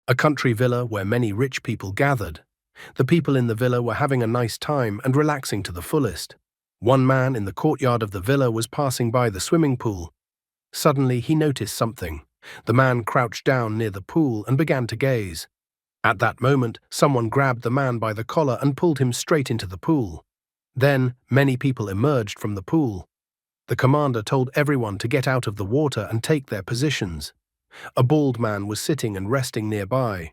a country villa where many rich people gathered. The people in the villa were having a nice time and relaxing to the fullest. One man in the courtyard of the villa was passing by the swimming pool. Suddenly, he noticed something. The man crouched down near the pool and began to gaze. At that moment, someone grabbed the man by the collar and pulled him straight into the pool. Then, many people emerged from the pool. The commander told everyone to get out of the water and take their positions. A bald man was sitting and resting nearby.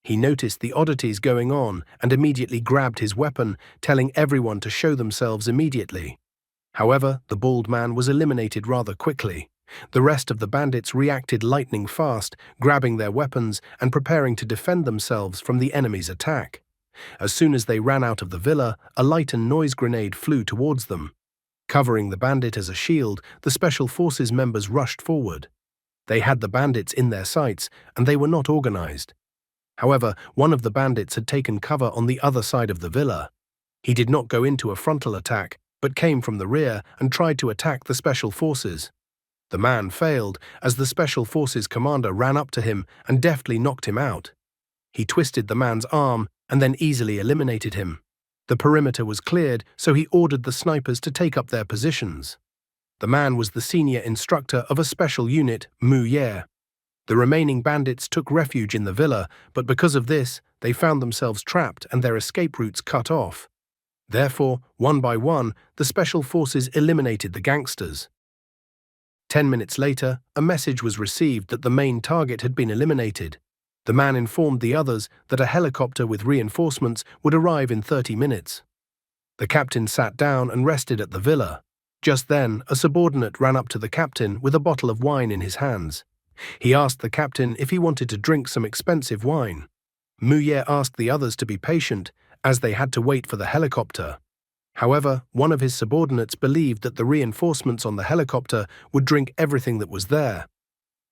He noticed the oddities going on and immediately grabbed his weapon, telling everyone to show themselves immediately. However, the bald man was eliminated rather quickly. The rest of the bandits reacted lightning fast, grabbing their weapons and preparing to defend themselves from the enemy's attack. As soon as they ran out of the villa, a light and noise grenade flew towards them. Covering the bandit as a shield, the Special Forces members rushed forward. They had the bandits in their sights, and they were not organized. However, one of the bandits had taken cover on the other side of the villa. He did not go into a frontal attack, but came from the rear and tried to attack the Special Forces. The man failed, as the Special Forces commander ran up to him and deftly knocked him out. He twisted the man's arm and then easily eliminated him. The perimeter was cleared, so he ordered the snipers to take up their positions. The man was the senior instructor of a special unit, Mu Ye. The remaining bandits took refuge in the villa, but because of this, they found themselves trapped and their escape routes cut off. Therefore, one by one, the Special Forces eliminated the gangsters. 10 minutes later, a message was received that the main target had been eliminated. The man informed the others that a helicopter with reinforcements would arrive in 30 minutes. The captain sat down and rested at the villa. Just then, a subordinate ran up to the captain with a bottle of wine in his hands. He asked the captain if he wanted to drink some expensive wine. Mu Ye asked the others to be patient, as they had to wait for the helicopter. However, one of his subordinates believed that the reinforcements on the helicopter would drink everything that was there.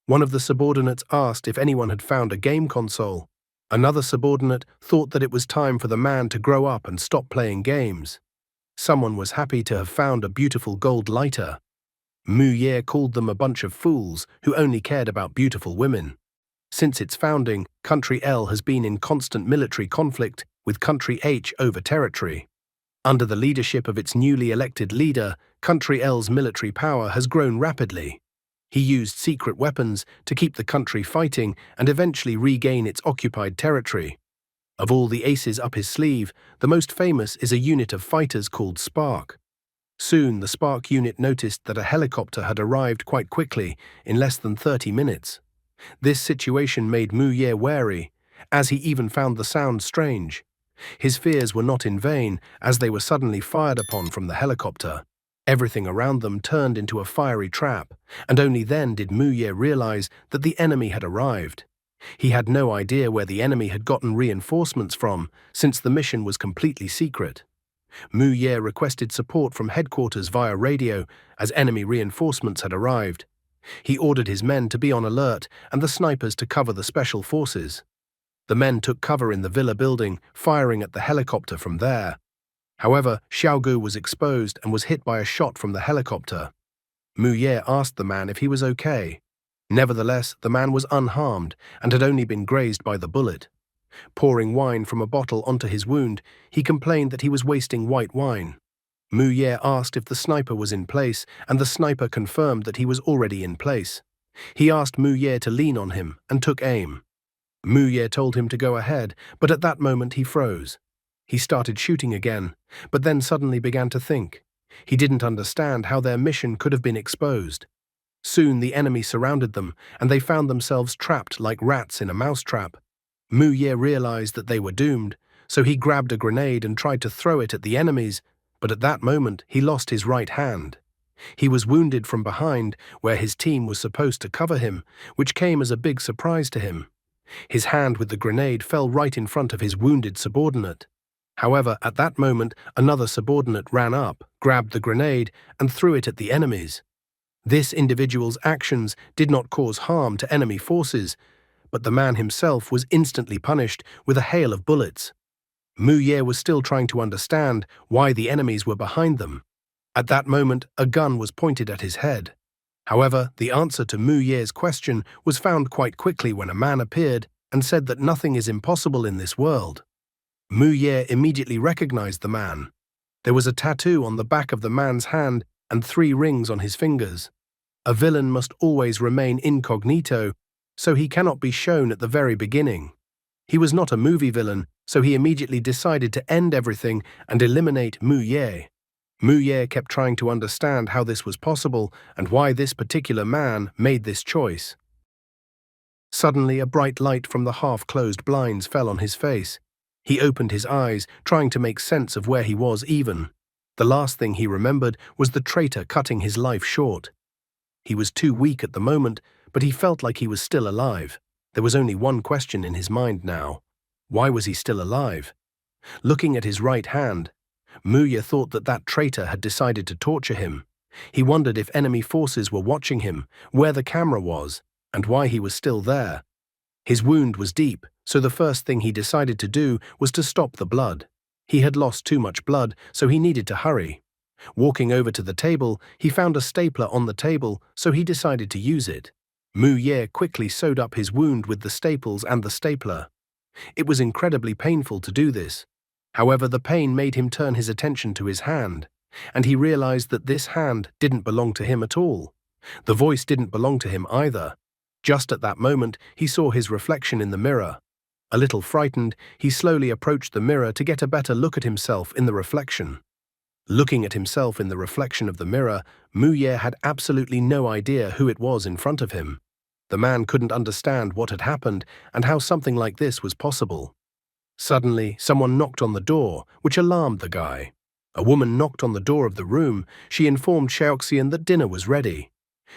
One of the subordinates asked if anyone had found a game console. Another subordinate thought that it was time for the man to grow up and stop playing games. Someone was happy to have found a beautiful gold lighter. Mu Ye called them a bunch of fools who only cared about beautiful women. Since its founding, Country L has been in constant military conflict with Country H over territory. Under the leadership of its newly elected leader, Country L's military power has grown rapidly. He used secret weapons to keep the country fighting and eventually regain its occupied territory. Of all the aces up his sleeve, the most famous is a unit of fighters called Spark. Soon, the Spark unit noticed that a helicopter had arrived quite quickly, in less than 30 minutes. This situation made Mu Ye wary, as he even found the sound strange. His fears were not in vain, as they were suddenly fired upon from the helicopter. Everything around them turned into a fiery trap, and only then did Mu Ye realize that the enemy had arrived. He had no idea where the enemy had gotten reinforcements from, since the mission was completely secret. Mu Ye requested support from headquarters via radio, as enemy reinforcements had arrived. He ordered his men to be on alert and the snipers to cover the Special Forces. The men took cover in the villa building, firing at the helicopter from there. However, Xiaogu was exposed and was hit by a shot from the helicopter. Mu Ye asked the man if he was okay. Nevertheless, the man was unharmed and had only been grazed by the bullet. Pouring wine from a bottle onto his wound, he complained that he was wasting white wine. Mu Ye asked if the sniper was in place, and the sniper confirmed that he was already in place. He asked Mu Ye to lean on him and took aim. Mu Ye told him to go ahead, but at that moment he froze. He started shooting again, but then suddenly began to think. He didn't understand how their mission could have been exposed. Soon the enemy surrounded them, and they found themselves trapped like rats in a mousetrap. Mu Ye realized that they were doomed, so he grabbed a grenade and tried to throw it at the enemies, but at that moment he lost his right hand. He was wounded from behind, where his team was supposed to cover him, which came as a big surprise to him. His hand with the grenade fell right in front of his wounded subordinate. However, at that moment, another subordinate ran up, grabbed the grenade, and threw it at the enemies. This individual's actions did not cause harm to enemy forces, but the man himself was instantly punished with a hail of bullets. Mu Ye was still trying to understand why the enemies were behind them. At that moment, a gun was pointed at his head. However, the answer to Mu Ye's question was found quite quickly when a man appeared and said that nothing is impossible in this world. Mu Ye immediately recognized the man. There was a tattoo on the back of the man's hand and 3 rings on his fingers. A villain must always remain incognito, so he cannot be shown at the very beginning. He was not a movie villain, so he immediately decided to end everything and eliminate Mu Ye. Mu Ye kept trying to understand how this was possible and why this particular man made this choice. Suddenly, a bright light from the half-closed blinds fell on his face. He opened his eyes, trying to make sense of where he was even. The last thing he remembered was the traitor cutting his life short. He was too weak at the moment, but he felt like he was still alive. There was only one question in his mind now. Why was he still alive? Looking at his right hand, Mu Ye thought that that traitor had decided to torture him. He wondered if enemy forces were watching him, where the camera was, and why he was still there. His wound was deep, so the first thing he decided to do was to stop the blood. He had lost too much blood, so he needed to hurry. Walking over to the table, he found a stapler on the table, so he decided to use it. Mu Ye quickly sewed up his wound with the staples and the stapler. It was incredibly painful to do this. However, the pain made him turn his attention to his hand, and he realized that this hand didn't belong to him at all. The voice didn't belong to him either. Just at that moment, he saw his reflection in the mirror. A little frightened, he slowly approached the mirror to get a better look at himself in the reflection. Looking at himself in the reflection of the mirror, Mu Ye had absolutely no idea who it was in front of him. The man couldn't understand what had happened and how something like this was possible. Suddenly, someone knocked on the door, which alarmed the guy. A woman knocked on the door of the room. She informed Xiaoxian that dinner was ready.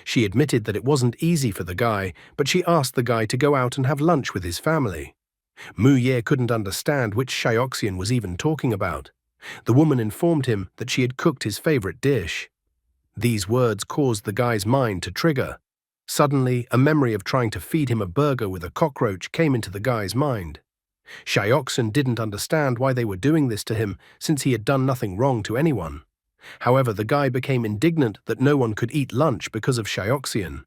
She admitted that it wasn't easy for the guy, but she asked the guy to go out and have lunch with his family. Mu Ye couldn't understand which Xiaoxian was even talking about. The woman informed him that she had cooked his favorite dish. These words caused the guy's mind to trigger. Suddenly, a memory of trying to feed him a burger with a cockroach came into the guy's mind. Xiaoxian didn't understand why they were doing this to him, since he had done nothing wrong to anyone. However, the guy became indignant that no one could eat lunch because of Xiaoxian.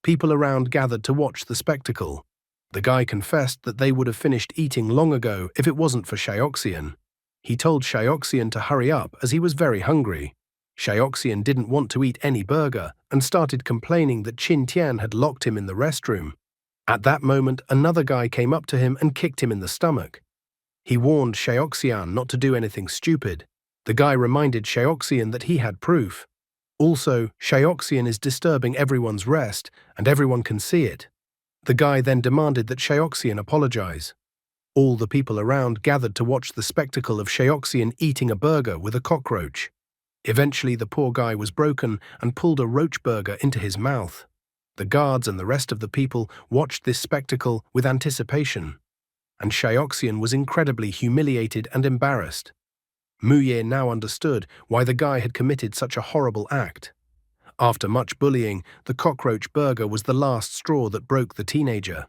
People around gathered to watch the spectacle. The guy confessed that they would have finished eating long ago if it wasn't for Xiaoxian. He told Xiaoxian to hurry up as he was very hungry. Xiaoxian didn't want to eat any burger and started complaining that Qin Tian had locked him in the restroom. At that moment, another guy came up to him and kicked him in the stomach. He warned Xiaoxian not to do anything stupid. The guy reminded Xiaoxian that he had proof. Also, Xiaoxian is disturbing everyone's rest, and everyone can see it. The guy then demanded that Xiaoxian apologize. All the people around gathered to watch the spectacle of Xiaoxian eating a burger with a cockroach. Eventually, the poor guy was broken and pulled a roach burger into his mouth. The guards and the rest of the people watched this spectacle with anticipation, and Xiaoxian was incredibly humiliated and embarrassed. Mu Ye now understood why the guy had committed such a horrible act. After much bullying, the cockroach burger was the last straw that broke the teenager.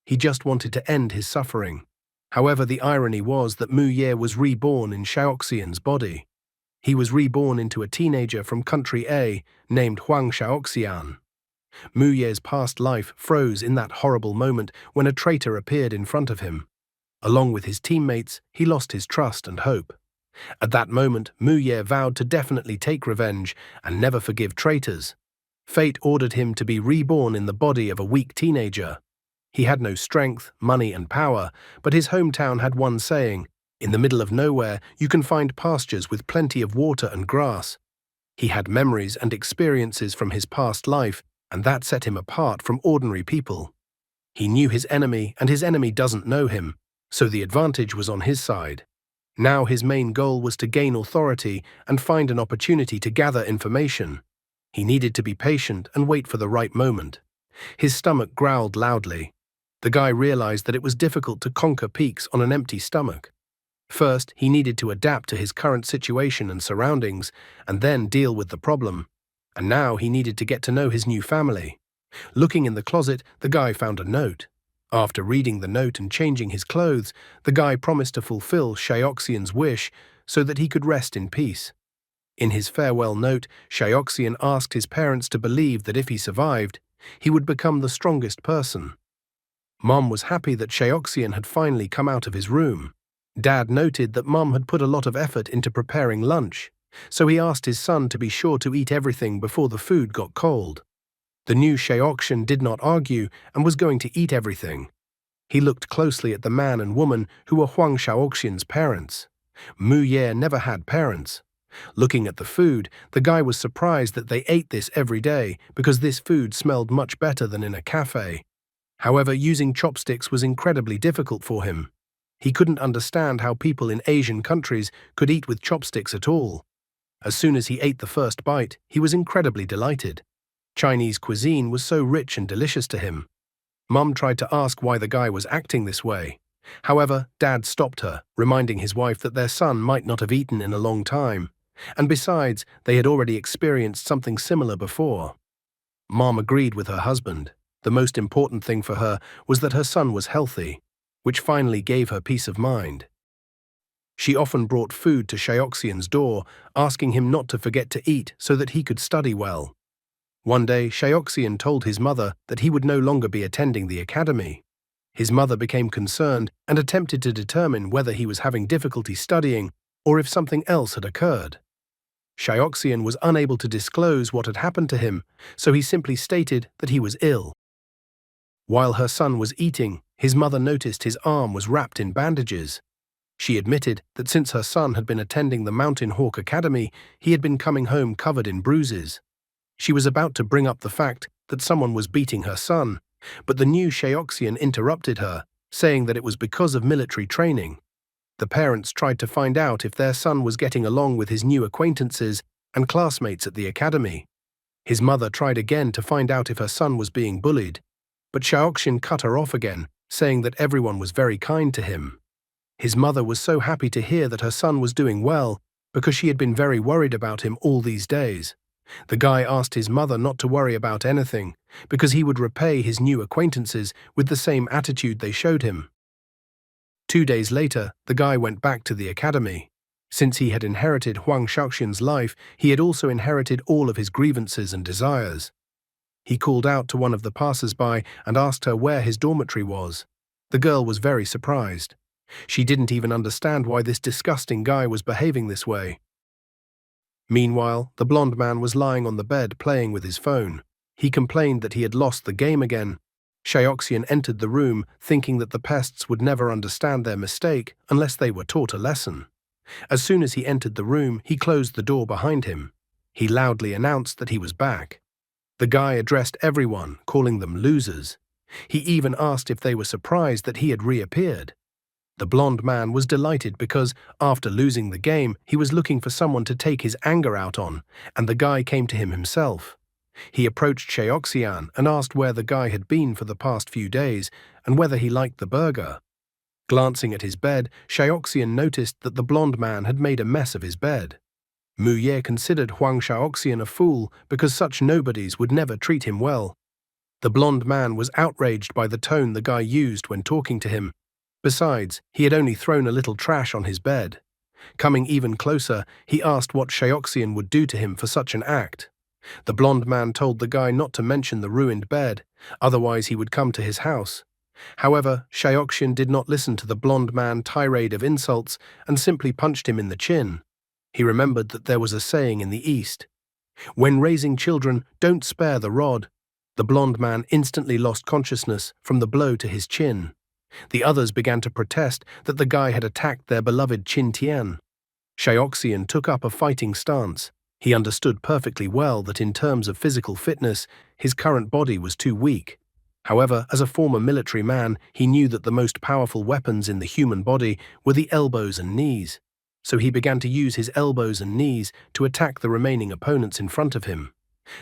He just wanted to end his suffering. However, the irony was that Mu Ye was reborn in Xiaoxian's body. He was reborn into a teenager from country A named Huang Xiaoxian. Mu Ye's past life froze in that horrible moment when a traitor appeared in front of him. Along with his teammates, he lost his trust and hope. At that moment, Mu Ye vowed to definitely take revenge and never forgive traitors. Fate ordered him to be reborn in the body of a weak teenager. He had no strength, money, and power, but his hometown had one saying, "In the middle of nowhere, you can find pastures with plenty of water and grass." He had memories and experiences from his past life, and that set him apart from ordinary people. He knew his enemy, and his enemy doesn't know him, so the advantage was on his side. Now his main goal was to gain authority and find an opportunity to gather information. He needed to be patient and wait for the right moment. His stomach growled loudly. The guy realized that it was difficult to conquer peaks on an empty stomach. First, he needed to adapt to his current situation and surroundings, and then deal with the problem. And now he needed to get to know his new family. Looking in the closet, the guy found a note. After reading the note and changing his clothes, the guy promised to fulfill Xiaoxian's wish so that he could rest in peace. In his farewell note, Xiaoxian asked his parents to believe that if he survived, he would become the strongest person. Mom was happy that Shaoxian had finally come out of his room. Dad noted that Mom had put a lot of effort into preparing lunch, so he asked his son to be sure to eat everything before the food got cold. The new Shaoxian did not argue and was going to eat everything. He looked closely at the man and woman who were Huang Shaoxian's parents. Mu Ye never had parents. Looking at the food, the guy was surprised that they ate this every day because this food smelled much better than in a cafe. However, using chopsticks was incredibly difficult for him. He couldn't understand how people in Asian countries could eat with chopsticks at all. As soon as he ate the first bite, he was incredibly delighted. Chinese cuisine was so rich and delicious to him. Mum tried to ask why the guy was acting this way. However, Dad stopped her, reminding his wife that their son might not have eaten in a long time. And besides, they had already experienced something similar before. Mom agreed with her husband. The most important thing for her was that her son was healthy, which finally gave her peace of mind. She often brought food to Shaoxian's door, asking him not to forget to eat so that he could study well. One day, Shaoxian told his mother that he would no longer be attending the academy. His mother became concerned and attempted to determine whether he was having difficulty studying or if something else had occurred. Shaoxian was unable to disclose what had happened to him, so he simply stated that he was ill. While her son was eating, his mother noticed his arm was wrapped in bandages. She admitted that since her son had been attending the Mountain Hawk Academy, he had been coming home covered in bruises. She was about to bring up the fact that someone was beating her son, but the new Shaoxian interrupted her, saying that it was because of military training. The parents tried to find out if their son was getting along with his new acquaintances and classmates at the academy. His mother tried again to find out if her son was being bullied, but Shaoxian cut her off again, saying that everyone was very kind to him. His mother was so happy to hear that her son was doing well because she had been very worried about him all these days. The guy asked his mother not to worry about anything because he would repay his new acquaintances with the same attitude they showed him. 2 days later, the guy went back to the academy. Since he had inherited Huang Shaoxian's life, he had also inherited all of his grievances and desires. He called out to one of the passers-by and asked her where his dormitory was. The girl was very surprised. She didn't even understand why this disgusting guy was behaving this way. Meanwhile, the blonde man was lying on the bed playing with his phone. He complained that he had lost the game again. Shaoxian entered the room, thinking that the pests would never understand their mistake unless they were taught a lesson. As soon as he entered the room, he closed the door behind him. He loudly announced that he was back. The guy addressed everyone, calling them losers. He even asked if they were surprised that he had reappeared. The blonde man was delighted because, after losing the game, he was looking for someone to take his anger out on, and the guy came to him himself. He approached Shaoxian and asked where the guy had been for the past few days and whether he liked the burger. Glancing at his bed, Shaoxian noticed that the blonde man had made a mess of his bed. Mu Ye considered Huang Shaoxian a fool because such nobodies would never treat him well. The blonde man was outraged by the tone the guy used when talking to him. Besides, he had only thrown a little trash on his bed. Coming even closer, he asked what Shaoxian would do to him for such an act. The blonde man told the guy not to mention the ruined bed, otherwise he would come to his house. However, Shaoxian did not listen to the blonde man's tirade of insults and simply punched him in the chin. He remembered that there was a saying in the East, "When raising children, don't spare the rod." The blonde man instantly lost consciousness from the blow to his chin. The others began to protest that the guy had attacked their beloved Qin Tian. Shaoxian took up a fighting stance. He understood perfectly well that in terms of physical fitness, his current body was too weak. However, as a former military man, he knew that the most powerful weapons in the human body were the elbows and knees. So he began to use his elbows and knees to attack the remaining opponents in front of him.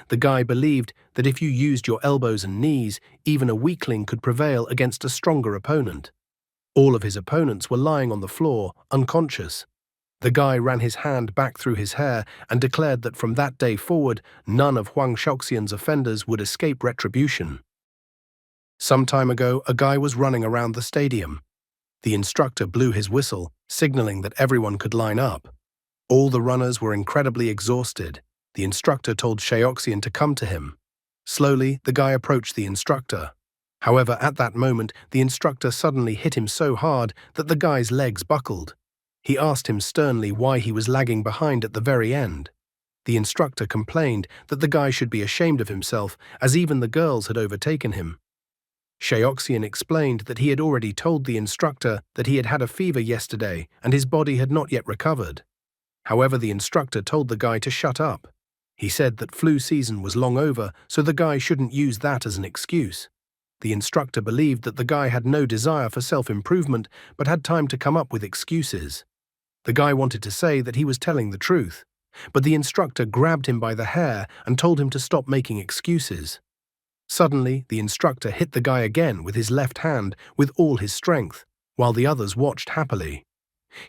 The guy believed that if you used your elbows and knees, even a weakling could prevail against a stronger opponent. All of his opponents were lying on the floor, unconscious. The guy ran his hand back through his hair and declared that from that day forward, none of Huang Shaoxian's offenders would escape retribution. Some time ago, a guy was running around the stadium. The instructor blew his whistle, signaling that everyone could line up. All the runners were incredibly exhausted. The instructor told Shaoxian to come to him. Slowly, the guy approached the instructor. However, at that moment, the instructor suddenly hit him so hard that the guy's legs buckled. He asked him sternly why he was lagging behind at the very end. The instructor complained that the guy should be ashamed of himself, as even the girls had overtaken him. Shaoxian explained that he had already told the instructor that he had had a fever yesterday and his body had not yet recovered. However, the instructor told the guy to shut up. He said that flu season was long over, so the guy shouldn't use that as an excuse. The instructor believed that the guy had no desire for self-improvement but had time to come up with excuses. The guy wanted to say that he was telling the truth, but the instructor grabbed him by the hair and told him to stop making excuses. Suddenly, the instructor hit the guy again with his left hand with all his strength, while the others watched happily.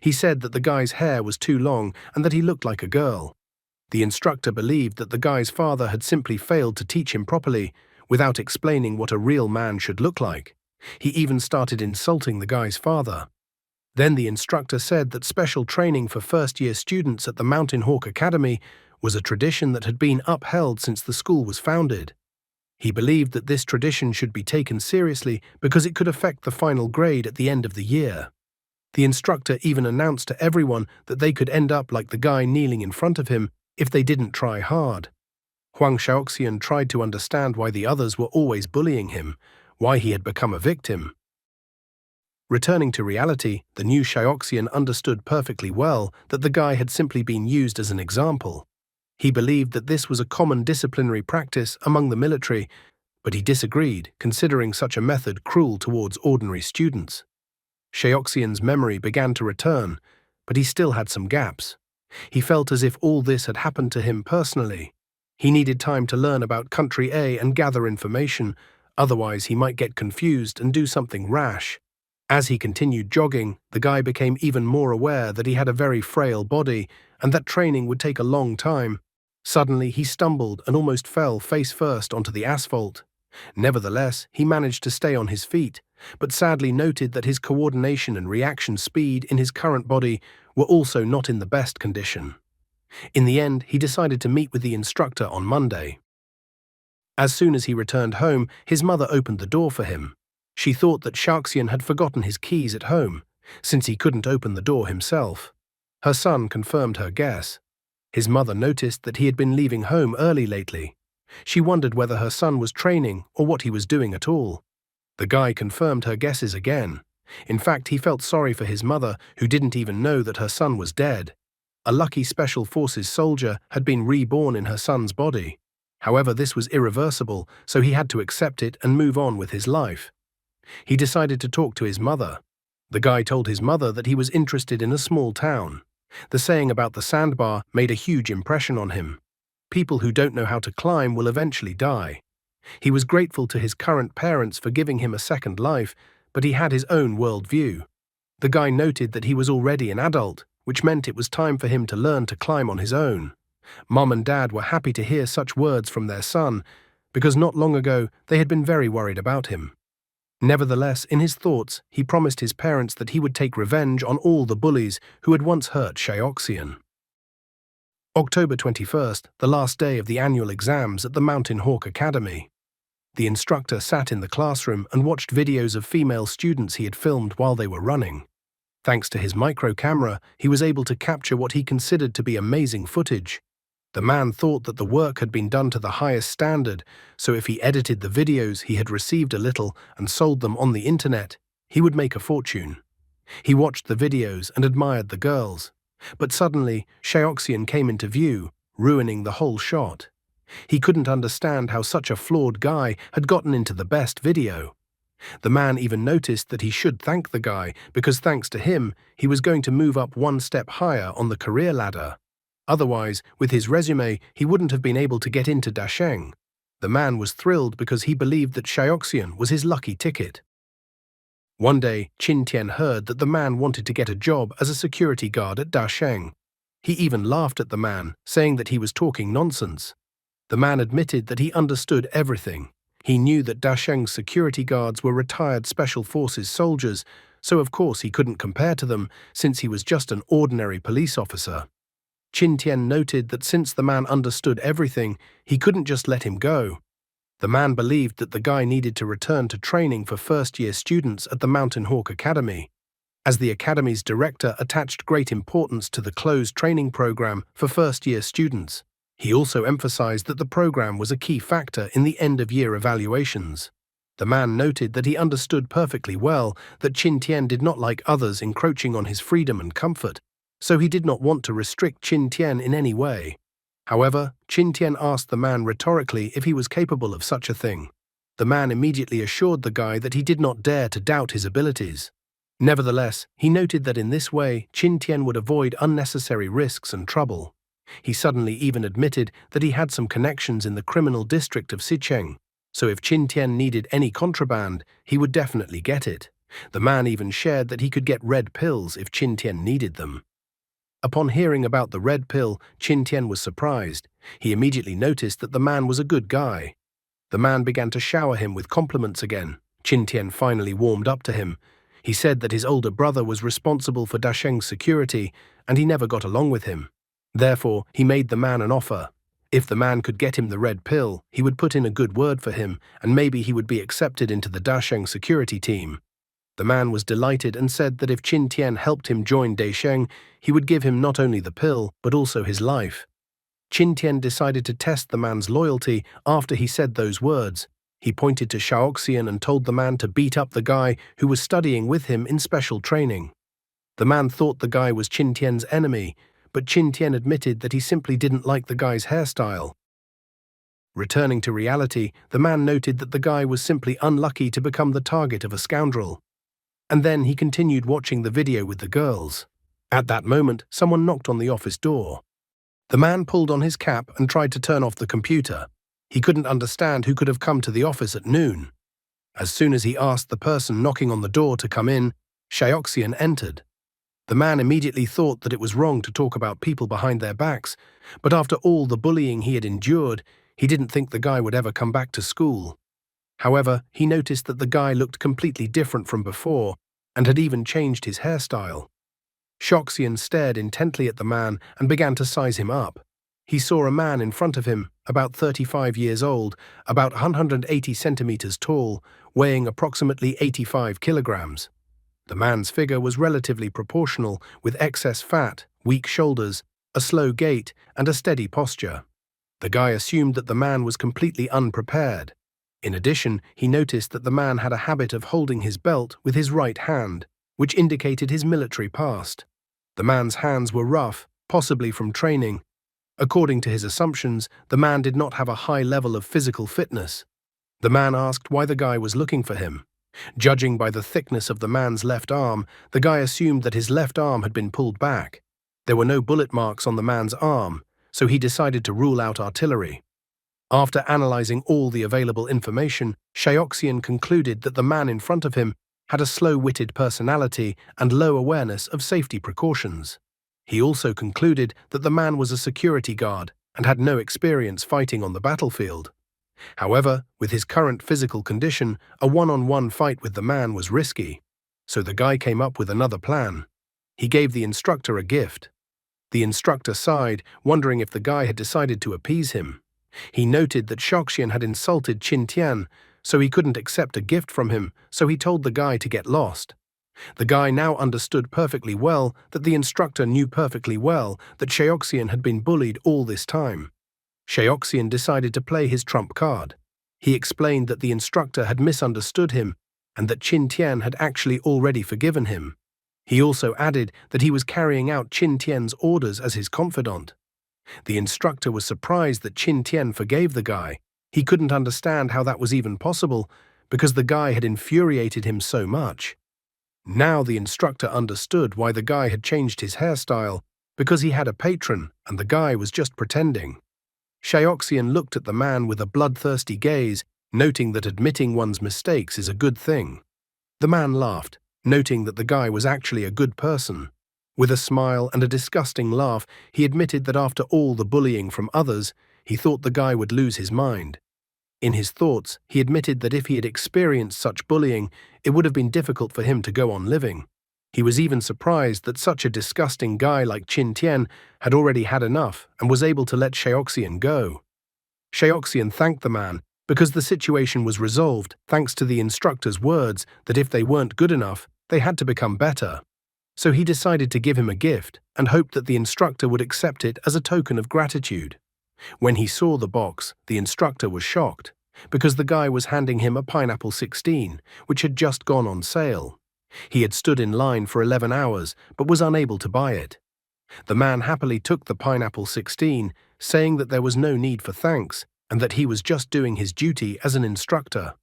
He said that the guy's hair was too long and that he looked like a girl. The instructor believed that the guy's father had simply failed to teach him properly, without explaining what a real man should look like. He even started insulting the guy's father. Then the instructor said that special training for first-year students at the Mountain Hawk Academy was a tradition that had been upheld since the school was founded. He believed that this tradition should be taken seriously because it could affect the final grade at the end of the year. The instructor even announced to everyone that they could end up like the guy kneeling in front of him if they didn't try hard. Huang Shaoxian tried to understand why the others were always bullying him, why he had become a victim. Returning to reality, the new Shaoxian understood perfectly well that the guy had simply been used as an example. He believed that this was a common disciplinary practice among the military, but he disagreed, considering such a method cruel towards ordinary students. Shaoxian's memory began to return, but he still had some gaps. He felt as if all this had happened to him personally. He needed time to learn about Country A and gather information, otherwise he might get confused and do something rash. As he continued jogging, the guy became even more aware that he had a very frail body and that training would take a long time. Suddenly, he stumbled and almost fell face first onto the asphalt. Nevertheless, he managed to stay on his feet, but sadly noted that his coordination and reaction speed in his current body were also not in the best condition. In the end, he decided to meet with the instructor on Monday. As soon as he returned home, his mother opened the door for him. She thought that Shaoxian had forgotten his keys at home, since he couldn't open the door himself. Her son confirmed her guess. His mother noticed that he had been leaving home early lately. She wondered whether her son was training or what he was doing at all. The guy confirmed her guesses again. In fact, he felt sorry for his mother, who didn't even know that her son was dead. A lucky Special Forces soldier had been reborn in her son's body. However, this was irreversible, so he had to accept it and move on with his life. He decided to talk to his mother. The guy told his mother that he was interested in a small town. The saying about the sandbar made a huge impression on him. People who don't know how to climb will eventually die. He was grateful to his current parents for giving him a second life, but he had his own worldview. The guy noted that he was already an adult, which meant it was time for him to learn to climb on his own. Mom and Dad were happy to hear such words from their son, because not long ago they had been very worried about him. Nevertheless, in his thoughts, he promised his parents that he would take revenge on all the bullies who had once hurt Shaoxian. October 21st, the last day of the annual exams at the Mountain Hawk Academy. The instructor sat in the classroom and watched videos of female students he had filmed while they were running. Thanks to his micro camera, he was able to capture what he considered to be amazing footage. The man thought that the work had been done to the highest standard, so if he edited the videos he had received a little and sold them on the internet, he would make a fortune. He watched the videos and admired the girls. But suddenly, Shaoxian came into view, ruining the whole shot. He couldn't understand how such a flawed guy had gotten into the best video. The man even noticed that he should thank the guy because thanks to him, he was going to move up one step higher on the career ladder. Otherwise, with his resume, he wouldn't have been able to get into Dasheng. The man was thrilled because he believed that Shaoxian was his lucky ticket. One day, Qin Tian heard that the man wanted to get a job as a security guard at Dasheng. He even laughed at the man, saying that he was talking nonsense. The man admitted that he understood everything. He knew that Dasheng's security guards were retired Special Forces soldiers, so of course he couldn't compare to them since he was just an ordinary police officer. Qin Tian noted that since the man understood everything, he couldn't just let him go. The man believed that the guy needed to return to training for first-year students at the Mountain Hawk Academy, as the academy's director attached great importance to the closed training program for first-year students. He also emphasized that the program was a key factor in the end-of-year evaluations. The man noted that he understood perfectly well that Qin Tian did not like others encroaching on his freedom and comfort, so he did not want to restrict Qin Tian in any way. However, Qin Tian asked the man rhetorically if he was capable of such a thing. The man immediately assured the guy that he did not dare to doubt his abilities. Nevertheless, he noted that in this way, Qin Tian would avoid unnecessary risks and trouble. He suddenly even admitted that he had some connections in the criminal district of Sicheng, so if Qin Tian needed any contraband, he would definitely get it. The man even shared that he could get red pills if Qin Tian needed them. Upon hearing about the red pill, Qin Tian was surprised. He immediately noticed that the man was a good guy. The man began to shower him with compliments again. Qin Tian finally warmed up to him. He said that his older brother was responsible for Dasheng's security, and he never got along with him. Therefore, he made the man an offer. If the man could get him the red pill, he would put in a good word for him, and maybe he would be accepted into the Dasheng security team. The man was delighted and said that if Qin Tian helped him join Dasheng, he would give him not only the pill, but also his life. Qin Tian decided to test the man's loyalty after he said those words. He pointed to Xiaoxian and told the man to beat up the guy who was studying with him in special training. The man thought the guy was Qin Tian's enemy, but Qin Tian admitted that he simply didn't like the guy's hairstyle. Returning to reality, the man noted that the guy was simply unlucky to become the target of a scoundrel. And then he continued watching the video with the girls. At that moment, someone knocked on the office door. The man pulled on his cap and tried to turn off the computer. He couldn't understand who could have come to the office at noon. As soon as he asked the person knocking on the door to come in, Xiaoxian entered. The man immediately thought that it was wrong to talk about people behind their backs, but after all the bullying he had endured, he didn't think the guy would ever come back to school. However, he noticed that the guy looked completely different from before and had even changed his hairstyle. Xiaoxian stared intently at the man and began to size him up. He saw a man in front of him, about 35 years old, about 180 centimeters tall, weighing approximately 85 kilograms. The man's figure was relatively proportional, with excess fat, weak shoulders, a slow gait, and a steady posture. The guy assumed that the man was completely unprepared. In addition, he noticed that the man had a habit of holding his belt with his right hand, which indicated his military past. The man's hands were rough, possibly from training. According to his assumptions, the man did not have a high level of physical fitness. The man asked why the guy was looking for him. Judging by the thickness of the man's left arm, the guy assumed that his left arm had been pulled back. There were no bullet marks on the man's arm, so he decided to rule out artillery. After analyzing all the available information, Xiaoxian concluded that the man in front of him had a slow-witted personality and low awareness of safety precautions. He also concluded that the man was a security guard and had no experience fighting on the battlefield. However, with his current physical condition, a one-on-one fight with the man was risky, so the guy came up with another plan. He gave the instructor a gift. The instructor sighed, wondering if the guy had decided to appease him. He noted that Xiaoxian had insulted Qin Tian, so he couldn't accept a gift from him, so he told the guy to get lost. The guy now understood perfectly well that the instructor knew perfectly well that Xiaoxian had been bullied all this time. Xiaoxian decided to play his trump card. He explained that the instructor had misunderstood him and that Qin Tian had actually already forgiven him. He also added that he was carrying out Qin Tian's orders as his confidant. The instructor was surprised that Qin Tian forgave the guy. He couldn't understand how that was even possible, because the guy had infuriated him so much. Now the instructor understood why the guy had changed his hairstyle, because he had a patron and the guy was just pretending. Xiaoxian looked at the man with a bloodthirsty gaze, noting that admitting one's mistakes is a good thing. The man laughed, noting that the guy was actually a good person. With a smile and a disgusting laugh, he admitted that after all the bullying from others, he thought the guy would lose his mind. In his thoughts, he admitted that if he had experienced such bullying, it would have been difficult for him to go on living. He was even surprised that such a disgusting guy like Qin Tian had already had enough and was able to let Xiaoxian go. Xiaoxian thanked the man, because the situation was resolved thanks to the instructor's words that if they weren't good enough, they had to become better. So he decided to give him a gift and hoped that the instructor would accept it as a token of gratitude. When he saw the box, the instructor was shocked, because the guy was handing him a Pineapple 16, which had just gone on sale. He had stood in line for 11 hours, but was unable to buy it. The man happily took the Pineapple 16, saying that there was no need for thanks, and that he was just doing his duty as an instructor.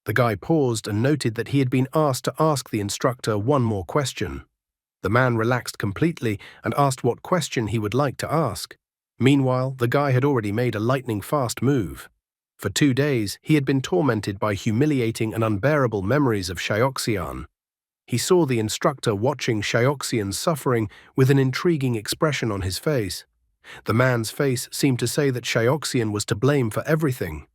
The guy paused and noted that he had been asked to ask the instructor one more question. The man relaxed completely and asked what question he would like to ask. Meanwhile, the guy had already made a lightning-fast move. For 2 days, he had been tormented by humiliating and unbearable memories of Shioxian. He saw the instructor watching Shioxian's suffering with an intriguing expression on his face. The man's face seemed to say that Shioxian was to blame for everything.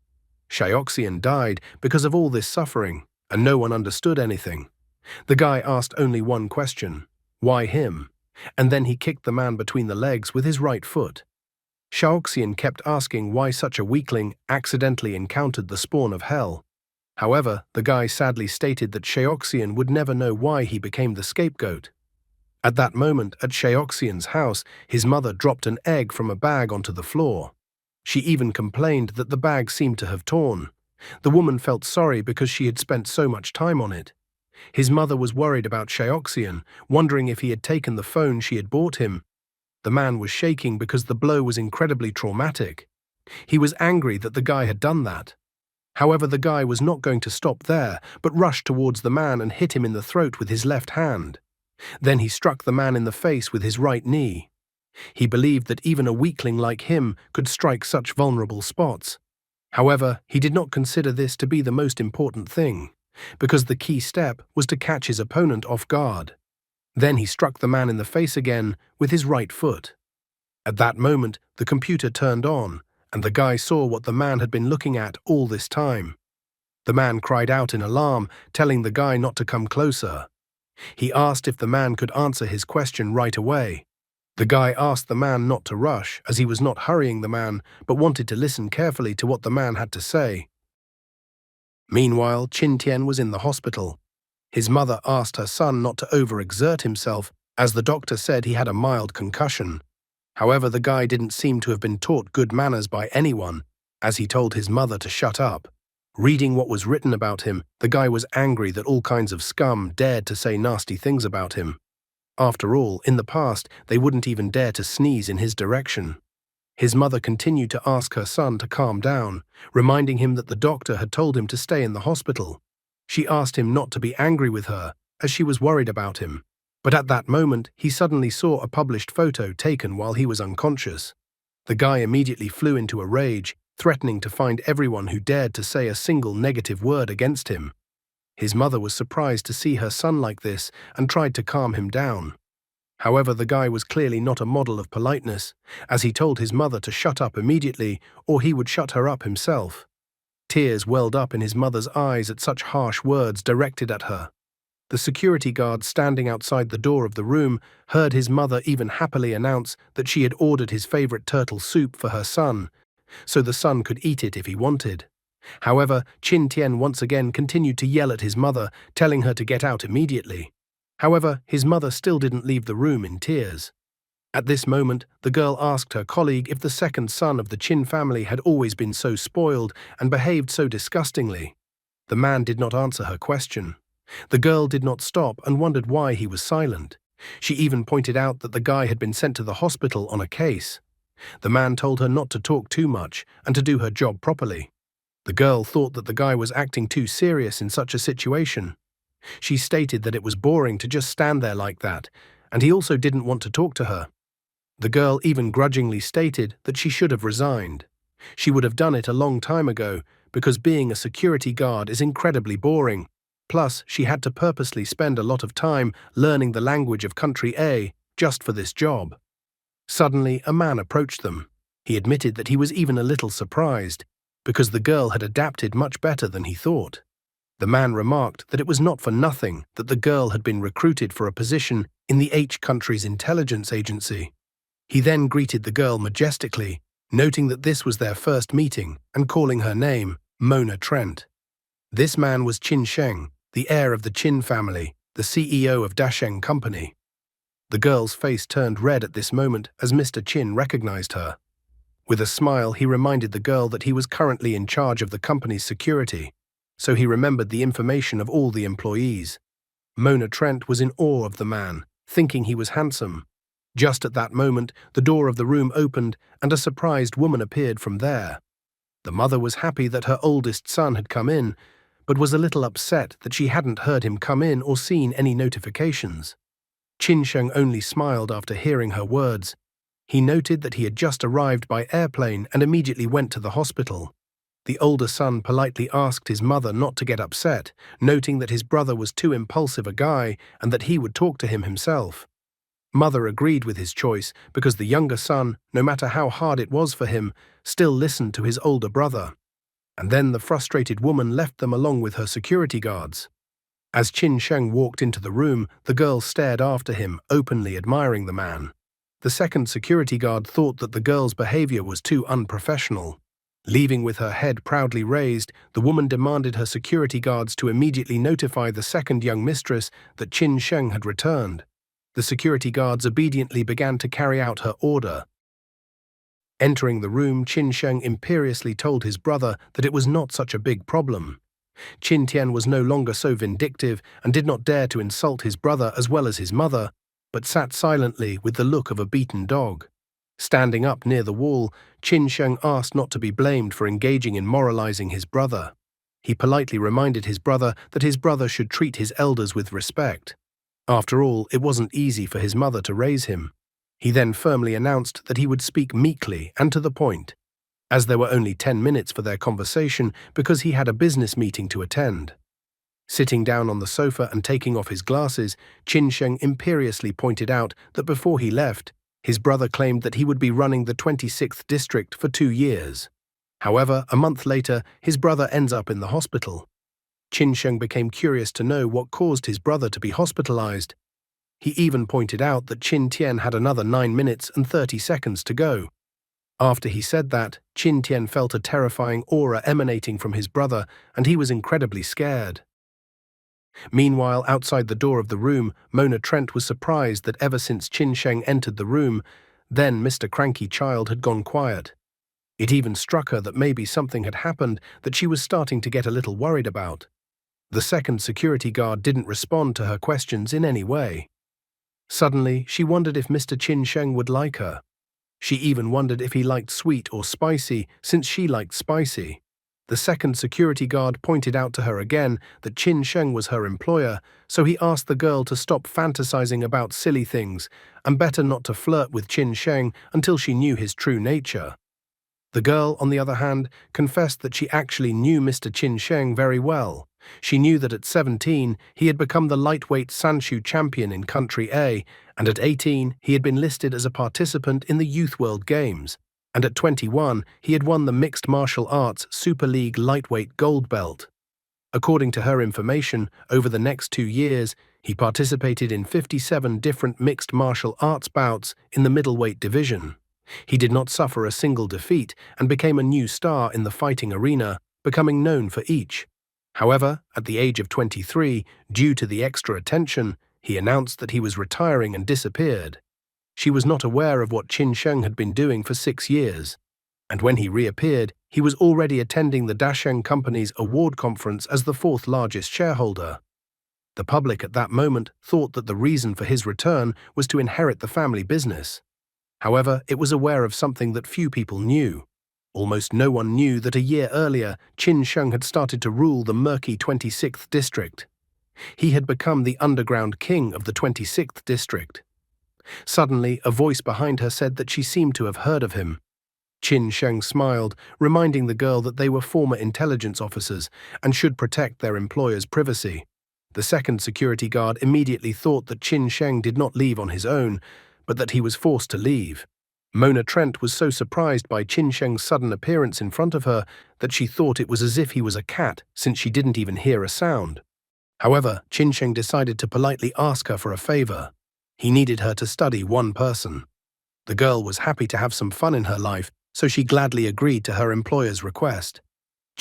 Shioxian died because of all this suffering, and no one understood anything. The guy asked only one question: why him? And then he kicked the man between the legs with his right foot. Shioxian kept asking why such a weakling accidentally encountered the spawn of hell. However, the guy sadly stated that Shioxian would never know why he became the scapegoat. At that moment, at Shioxian's house, his mother dropped an egg from a bag onto the floor. She even complained that the bag seemed to have torn. The woman felt sorry because she had spent so much time on it. His mother was worried about Shioxian, wondering if he had taken the phone she had bought him. The man was shaking because the blow was incredibly traumatic. He was angry that the guy had done that. However, the guy was not going to stop there, but rushed towards the man and hit him in the throat with his left hand. Then he struck the man in the face with his right knee. He believed that even a weakling like him could strike such vulnerable spots. However, he did not consider this to be the most important thing, because the key step was to catch his opponent off guard. Then he struck the man in the face again with his right foot. At that moment, the computer turned on, and the guy saw what the man had been looking at all this time. The man cried out in alarm, telling the guy not to come closer. He asked if the man could answer his question right away. The guy asked the man not to rush, as he was not hurrying the man, but wanted to listen carefully to what the man had to say. Meanwhile, Qin Tian was in the hospital. His mother asked her son not to overexert himself, as the doctor said he had a mild concussion. However, the guy didn't seem to have been taught good manners by anyone, as he told his mother to shut up. Reading what was written about him, the guy was angry that all kinds of scum dared to say nasty things about him. After all, in the past, they wouldn't even dare to sneeze in his direction. His mother continued to ask her son to calm down, reminding him that the doctor had told him to stay in the hospital. She asked him not to be angry with her, as she was worried about him. But at that moment, he suddenly saw a published photo taken while he was unconscious. The guy immediately flew into a rage, threatening to find everyone who dared to say a single negative word against him. His mother was surprised to see her son like this and tried to calm him down. However, the guy was clearly not a model of politeness, as he told his mother to shut up immediately or he would shut her up himself. Tears welled up in his mother's eyes at such harsh words directed at her. The security guard standing outside the door of the room heard his mother even happily announce that she had ordered his favorite turtle soup for her son, so the son could eat it if he wanted. However, Qin Tian once again continued to yell at his mother, telling her to get out immediately. However, his mother still didn't leave the room in tears. At this moment, the girl asked her colleague if the second son of the Qin family had always been so spoiled and behaved so disgustingly. The man did not answer her question. The girl did not stop and wondered why he was silent. She even pointed out that the guy had been sent to the hospital on a case. The man told her not to talk too much and to do her job properly. The girl thought that the guy was acting too serious in such a situation. She stated that it was boring to just stand there like that, and he also didn't want to talk to her. The girl even grudgingly stated that she should have resigned. She would have done it a long time ago, because being a security guard is incredibly boring. Plus, she had to purposely spend a lot of time learning the language of country A just for this job. Suddenly, a man approached them. He admitted that he was even a little surprised, because the girl had adapted much better than he thought. The man remarked that it was not for nothing that the girl had been recruited for a position in the H country's intelligence agency. He then greeted the girl majestically, noting that this was their first meeting, and calling her name, Mona Trent. This man was Qin Sheng, the heir of the Qin family, the CEO of Dasheng Company. The girl's face turned red at this moment as Mr. Qin recognized her. With a smile, he reminded the girl that he was currently in charge of the company's security, so he remembered the information of all the employees. Mona Trent was in awe of the man, thinking he was handsome. Just at that moment, the door of the room opened and a surprised woman appeared from there. The mother was happy that her oldest son had come in, but was a little upset that she hadn't heard him come in or seen any notifications. Qin Sheng only smiled after hearing her words. He noted that he had just arrived by airplane and immediately went to the hospital. The older son politely asked his mother not to get upset, noting that his brother was too impulsive a guy and that he would talk to him himself. Mother agreed with his choice because the younger son, no matter how hard it was for him, still listened to his older brother. And then the frustrated woman left them along with her security guards. As Qin Sheng walked into the room, the girl stared after him, openly admiring the man. The second security guard thought that the girl's behavior was too unprofessional. Leaving with her head proudly raised, the woman demanded her security guards to immediately notify the second young mistress that Qin Sheng had returned. The security guards obediently began to carry out her order. Entering the room, Qin Sheng imperiously told his brother that it was not such a big problem. Qin Tian was no longer so vindictive and did not dare to insult his brother as well as his mother, but sat silently with the look of a beaten dog. Standing up near the wall, Qin Sheng asked not to be blamed for engaging in moralizing his brother. He politely reminded his brother that his brother should treat his elders with respect. After all, it wasn't easy for his mother to raise him. He then firmly announced that he would speak meekly and to the point, as there were only 10 minutes for their conversation because he had a business meeting to attend. Sitting down on the sofa and taking off his glasses, Qin Sheng imperiously pointed out that before he left, his brother claimed that he would be running the 26th district for 2 years. However, a month later, his brother ends up in the hospital. Qin Sheng became curious to know what caused his brother to be hospitalized. He even pointed out that Qin Tian had another 9 minutes and 30 seconds to go. After he said that, Qin Tian felt a terrifying aura emanating from his brother, and he was incredibly scared. Meanwhile, outside the door of the room, Mona Trent was surprised that ever since Qin Sheng entered the room, then Mr. Cranky Child had gone quiet. It even struck her that maybe something had happened that she was starting to get a little worried about. The second security guard didn't respond to her questions in any way. Suddenly, she wondered if Mr. Qin Sheng would like her. She even wondered if he liked sweet or spicy, since she liked spicy. The second security guard pointed out to her again that Qin Sheng was her employer, so he asked the girl to stop fantasizing about silly things and better not to flirt with Qin Sheng until she knew his true nature. The girl, on the other hand, confessed that she actually knew Mr. Qin Sheng very well. She knew that at 17, he had become the lightweight Sanshu champion in Country A, and at 18, he had been listed as a participant in the Youth World Games, and at 21, he had won the Mixed Martial Arts Super League lightweight gold belt. According to her information, over the next 2 years, he participated in 57 different mixed martial arts bouts in the middleweight division. He did not suffer a single defeat and became a new star in the fighting arena, becoming known for each. However, at the age of 23, due to the extra attention, he announced that he was retiring and disappeared. She was not aware of what Qin Sheng had been doing for 6 years, and when he reappeared, he was already attending the Dasheng Company's award conference as the 4th largest shareholder. The public at that moment thought that the reason for his return was to inherit the family business. However, it was aware of something that few people knew. Almost no one knew that a year earlier, Qin Sheng had started to rule the murky 26th district. He had become the underground king of the 26th district. Suddenly, a voice behind her said that she seemed to have heard of him. Qin Sheng smiled, reminding the girl that they were former intelligence officers and should protect their employer's privacy. The second security guard immediately thought that Qin Sheng did not leave on his own, but that he was forced to leave. Mona Trent was so surprised by Qin Sheng's sudden appearance in front of her that she thought it was as if he was a cat, since she didn't even hear a sound. However, Qin Sheng decided to politely ask her for a favor. He needed her to study one person. The girl was happy to have some fun in her life, so she gladly agreed to her employer's request.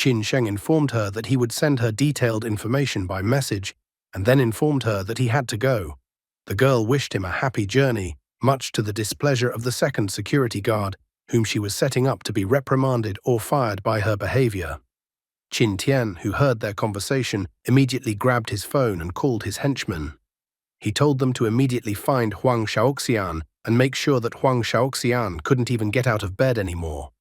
Qin Sheng informed her that he would send her detailed information by message and then informed her that he had to go. The girl wished him a happy journey, much to the displeasure of the second security guard, whom she was setting up to be reprimanded or fired by her behavior. Qin Tian, who heard their conversation, immediately grabbed his phone and called his henchmen. He told them to immediately find Huang Shaoxian and make sure that Huang Shaoxian couldn't even get out of bed anymore.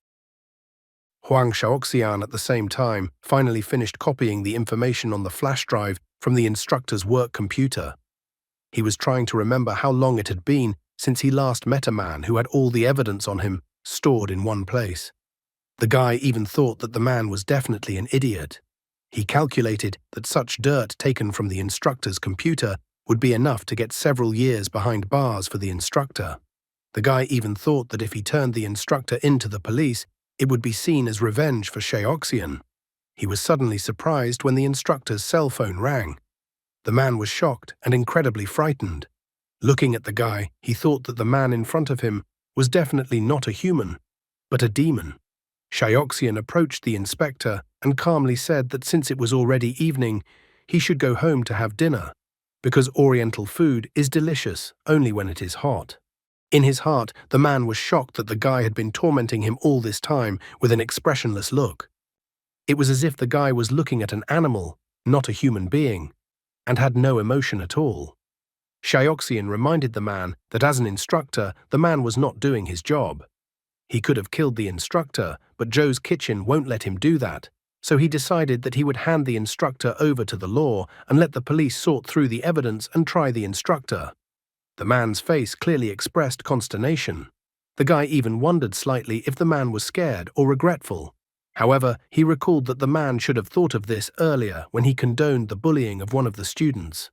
Huang Shaoxian at the same time finally finished copying the information on the flash drive from the instructor's work computer. He was trying to remember how long it had been since he last met a man who had all the evidence on him stored in one place. The guy even thought that the man was definitely an idiot. He calculated that such dirt taken from the instructor's computer would be enough to get several years behind bars for the instructor. The guy even thought that if he turned the instructor into the police, it would be seen as revenge for Shaoxian. He was suddenly surprised when the instructor's cell phone rang. The man was shocked and incredibly frightened. Looking at the guy, he thought that the man in front of him was definitely not a human, but a demon. Shaoxian approached the inspector and calmly said that since it was already evening, he should go home to have dinner, because Oriental food is delicious only when it is hot. In his heart, the man was shocked that the guy had been tormenting him all this time with an expressionless look. It was as if the guy was looking at an animal, not a human being, and had no emotion at all. Shaoxian reminded the man that as an instructor, the man was not doing his job. He could have killed the instructor, but Joe's kitchen won't let him do that, so he decided that he would hand the instructor over to the law and let the police sort through the evidence and try the instructor. The man's face clearly expressed consternation. The guy even wondered slightly if the man was scared or regretful. However, he recalled that the man should have thought of this earlier when he condoned the bullying of one of the students.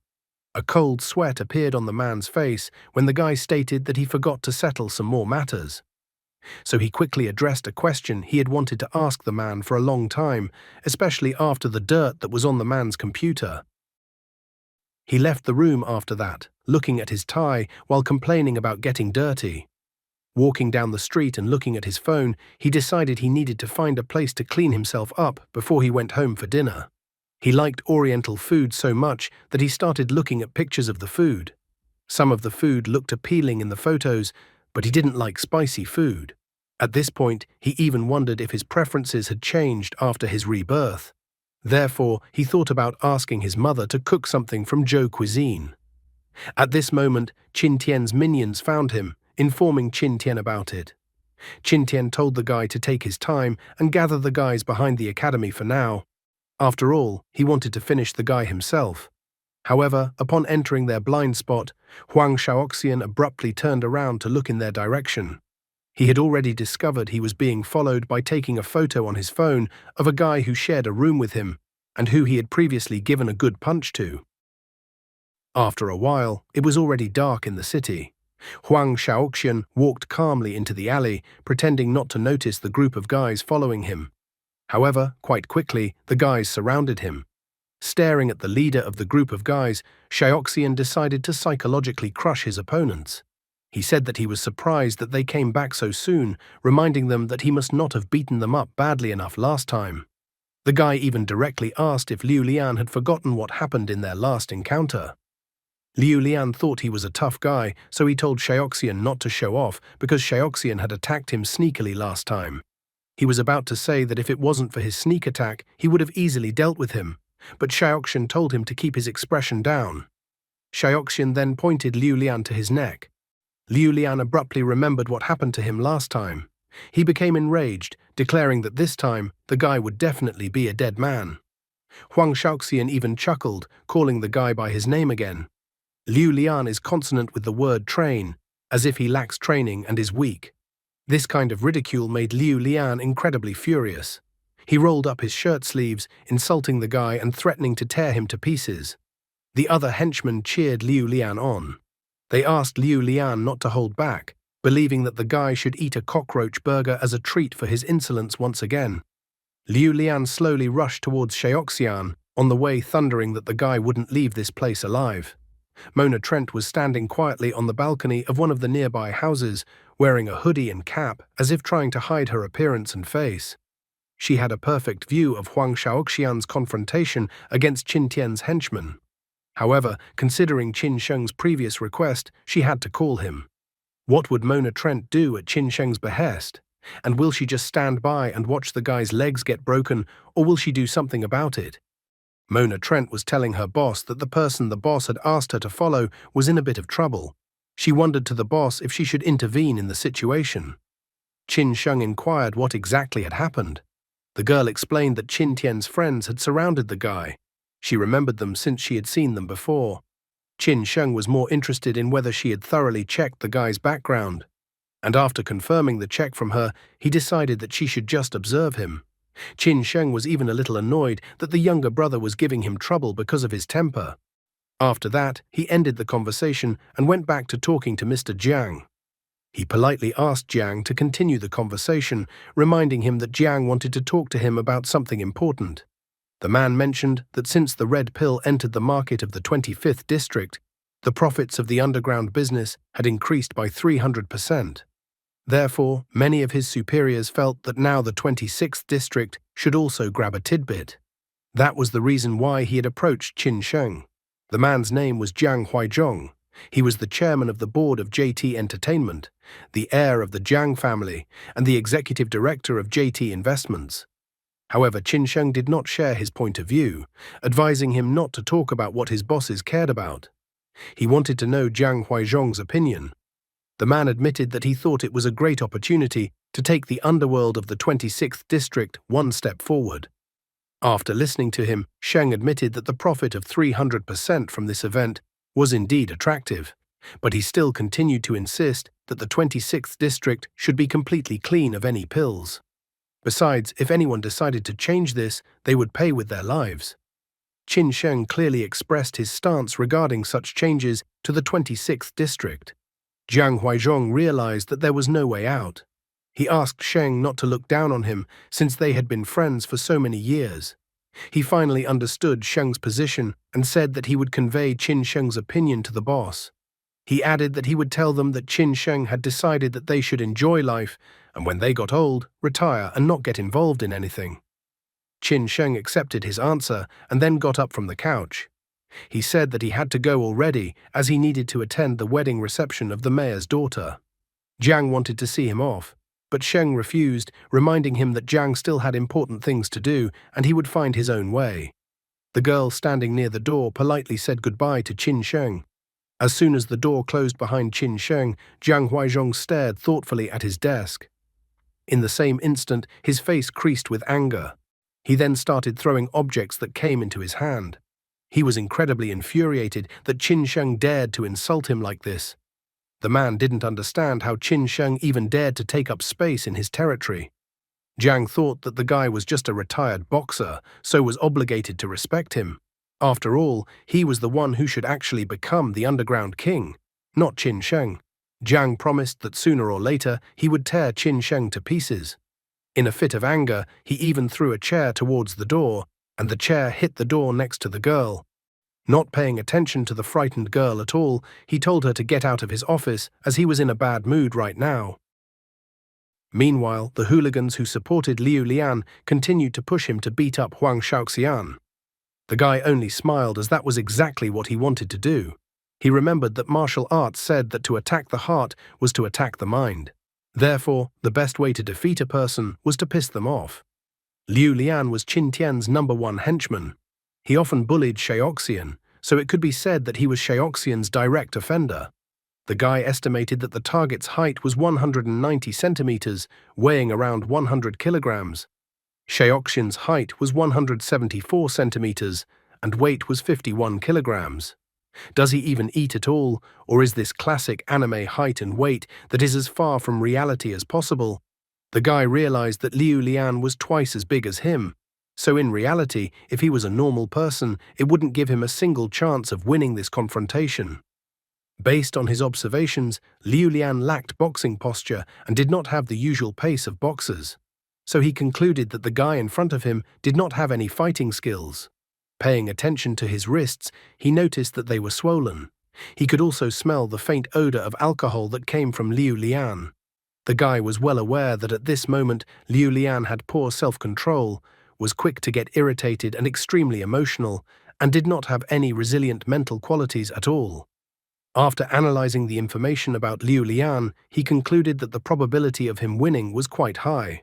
A cold sweat appeared on the man's face when the guy stated that he forgot to settle some more matters. So he quickly addressed a question he had wanted to ask the man for a long time, especially after the dirt that was on the man's computer. He left the room after that, looking at his tie while complaining about getting dirty. Walking down the street and looking at his phone, he decided he needed to find a place to clean himself up before he went home for dinner. He liked Oriental food so much that he started looking at pictures of the food. Some of the food looked appealing in the photos, but he didn't like spicy food. At this point, he even wondered if his preferences had changed after his rebirth. Therefore, he thought about asking his mother to cook something from Zhou cuisine. At this moment, Qin Tian's minions found him, informing Qin Tian about it. Qin Tian told the guy to take his time and gather the guys behind the academy for now. After all, he wanted to finish the guy himself. However, upon entering their blind spot, Huang Shaoxian abruptly turned around to look in their direction. He had already discovered he was being followed by taking a photo on his phone of a guy who shared a room with him and who he had previously given a good punch to. After a while, it was already dark in the city. Huang Shaoxian walked calmly into the alley, pretending not to notice the group of guys following him. However, quite quickly, the guys surrounded him. Staring at the leader of the group of guys, Shaoxian decided to psychologically crush his opponents. He said that he was surprised that they came back so soon, reminding them that he must not have beaten them up badly enough last time. The guy even directly asked if Liu Lian had forgotten what happened in their last encounter. Liu Lian thought he was a tough guy, so he told Shaoxian not to show off because Shaoxian had attacked him sneakily last time. He was about to say that if it wasn't for his sneak attack, he would have easily dealt with him, but Shaoxian told him to keep his expression down. Shaoxian then pointed Liu Lian to his neck. Liu Lian abruptly remembered what happened to him last time. He became enraged, declaring that this time the guy would definitely be a dead man. Huang Shaoxian even chuckled, calling the guy by his name again. Liu Lian is consonant with the word train, as if he lacks training and is weak. This kind of ridicule made Liu Lian incredibly furious. He rolled up his shirt sleeves, insulting the guy and threatening to tear him to pieces. The other henchmen cheered Liu Lian on. They asked Liu Lian not to hold back, believing that the guy should eat a cockroach burger as a treat for his insolence once again. Liu Lian slowly rushed towards Shaoxian, on the way thundering that the guy wouldn't leave this place alive. Mona Trent was standing quietly on the balcony of one of the nearby houses, wearing a hoodie and cap as if trying to hide her appearance and face. She had a perfect view of Huang Shaoxian's confrontation against Qin Tian's henchmen. However, considering Qin Sheng's previous request, she had to call him. What would Mona Trent do at Qin Sheng's behest? And will she just stand by and watch the guy's legs get broken, or will she do something about it? Mona Trent was telling her boss that the person the boss had asked her to follow was in a bit of trouble. She wondered to the boss if she should intervene in the situation. Qin Sheng inquired what exactly had happened. The girl explained that Qin Tian's friends had surrounded the guy. She remembered them since she had seen them before. Qin Sheng was more interested in whether she had thoroughly checked the guy's background. And after confirming the check from her, he decided that she should just observe him. Qin Sheng was even a little annoyed that the younger brother was giving him trouble because of his temper. After that, he ended the conversation and went back to talking to Mr. Jiang. He politely asked Jiang to continue the conversation, reminding him that Jiang wanted to talk to him about something important. The man mentioned that since the red pill entered the market of the 25th district, the profits of the underground business had increased by 300%. Therefore, many of his superiors felt that now the 26th district should also grab a tidbit. That was the reason why he had approached Qin Sheng. The man's name was Jiang Huizhong. He was the chairman of the board of JT Entertainment, the heir of the Jiang family, and the executive director of JT Investments. However, Qin Sheng did not share his point of view, advising him not to talk about what his bosses cared about. He wanted to know Jiang Huizhong's opinion. The man admitted that he thought it was a great opportunity to take the underworld of the 26th district one step forward. After listening to him, Sheng admitted that the profit of 300% from this event was indeed attractive, but he still continued to insist that the 26th district should be completely clean of any pills. Besides, if anyone decided to change this, they would pay with their lives. Qin Sheng clearly expressed his stance regarding such changes to the 26th district. Jiang Huizhong realized that there was no way out. He asked Sheng not to look down on him since they had been friends for so many years. He finally understood Sheng's position and said that he would convey Qin Sheng's opinion to the boss. He added that he would tell them that Qin Sheng had decided that they should enjoy life and when they got old, retire and not get involved in anything. Qin Sheng accepted his answer and then got up from the couch. He said that he had to go already as he needed to attend the wedding reception of the mayor's daughter. Jiang wanted to see him off, but Sheng refused, reminding him that Jiang still had important things to do and he would find his own way. The girl standing near the door politely said goodbye to Qin Sheng. As soon as the door closed behind Qin Sheng, Jiang Huizhong stared thoughtfully at his desk. In the same instant, his face creased with anger. He then started throwing objects that came into his hand. He was incredibly infuriated that Qin Sheng dared to insult him like this. The man didn't understand how Qin Sheng even dared to take up space in his territory. Jiang thought that the guy was just a retired boxer, so was obligated to respect him. After all, he was the one who should actually become the underground king, not Qin Sheng. Jiang promised that sooner or later he would tear Qin Sheng to pieces. In a fit of anger, he even threw a chair towards the door, and the chair hit the door next to the girl. Not paying attention to the frightened girl at all, he told her to get out of his office as he was in a bad mood right now. Meanwhile, the hooligans who supported Liu Lian continued to push him to beat up Huang Shaoxian. The guy only smiled as that was exactly what he wanted to do. He remembered that martial arts said that to attack the heart was to attack the mind. Therefore, the best way to defeat a person was to piss them off. Liu Lian was Qin Tian's #1 henchman. He often bullied Shaoxian, so it could be said that he was Shaoxian's direct offender. The guy estimated that the target's height was 190 centimeters, weighing around 100 kilograms. Shaoxian's height was 174 centimeters, and weight was 51 kilograms. Does he even eat at all, or is this classic anime height and weight that is as far from reality as possible? The guy realized that Liu Lian was twice as big as him, so in reality, if he was a normal person, it wouldn't give him a single chance of winning this confrontation. Based on his observations, Liu Lian lacked boxing posture and did not have the usual pace of boxers. So he concluded that the guy in front of him did not have any fighting skills. Paying attention to his wrists, he noticed that they were swollen. He could also smell the faint odor of alcohol that came from Liu Lian. The guy was well aware that at this moment Liu Lian had poor self-control, was quick to get irritated and extremely emotional, and did not have any resilient mental qualities at all. After analyzing the information about Liu Lian, he concluded that the probability of him winning was quite high.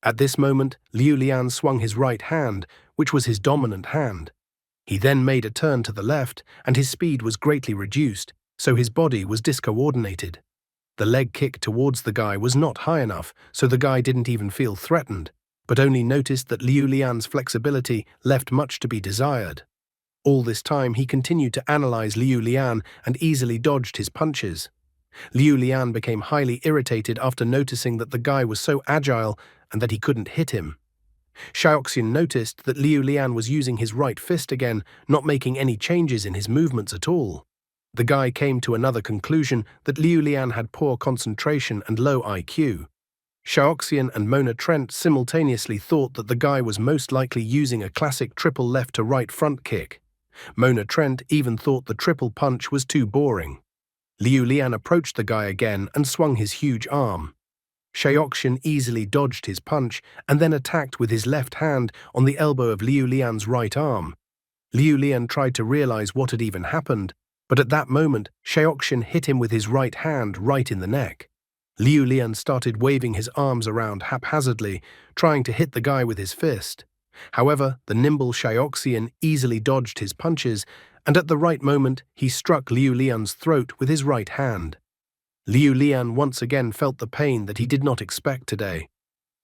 At this moment, Liu Lian swung his right hand, which was his dominant hand. He then made a turn to the left, and his speed was greatly reduced, so his body was discoordinated. The leg kick towards the guy was not high enough, so the guy didn't even feel threatened, but only noticed that Liu Lian's flexibility left much to be desired. All this time he continued to analyze Liu Lian and easily dodged his punches. Liu Lian became highly irritated after noticing that the guy was so agile and that he couldn't hit him. Xiaoxian noticed that Liu Lian was using his right fist again, not making any changes in his movements at all. The guy came to another conclusion that Liu Lian had poor concentration and low IQ. Xiaoxian and Mona Trent simultaneously thought that the guy was most likely using a classic triple left-to-right front kick. Mona Trent even thought the triple punch was too boring. Liu Lian approached the guy again and swung his huge arm. Xiaoxian easily dodged his punch and then attacked with his left hand on the elbow of Liu Lian's right arm. Liu Lian tried to realize what had even happened, but at that moment, Xiaoxian hit him with his right hand right in the neck. Liu Lian started waving his arms around haphazardly, trying to hit the guy with his fist. However, the nimble Xiaoxian easily dodged his punches, and at the right moment, he struck Liu Lian's throat with his right hand. Liu Lian once again felt the pain that he did not expect today.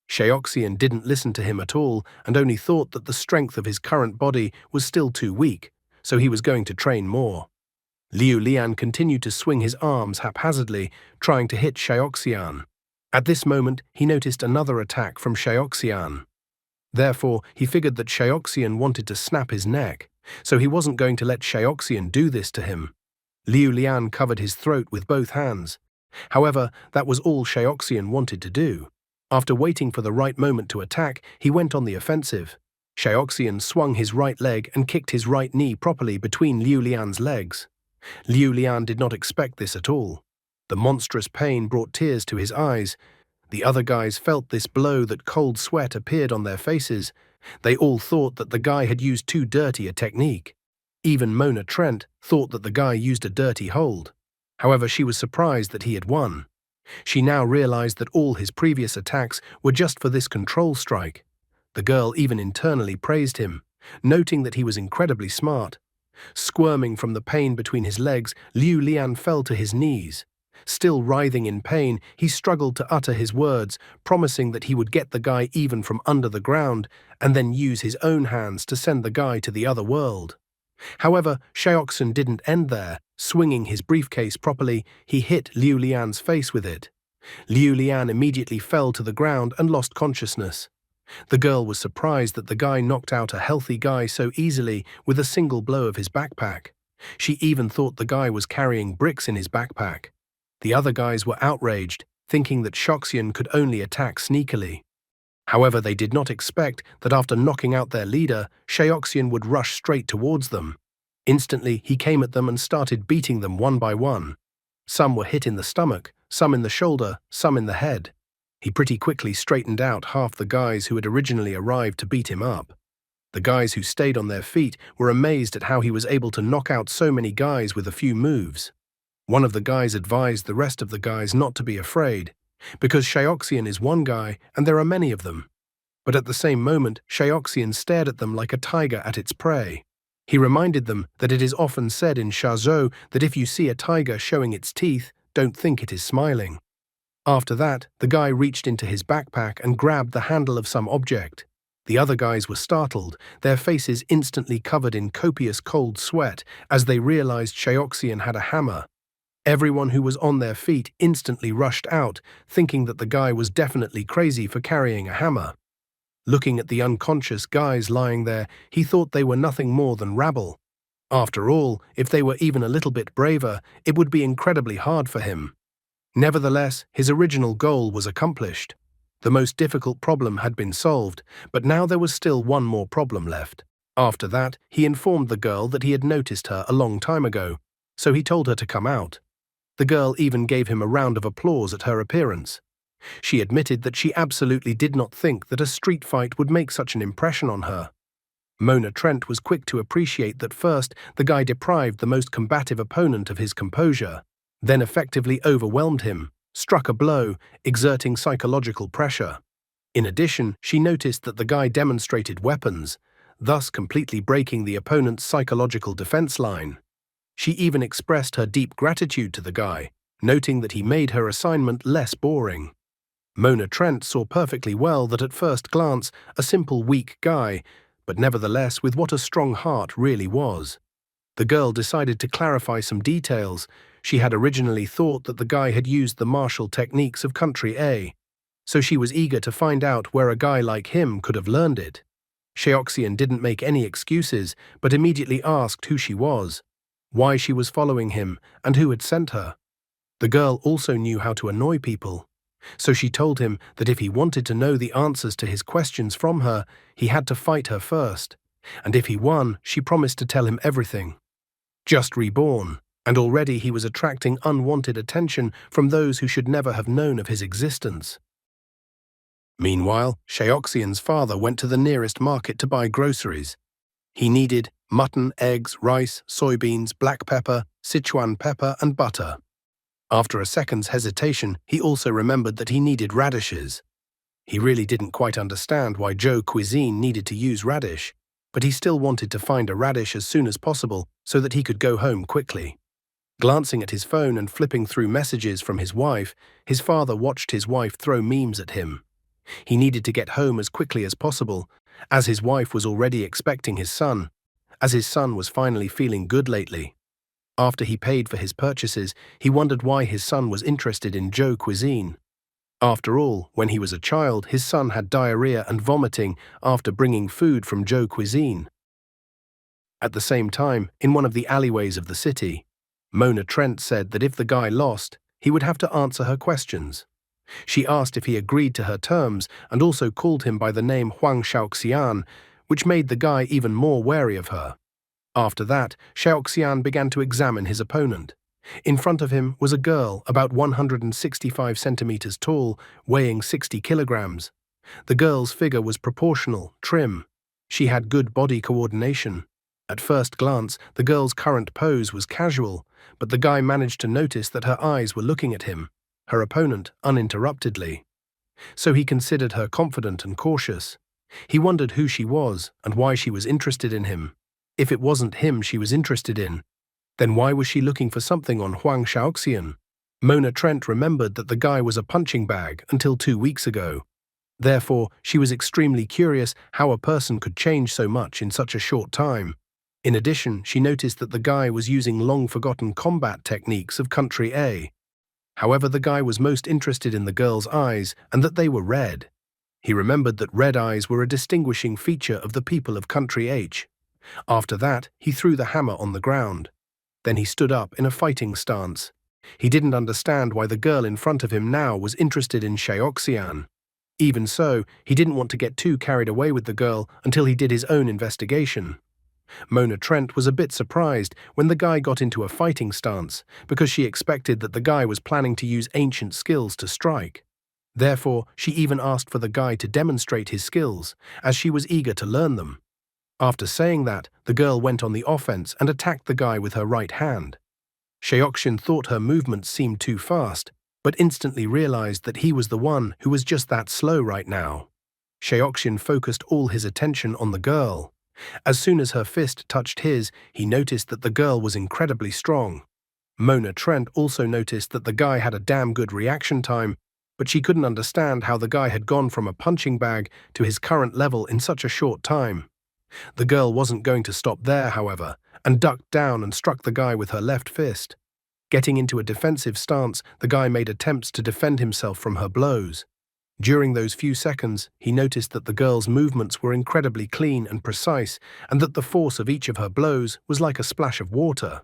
Xiaoxian didn't listen to him at all and only thought that the strength of his current body was still too weak, so he was going to train more. Liu Lian continued to swing his arms haphazardly, trying to hit Xiaoxian. At this moment, he noticed another attack from Xiaoxian. Therefore, he figured that Xiaoxian wanted to snap his neck, so he wasn't going to let Xiaoxian do this to him. Liu Lian covered his throat with both hands. However, that was all Xiaoxian wanted to do. After waiting for the right moment to attack, he went on the offensive. Xiaoxian swung his right leg and kicked his right knee properly between Liu Lian's legs. Liu Lian did not expect this at all. The monstrous pain brought tears to his eyes. The other guys felt this blow that cold sweat appeared on their faces. They all thought that the guy had used too dirty a technique. Even Mona Trent thought that the guy used a dirty hold. However, she was surprised that he had won. She now realized that all his previous attacks were just for this control strike. The girl even internally praised him, noting that he was incredibly smart. Squirming from the pain between his legs, Liu Lian fell to his knees. Still writhing in pain, he struggled to utter his words, promising that he would get the guy even from under the ground and then use his own hands to send the guy to the other world. However, Xiaoxian didn't end there. Swinging his briefcase properly, he hit Liu Lian's face with it. Liu Lian immediately fell to the ground and lost consciousness. The girl was surprised that the guy knocked out a healthy guy so easily with a single blow of his backpack. She even thought the guy was carrying bricks in his backpack. The other guys were outraged, thinking that Xiaoxian could only attack sneakily. However, they did not expect that after knocking out their leader, Xiaoxian would rush straight towards them. Instantly, he came at them and started beating them one by one. Some were hit in the stomach, some in the shoulder, some in the head. He pretty quickly straightened out half the guys who had originally arrived to beat him up. The guys who stayed on their feet were amazed at how he was able to knock out so many guys with a few moves. One of the guys advised the rest of the guys not to be afraid, because Xiaoxian is one guy and there are many of them. But at the same moment, Xiaoxian stared at them like a tiger at its prey. He reminded them that it is often said in Shazhou that if you see a tiger showing its teeth, don't think it is smiling. After that, the guy reached into his backpack and grabbed the handle of some object. The other guys were startled, their faces instantly covered in copious cold sweat as they realized Xiaoxian had a hammer. Everyone who was on their feet instantly rushed out, thinking that the guy was definitely crazy for carrying a hammer. Looking at the unconscious guys lying there, he thought they were nothing more than rabble. After all, if they were even a little bit braver, it would be incredibly hard for him. Nevertheless, his original goal was accomplished. The most difficult problem had been solved, but now there was still one more problem left. After that, he informed the girl that he had noticed her a long time ago, so he told her to come out. The girl even gave him a round of applause at her appearance. She admitted that she absolutely did not think that a street fight would make such an impression on her. Mona Trent was quick to appreciate that first the guy deprived the most combative opponent of his composure, then effectively overwhelmed him, struck a blow, exerting psychological pressure. In addition, she noticed that the guy demonstrated weapons, thus completely breaking the opponent's psychological defense line. She even expressed her deep gratitude to the guy, noting that he made her assignment less boring. Mona Trent saw perfectly well that at first glance a simple weak guy, but nevertheless with what a strong heart really was. The girl decided to clarify some details. She had originally thought that the guy had used the martial techniques of Country A, so she was eager to find out where a guy like him could have learned it. Sheoxian didn't make any excuses, but immediately asked who she was, why she was following him, and who had sent her. The girl also knew how to annoy people, so she told him that if he wanted to know the answers to his questions from her, he had to fight her first, and if he won, she promised to tell him everything. Just reborn, and already he was attracting unwanted attention from those who should never have known of his existence. Meanwhile, Sheoxian's father went to the nearest market to buy groceries. He needed mutton, eggs, rice, soybeans, black pepper, Sichuan pepper, and butter. After a second's hesitation, he also remembered that he needed radishes. He really didn't quite understand why Zhou cuisine needed to use radish, but he still wanted to find a radish as soon as possible so that he could go home quickly. Glancing at his phone and flipping through messages from his wife, his father watched his wife throw memes at him. He needed to get home as quickly as possible, as his wife was already expecting his son, as his son was finally feeling good lately. After he paid for his purchases, he wondered why his son was interested in Zhou cuisine. After all, when he was a child, his son had diarrhea and vomiting after bringing food from Zhou cuisine. At the same time, in one of the alleyways of the city, Mona Trent said that if the guy lost, he would have to answer her questions. She asked if he agreed to her terms and also called him by the name Huang Shaoxian, which made the guy even more wary of her. After that, Shaoxian began to examine his opponent. In front of him was a girl about 165 centimeters tall, weighing 60 kilograms. The girl's figure was proportional, trim. She had good body coordination. At first glance, the girl's current pose was casual, but the guy managed to notice that her eyes were looking at him, her opponent, uninterruptedly. So he considered her confident and cautious. He wondered who she was and why she was interested in him. If it wasn't him she was interested in, then why was she looking for something on Huang Shaoxian? Mona Trent remembered that the guy was a punching bag until 2 weeks ago. Therefore, she was extremely curious how a person could change so much in such a short time. In addition, she noticed that the guy was using long-forgotten combat techniques of Country A. However, the guy was most interested in the girl's eyes and that they were red. He remembered that red eyes were a distinguishing feature of the people of Country H. After that, he threw the hammer on the ground. Then he stood up in a fighting stance. He didn't understand why the girl in front of him now was interested in Sheoxian. Even so, he didn't want to get too carried away with the girl until he did his own investigation. Mona Trent was a bit surprised when the guy got into a fighting stance, because she expected that the guy was planning to use ancient skills to strike. Therefore, she even asked for the guy to demonstrate his skills, as she was eager to learn them. After saying that, the girl went on the offense and attacked the guy with her right hand. Sheoxian thought her movements seemed too fast, but instantly realized that he was the one who was just that slow right now. Sheoxian focused all his attention on the girl. As soon as her fist touched his, he noticed that the girl was incredibly strong. Mona Trent also noticed that the guy had a damn good reaction time, but she couldn't understand how the guy had gone from a punching bag to his current level in such a short time. The girl wasn't going to stop there, however, and ducked down and struck the guy with her left fist. Getting into a defensive stance, the guy made attempts to defend himself from her blows. During those few seconds, he noticed that the girl's movements were incredibly clean and precise, and that the force of each of her blows was like a splash of water.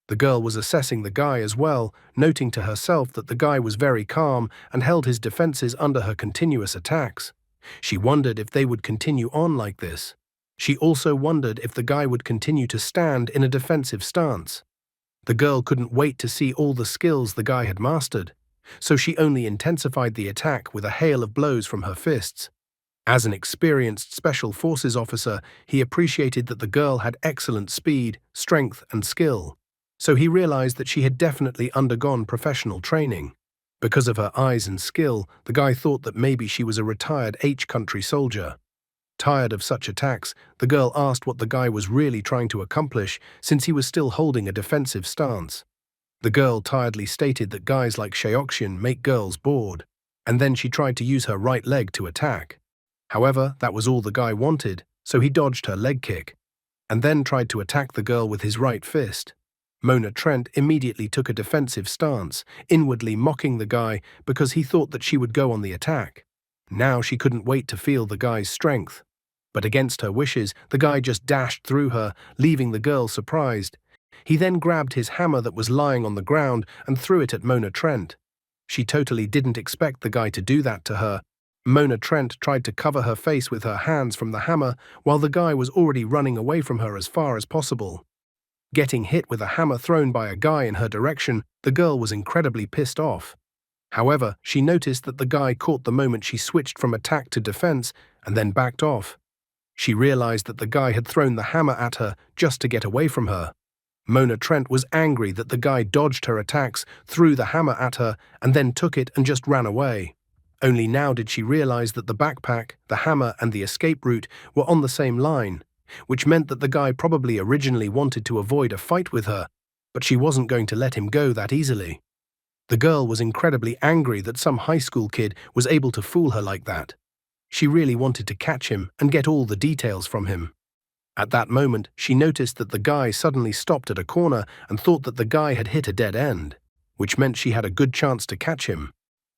The girl was assessing the guy as well, noting to herself that the guy was very calm and held his defenses under her continuous attacks. She wondered if they would continue on like this. She also wondered if the guy would continue to stand in a defensive stance. The girl couldn't wait to see all the skills the guy had mastered. so she only intensified the attack with a hail of blows from her fists. As an experienced Special Forces officer, he appreciated that the girl had excellent speed, strength, and skill, so he realized that she had definitely undergone professional training. Because of her eyes and skill, the guy thought that maybe she was a retired H-country soldier. Tired of such attacks, the girl asked what the guy was really trying to accomplish, since he was still holding a defensive stance. The girl tiredly stated that guys like Sheoxian make girls bored, and then she tried to use her right leg to attack. However, that was all the guy wanted, so he dodged her leg kick, and then tried to attack the girl with his right fist. Mona Trent immediately took a defensive stance, inwardly mocking the guy because he thought that she would go on the attack. Now she couldn't wait to feel the guy's strength. But against her wishes, the guy just dashed through her, leaving the girl surprised. He then grabbed his hammer that was lying on the ground and threw it at Mona Trent. She totally didn't expect the guy to do that to her. Mona Trent tried to cover her face with her hands from the hammer, while the guy was already running away from her as far as possible. Getting hit with a hammer thrown by a guy in her direction, the girl was incredibly pissed off. However, she noticed that the guy caught the moment she switched from attack to defense and then backed off. She realized that the guy had thrown the hammer at her just to get away from her. Mona Trent was angry that the guy dodged her attacks, threw the hammer at her, and then took it and just ran away. Only now did she realize that the backpack, the hammer, and the escape route were on the same line, which meant that the guy probably originally wanted to avoid a fight with her, but she wasn't going to let him go that easily. The girl was incredibly angry that some high school kid was able to fool her like that. She really wanted to catch him and get all the details from him. At that moment, she noticed that the guy suddenly stopped at a corner and thought that the guy had hit a dead end, which meant she had a good chance to catch him.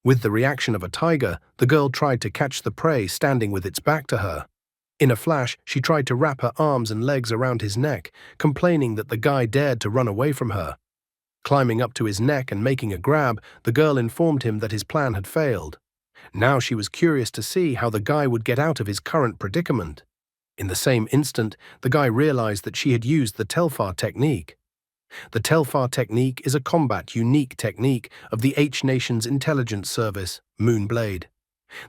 With the reaction of a tiger, the girl tried to catch the prey standing with its back to her. In a flash, she tried to wrap her arms and legs around his neck, complaining that the guy dared to run away from her. Climbing up to his neck and making a grab, the girl informed him that his plan had failed. Now she was curious to see how the guy would get out of his current predicament. In the same instant, the guy realized that she had used the Telfar technique. The Telfar technique is a combat-unique technique of the H-Nation's intelligence service, Moonblade.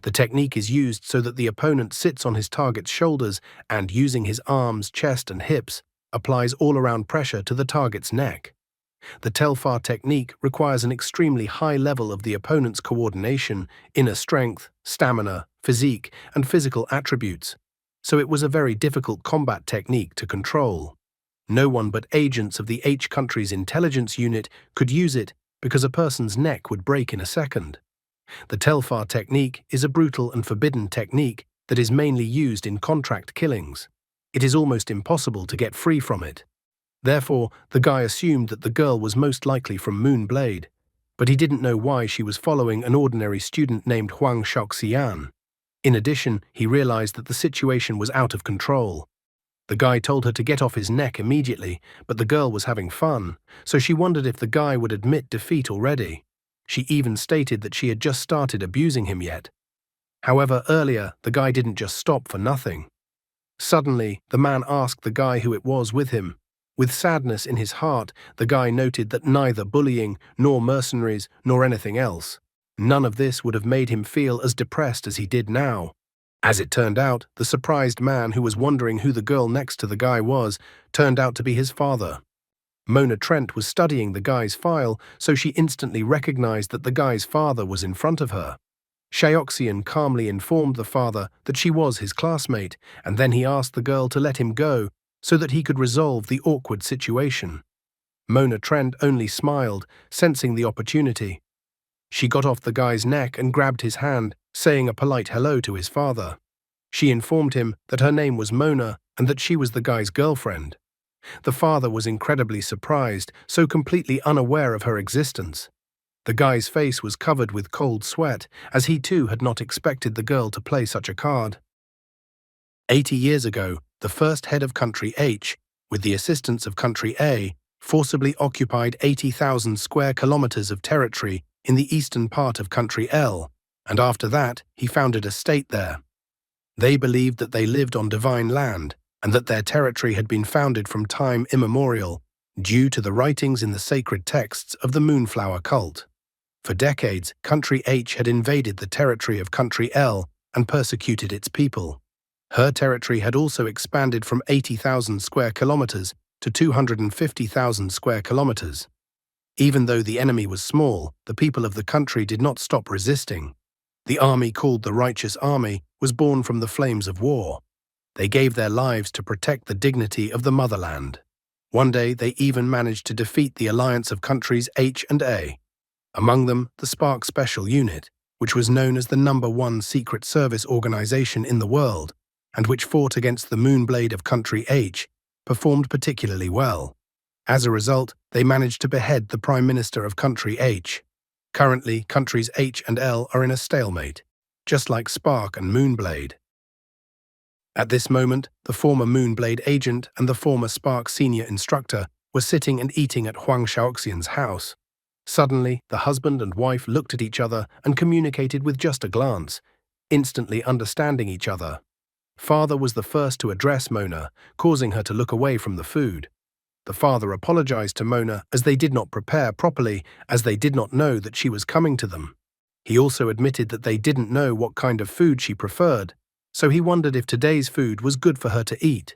The technique is used so that the opponent sits on his target's shoulders and, using his arms, chest, and hips, applies all-around pressure to the target's neck. The Telfar technique requires an extremely high level of the opponent's coordination, inner strength, stamina, physique, and physical attributes, so it was a very difficult combat technique to control. No one but agents of the H country's intelligence unit could use it because a person's neck would break in a second. The Telfar technique is a brutal and forbidden technique that is mainly used in contract killings. It is almost impossible to get free from it. Therefore, the guy assumed that the girl was most likely from Moonblade, but he didn't know why she was following an ordinary student named Huang Shaoxian. In addition, he realized that the situation was out of control. The guy told her to get off his neck immediately, but the girl was having fun, so she wondered if the guy would admit defeat already. She even stated that she had just started abusing him yet. However, earlier, the guy didn't just stop for nothing. Suddenly, the man asked the guy who it was with him. With sadness in his heart, the guy noted that neither bullying, nor mercenaries, nor anything else, none of this would have made him feel as depressed as he did now. As it turned out, the surprised man who was wondering who the girl next to the guy was turned out to be his father. Mona Trent was studying the guy's file, so she instantly recognized that the guy's father was in front of her. Sheoxian calmly informed the father that she was his classmate, and then he asked the girl to let him go so that he could resolve the awkward situation. Mona Trent only smiled, sensing the opportunity. She got off the guy's neck and grabbed his hand, saying a polite hello to his father. She informed him that her name was Mona and that she was the guy's girlfriend. The father was incredibly surprised, so completely unaware of her existence. The guy's face was covered with cold sweat, as he too had not expected the girl to play such a card. 80 years ago, the first head of Country H, with the assistance of Country A, forcibly occupied 80,000 square kilometers of territory in the eastern part of Country L, and after that, he founded a state there. They believed that they lived on divine land, and that their territory had been founded from time immemorial, due to the writings in the sacred texts of the Moonflower cult. For decades, Country H had invaded the territory of Country L and persecuted its people. Her territory had also expanded from 80,000 square kilometers to 250,000 square kilometers. Even though the enemy was small, the people of the country did not stop resisting. The army called the Righteous Army was born from the flames of war. They gave their lives to protect the dignity of the motherland. One day, they even managed to defeat the alliance of countries H and A. Among them, the Spark Special Unit, which was known as the #1 Secret Service organization in the world, and which fought against the Moonblade of Country H, performed particularly well. As a result, they managed to behead the Prime Minister of Country H. Currently, countries H and L are in a stalemate, just like Spark and Moonblade. At this moment, the former Moonblade agent and the former Spark senior instructor were sitting and eating at Huang Shaoxian's house. Suddenly, the husband and wife looked at each other and communicated with just a glance, instantly understanding each other. Father was the first to address Mona, causing her to look away from the food. The father apologized to Mona as they did not prepare properly, as they did not know that she was coming to them. He also admitted that they didn't know what kind of food she preferred, so he wondered if today's food was good for her to eat.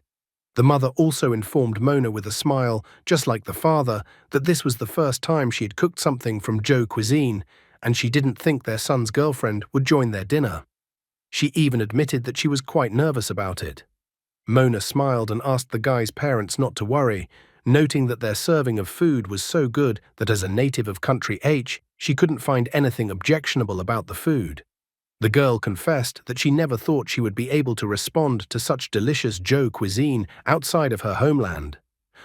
The mother also informed Mona with a smile, just like the father, that this was the first time she had cooked something from Zhou cuisine, and she didn't think their son's girlfriend would join their dinner. She even admitted that she was quite nervous about it. Mona smiled and asked the guy's parents not to worry, noting that their serving of food was so good that as a native of Country H, she couldn't find anything objectionable about the food. The girl confessed that she never thought she would be able to respond to such delicious Zhou cuisine outside of her homeland.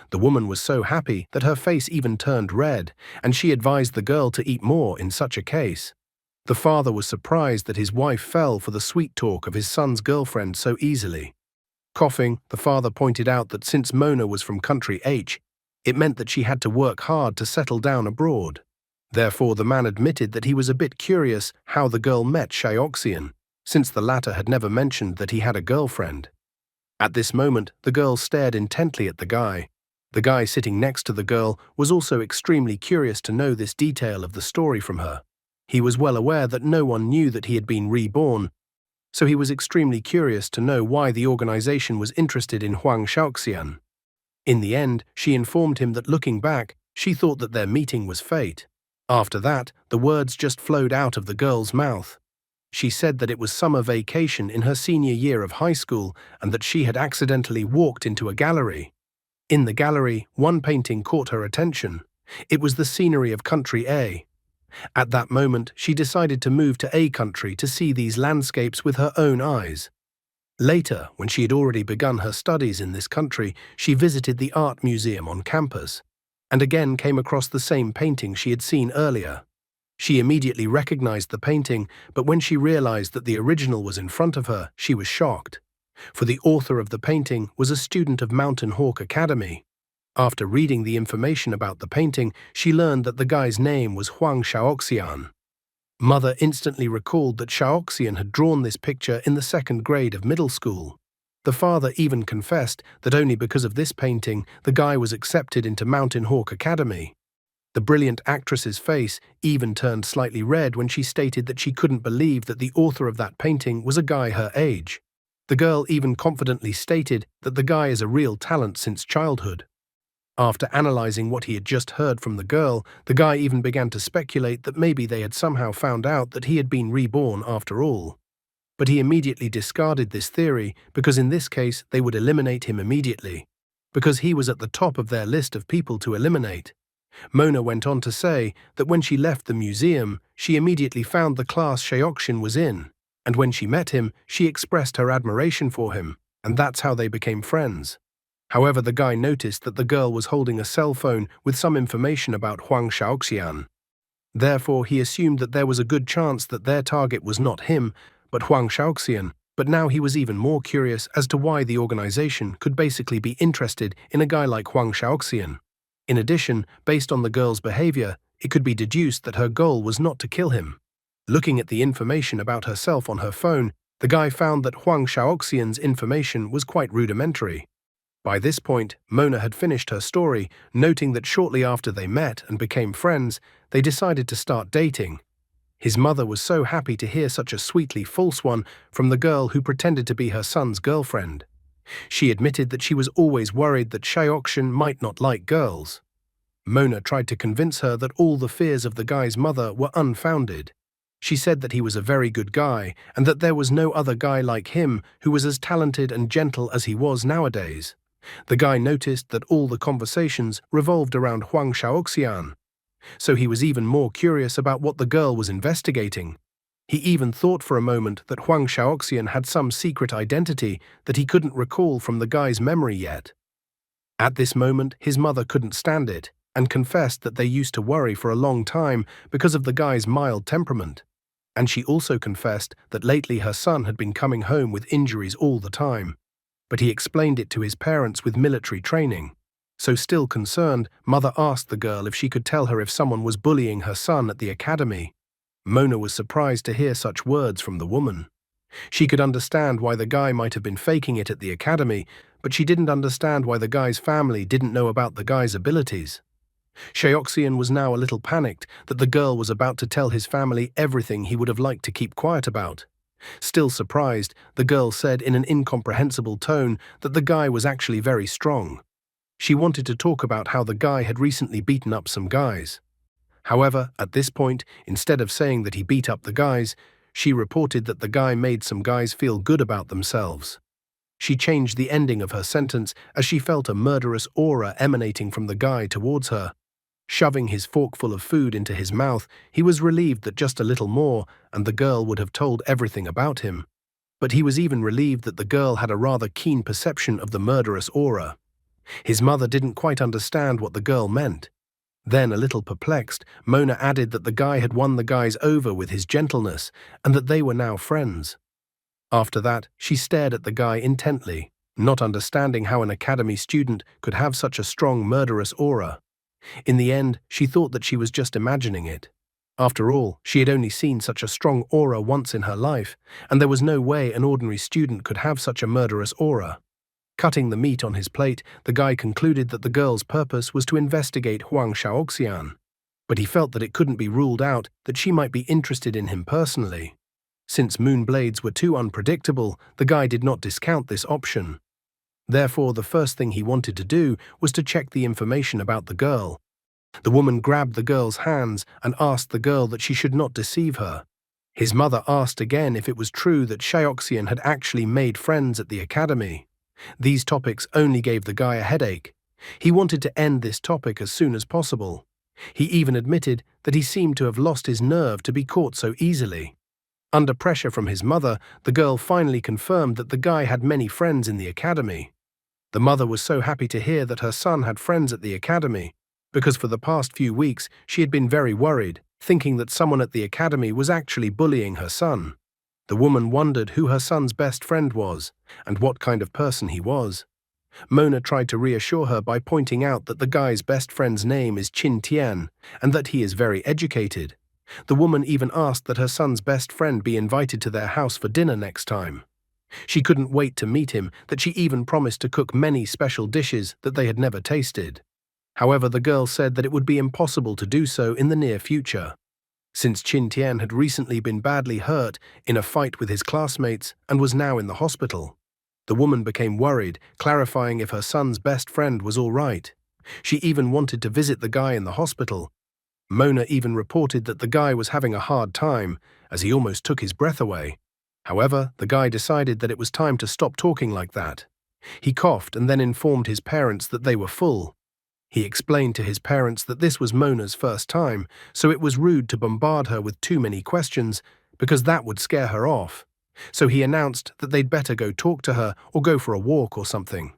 The woman was so happy that her face even turned red, and she advised the girl to eat more in such a case. The father was surprised that his wife fell for the sweet talk of his son's girlfriend so easily. Coughing, the father pointed out that since Mona was from Country H, it meant that she had to work hard to settle down abroad. Therefore, the man admitted that he was a bit curious how the girl met Shaoxian, since the latter had never mentioned that he had a girlfriend. At this moment, the girl stared intently at the guy. The guy sitting next to the girl was also extremely curious to know this detail of the story from her. He was well aware that no one knew that he had been reborn, so he was extremely curious to know why the organization was interested in Huang Shaoxian. In the end, she informed him that looking back, she thought that their meeting was fate. After that, the words just flowed out of the girl's mouth. She said that it was summer vacation in her senior year of high school and that she had accidentally walked into a gallery. In the gallery, one painting caught her attention. It was the scenery of Country A. At that moment, she decided to move to A country to see these landscapes with her own eyes. Later, when she had already begun her studies in this country, she visited the art museum on campus, and again came across the same painting she had seen earlier. She immediately recognized the painting, but when she realized that the original was in front of her, she was shocked. For the author of the painting was a student of Mountain Hawk Academy. After reading the information about the painting, she learned that the guy's name was Huang Shaoxian. Mother instantly recalled that Shaoxian had drawn this picture in the 2nd grade of middle school. The father even confessed that only because of this painting, the guy was accepted into Mountain Hawk Academy. The brilliant actress's face even turned slightly red when she stated that she couldn't believe that the author of that painting was a guy her age. The girl even confidently stated that the guy is a real talent since childhood. After analyzing what he had just heard from the girl, the guy even began to speculate that maybe they had somehow found out that he had been reborn after all. But he immediately discarded this theory because in this case they would eliminate him immediately, because he was at the top of their list of people to eliminate. Mona went on to say that when she left the museum, she immediately found the class Shaoxian was in, and when she met him, she expressed her admiration for him, and that's how they became friends. However, the guy noticed that the girl was holding a cell phone with some information about Huang Shaoxian. Therefore, he assumed that there was a good chance that their target was not him, but Huang Shaoxian, but now he was even more curious as to why the organization could basically be interested in a guy like Huang Shaoxian. In addition, based on the girl's behavior, it could be deduced that her goal was not to kill him. Looking at the information about herself on her phone, the guy found that Huang Shaoxian's information was quite rudimentary. By this point, Mona had finished her story, noting that shortly after they met and became friends, they decided to start dating. His mother was so happy to hear such a sweetly false one from the girl who pretended to be her son's girlfriend. She admitted that she was always worried that Shyeokshin might not like girls. Mona tried to convince her that all the fears of the guy's mother were unfounded. She said that he was a very good guy and that there was no other guy like him who was as talented and gentle as he was nowadays. The guy noticed that all the conversations revolved around Hwang Shaoxian, so he was even more curious about what the girl was investigating. He even thought for a moment that Hwang Shaoxian had some secret identity that he couldn't recall from the guy's memory yet. At this moment, his mother couldn't stand it and confessed that they used to worry for a long time because of the guy's mild temperament. And she also confessed that lately her son had been coming home with injuries all the time. But he explained it to his parents with military training. So still concerned, mother asked the girl if she could tell her if someone was bullying her son at the academy. Mona was surprised to hear such words from the woman. She could understand why the guy might have been faking it at the academy, but she didn't understand why the guy's family didn't know about the guy's abilities. Shaoxian was now a little panicked that the girl was about to tell his family everything he would have liked to keep quiet about. Still surprised, the girl said in an incomprehensible tone that the guy was actually very strong. She wanted to talk about how the guy had recently beaten up some guys. However, at this point, instead of saying that he beat up the guys, she reported that the guy made some guys feel good about themselves. She changed the ending of her sentence as she felt a murderous aura emanating from the guy towards her. Shoving his forkful of food into his mouth, he was relieved that just a little more, and the girl would have told everything about him. But he was even relieved that the girl had a rather keen perception of the murderous aura. His mother didn't quite understand what the girl meant. Then, a little perplexed, Mona added that the guy had won the guys over with his gentleness, and that they were now friends. After that, she stared at the guy intently, not understanding how an academy student could have such a strong murderous aura. In the end, she thought that she was just imagining it. After all, she had only seen such a strong aura once in her life, and there was no way an ordinary student could have such a murderous aura. Cutting the meat on his plate, the guy concluded that the girl's purpose was to investigate Hwang Shaoxian. But he felt that it couldn't be ruled out that she might be interested in him personally. Since moonblades were too unpredictable, the guy did not discount this option. Therefore, the first thing he wanted to do was to check the information about the girl. The woman grabbed the girl's hands and asked the girl that she should not deceive her. His mother asked again if it was true that Shaoxian had actually made friends at the academy. These topics only gave the guy a headache. He wanted to end this topic as soon as possible. He even admitted that he seemed to have lost his nerve to be caught so easily. Under pressure from his mother, the girl finally confirmed that the guy had many friends in the academy. The mother was so happy to hear that her son had friends at the academy, because for the past few weeks she had been very worried, thinking that someone at the academy was actually bullying her son. The woman wondered who her son's best friend was, and what kind of person he was. Mona tried to reassure her by pointing out that the guy's best friend's name is Chin Tian, and that he is very educated. The woman even asked that her son's best friend be invited to their house for dinner next time. She couldn't wait to meet him, that she even promised to cook many special dishes that they had never tasted. However, the girl said that it would be impossible to do so in the near future, since Chin Tian had recently been badly hurt in a fight with his classmates and was now in the hospital. The woman became worried, clarifying if her son's best friend was all right. She even wanted to visit the guy in the hospital. Mona even reported that the guy was having a hard time, as he almost took his breath away. However, the guy decided that it was time to stop talking like that. He coughed and then informed his parents that they were full. He explained to his parents that this was Mona's first time, so it was rude to bombard her with too many questions, because that would scare her off. So he announced that they'd better go talk to her or go for a walk or something.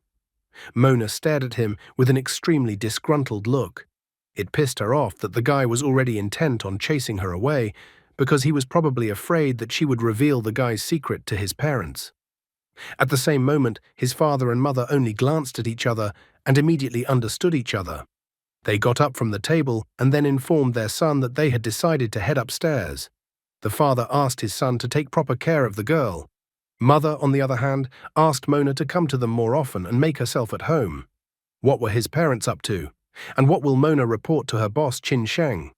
Mona stared at him with an extremely disgruntled look. It pissed her off that the guy was already intent on chasing her away, because he was probably afraid that she would reveal the guy's secret to his parents. At the same moment, his father and mother only glanced at each other and immediately understood each other. They got up from the table and then informed their son that they had decided to head upstairs. The father asked his son to take proper care of the girl. Mother, on the other hand, asked Mona to come to them more often and make herself at home. What were his parents up to? And what will Mona report to her boss Qin Sheng?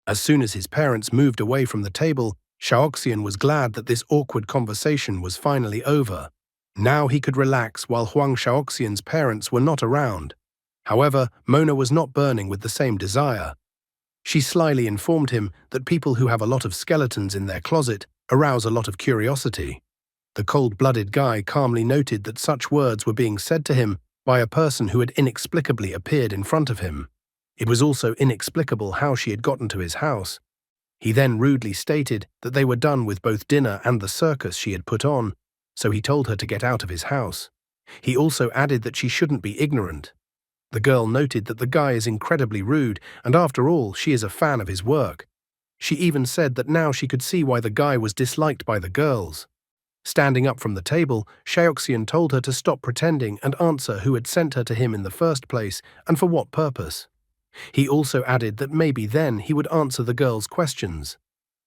As soon as his parents moved away from the table, Xiaoxian was glad that this awkward conversation was finally over. Now he could relax while Huang Xiaoxian's parents were not around. However, Mona was not burning with the same desire. She slyly informed him that people who have a lot of skeletons in their closet arouse a lot of curiosity. The cold-blooded guy calmly noted that such words were being said to him by a person who had inexplicably appeared in front of him. It was also inexplicable how she had gotten to his house. He then rudely stated that they were done with both dinner and the circus she had put on, so he told her to get out of his house. He also added that she shouldn't be ignorant. The girl noted that the guy is incredibly rude, and after all, she is a fan of his work. She even said that now she could see why the guy was disliked by the girls. Standing up from the table, Xiaoxian told her to stop pretending and answer who had sent her to him in the first place and for what purpose. He also added that maybe then he would answer the girl's questions.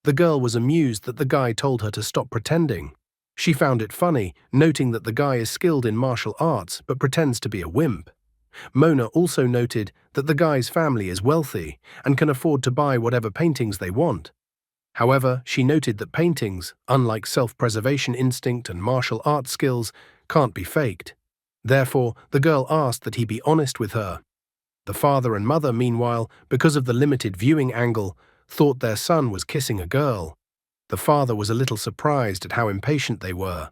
The girl was amused that the guy told her to stop pretending. She found it funny, noting that the guy is skilled in martial arts but pretends to be a wimp. Mona also noted that the guy's family is wealthy and can afford to buy whatever paintings they want. However, she noted that paintings, unlike self-preservation instinct and martial arts skills, can't be faked. Therefore, the girl asked that he be honest with her. The father and mother, meanwhile, because of the limited viewing angle, thought their son was kissing a girl. The father was a little surprised at how impatient they were.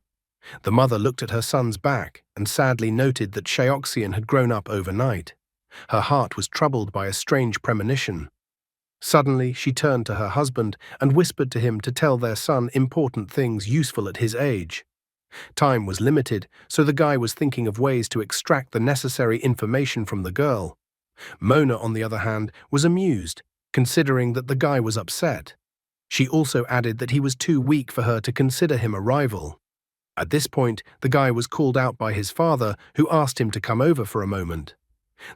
The mother looked at her son's back and sadly noted that Xiaoxian had grown up overnight. Her heart was troubled by a strange premonition. Suddenly, she turned to her husband and whispered to him to tell their son important things useful at his age. Time was limited, so the guy was thinking of ways to extract the necessary information from the girl. Mona, on the other hand, was amused, considering that the guy was upset. She also added that he was too weak for her to consider him a rival. At this point, the guy was called out by his father, who asked him to come over for a moment.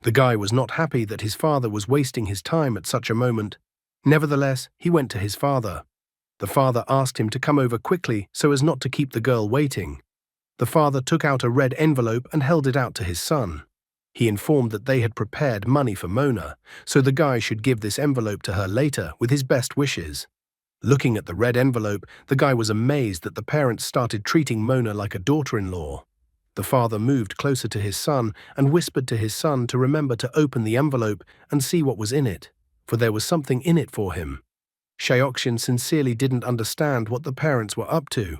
The guy was not happy that his father was wasting his time at such a moment. Nevertheless, he went to his father. The father asked him to come over quickly so as not to keep the girl waiting. The father took out a red envelope and held it out to his son. He informed that they had prepared money for Mona, so the guy should give this envelope to her later with his best wishes. Looking at the red envelope, the guy was amazed that the parents started treating Mona like a daughter-in-law. The father moved closer to his son and whispered to his son to remember to open the envelope and see what was in it, for there was something in it for him. Xiaoxian sincerely didn't understand what the parents were up to.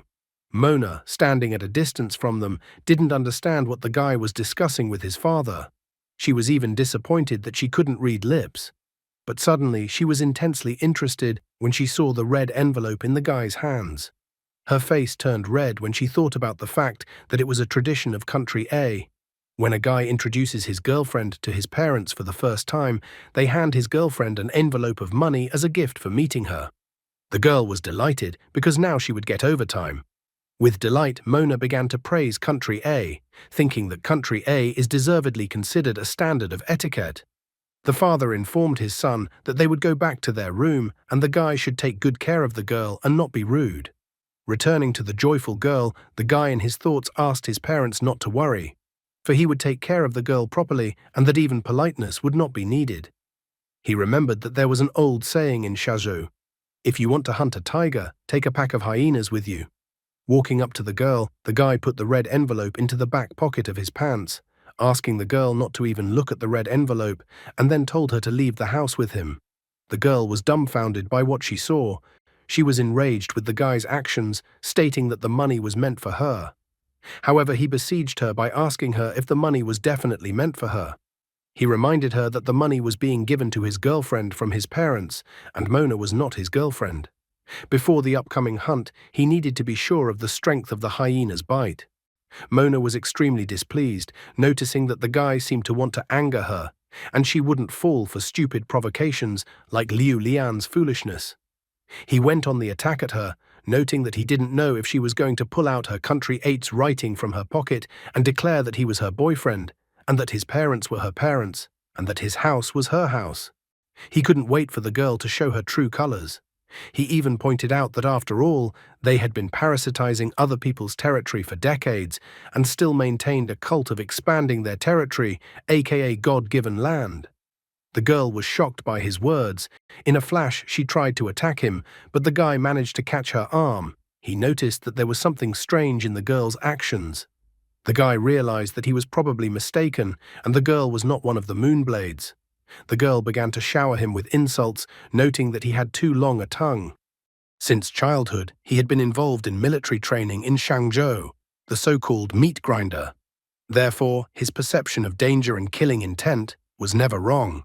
Mona, standing at a distance from them, didn't understand what the guy was discussing with his father. She was even disappointed that she couldn't read lips. But suddenly she was intensely interested when she saw the red envelope in the guy's hands. Her face turned red when she thought about the fact that it was a tradition of country A. When a guy introduces his girlfriend to his parents for the first time, they hand his girlfriend an envelope of money as a gift for meeting her. The girl was delighted because now she would get overtime. With delight, Mona began to praise country A, thinking that country A is deservedly considered a standard of etiquette. The father informed his son that they would go back to their room and the guy should take good care of the girl and not be rude. Returning to the joyful girl, the guy in his thoughts asked his parents not to worry, for he would take care of the girl properly and that even politeness would not be needed. He remembered that there was an old saying in Shazhou, "If you want to hunt a tiger, take a pack of hyenas with you." Walking up to the girl, the guy put the red envelope into the back pocket of his pants, asking the girl not to even look at the red envelope, and then told her to leave the house with him. The girl was dumbfounded by what she saw. She was enraged with the guy's actions, stating that the money was meant for her. However, he besieged her by asking her if the money was definitely meant for her. He reminded her that the money was being given to his girlfriend from his parents, and Mona was not his girlfriend. Before the upcoming hunt, he needed to be sure of the strength of the hyena's bite. Mona was extremely displeased, noticing that the guy seemed to want to anger her, and she wouldn't fall for stupid provocations like Liu Lian's foolishness. He went on the attack at her, noting that he didn't know if she was going to pull out her country 8's writing from her pocket and declare that he was her boyfriend, and that his parents were her parents, and that his house was her house. He couldn't wait for the girl to show her true colors. He even pointed out that after all, they had been parasitizing other people's territory for decades and still maintained a cult of expanding their territory, aka God-given land. The girl was shocked by his words. In a flash, she tried to attack him, but the guy managed to catch her arm. He noticed that there was something strange in the girl's actions. The guy realized that he was probably mistaken, and the girl was not one of the Moonblades. The girl began to shower him with insults, noting that he had too long a tongue. Since childhood, he had been involved in military training in Shangzhou, the so-called meat grinder. Therefore, his perception of danger and killing intent was never wrong.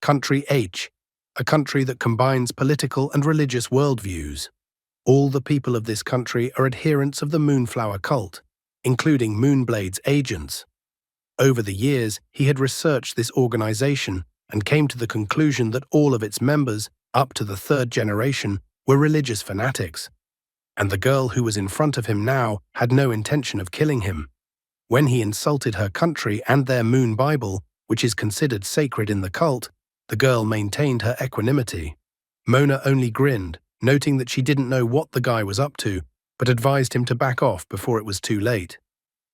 Country H, a country that combines political and religious worldviews. All the people of this country are adherents of the Moonflower cult, including Moonblade's agents. Over the years, he had researched this organization and came to the conclusion that all of its members, up to the third generation, were religious fanatics. And the girl who was in front of him now had no intention of killing him. When he insulted her country and their Moon Bible, which is considered sacred in the cult, the girl maintained her equanimity. Mona only grinned, noting that she didn't know what the guy was up to, but advised him to back off before it was too late.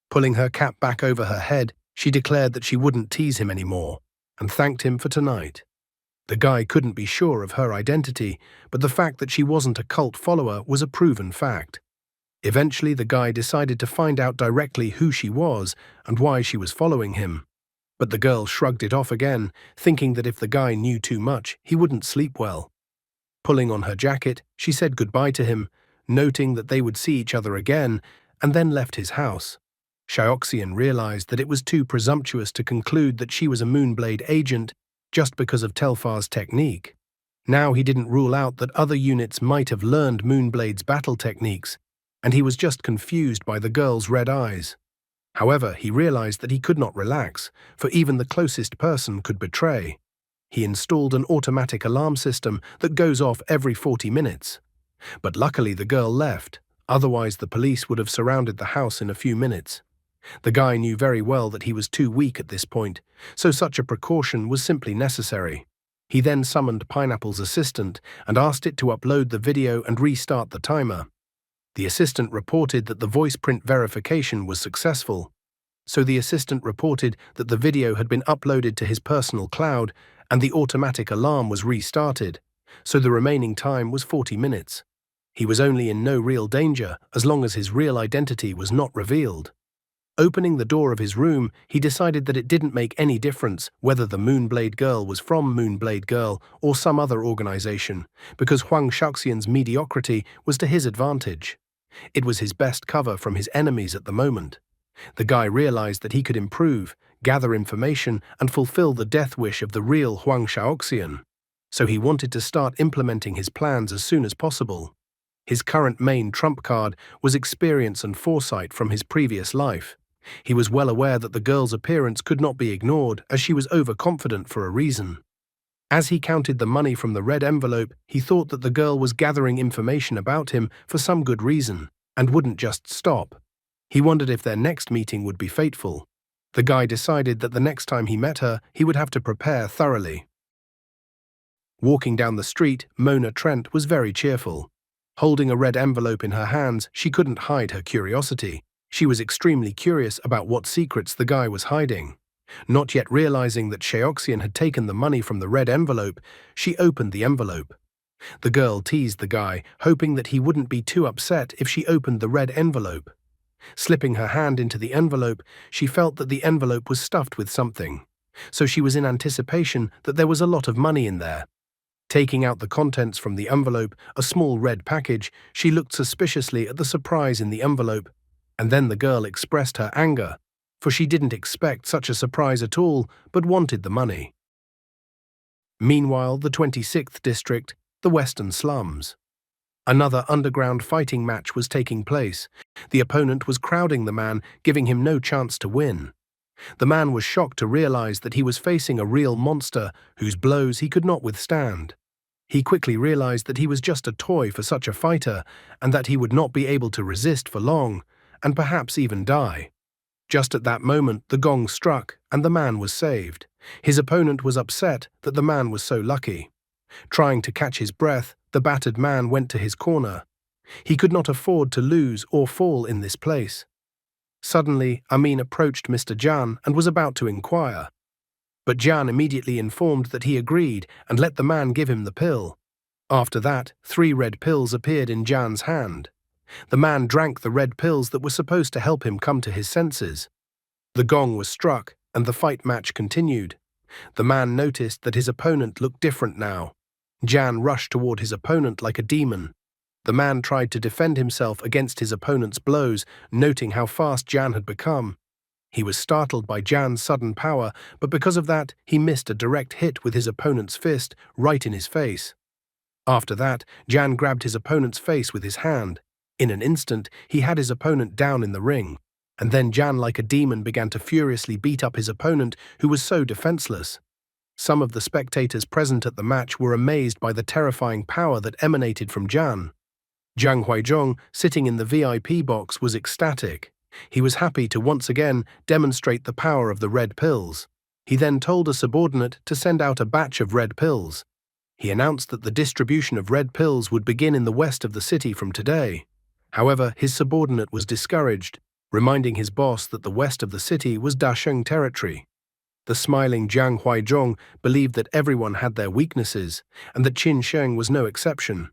Pulling her cap back over her head, she declared that she wouldn't tease him anymore, and thanked him for tonight. The guy couldn't be sure of her identity, but the fact that she wasn't a cult follower was a proven fact. Eventually, the guy decided to find out directly who she was and why she was following him. But the girl shrugged it off again, thinking that if the guy knew too much, he wouldn't sleep well. Pulling on her jacket, she said goodbye to him, noting that they would see each other again, and then left his house. Xiaoxian realized that it was too presumptuous to conclude that she was a Moonblade agent just because of Telfar's technique. Now he didn't rule out that other units might have learned Moonblade's battle techniques, and he was just confused by the girl's red eyes. However, he realized that he could not relax, for even the closest person could betray. He installed an automatic alarm system that goes off every 40 minutes. But luckily the girl left, otherwise the police would have surrounded the house in a few minutes. The guy knew very well that he was too weak at this point, so such a precaution was simply necessary. He then summoned Pineapple's assistant and asked it to upload the video and restart the timer. The assistant reported that the voice print verification was successful. So the assistant reported that the video had been uploaded to his personal cloud and the automatic alarm was restarted, so the remaining time was 40 minutes. He was only in no real danger as long as his real identity was not revealed. Opening the door of his room, he decided that it didn't make any difference whether the Moonblade girl was from Moonblade Girl or some other organization, because Huang Shaoxian's mediocrity was to his advantage. It was his best cover from his enemies at the moment. The guy realized that he could improve, gather information, and fulfill the death wish of the real Huang Shaoxian. So he wanted to start implementing his plans as soon as possible. His current main trump card was experience and foresight from his previous life. He was well aware that the girl's appearance could not be ignored, as she was overconfident for a reason. As he counted the money from the red envelope, he thought that the girl was gathering information about him for some good reason, and wouldn't just stop. He wondered if their next meeting would be fateful. The guy decided that the next time he met her, he would have to prepare thoroughly. Walking down the street, Mona Trent was very cheerful. Holding a red envelope in her hands, she couldn't hide her curiosity. She was extremely curious about what secrets the guy was hiding. Not yet realizing that Xiaoxian had taken the money from the red envelope, she opened the envelope. The girl teased the guy, hoping that he wouldn't be too upset if she opened the red envelope. Slipping her hand into the envelope, she felt that the envelope was stuffed with something. So she was in anticipation that there was a lot of money in there. Taking out the contents from the envelope, a small red package, she looked suspiciously at the surprise in the envelope, and then the girl expressed her anger, for she didn't expect such a surprise at all, but wanted the money. Meanwhile, the 26th district, the Western slums. Another underground fighting match was taking place. The opponent was crowding the man, giving him no chance to win. The man was shocked to realize that he was facing a real monster whose blows he could not withstand. He quickly realized that he was just a toy for such a fighter, and that he would not be able to resist for long, and perhaps even die. Just at that moment, the gong struck, and the man was saved. His opponent was upset that the man was so lucky. Trying to catch his breath, The battered man went to his corner. He could not afford to lose or fall in this place. Suddenly, Amin approached Mr. Jan and was about to inquire. But Jan immediately informed that he agreed and let the man give him the pill. After that, 3 red pills appeared in Jan's hand. The man drank the red pills that were supposed to help him come to his senses. The gong was struck, and the fight match continued. The man noticed that his opponent looked different now. Jan rushed toward his opponent like a demon. The man tried to defend himself against his opponent's blows, noting how fast Jan had become. He was startled by Jan's sudden power, but because of that, he missed a direct hit with his opponent's fist right in his face. After that, Jan grabbed his opponent's face with his hand. In an instant, he had his opponent down in the ring. And then Jan, like a demon, began to furiously beat up his opponent, who was so defenseless. Some of the spectators present at the match were amazed by the terrifying power that emanated from Jan. Zhang Huizhong, sitting in the VIP box, was ecstatic. He was happy to once again demonstrate the power of the red pills. He then told a subordinate to send out a batch of red pills. He announced that the distribution of red pills would begin in the west of the city from today. However, his subordinate was discouraged, reminding his boss that the west of the city was Dasheng territory. The smiling Zhang Huizhong believed that everyone had their weaknesses, and that Qin Sheng was no exception.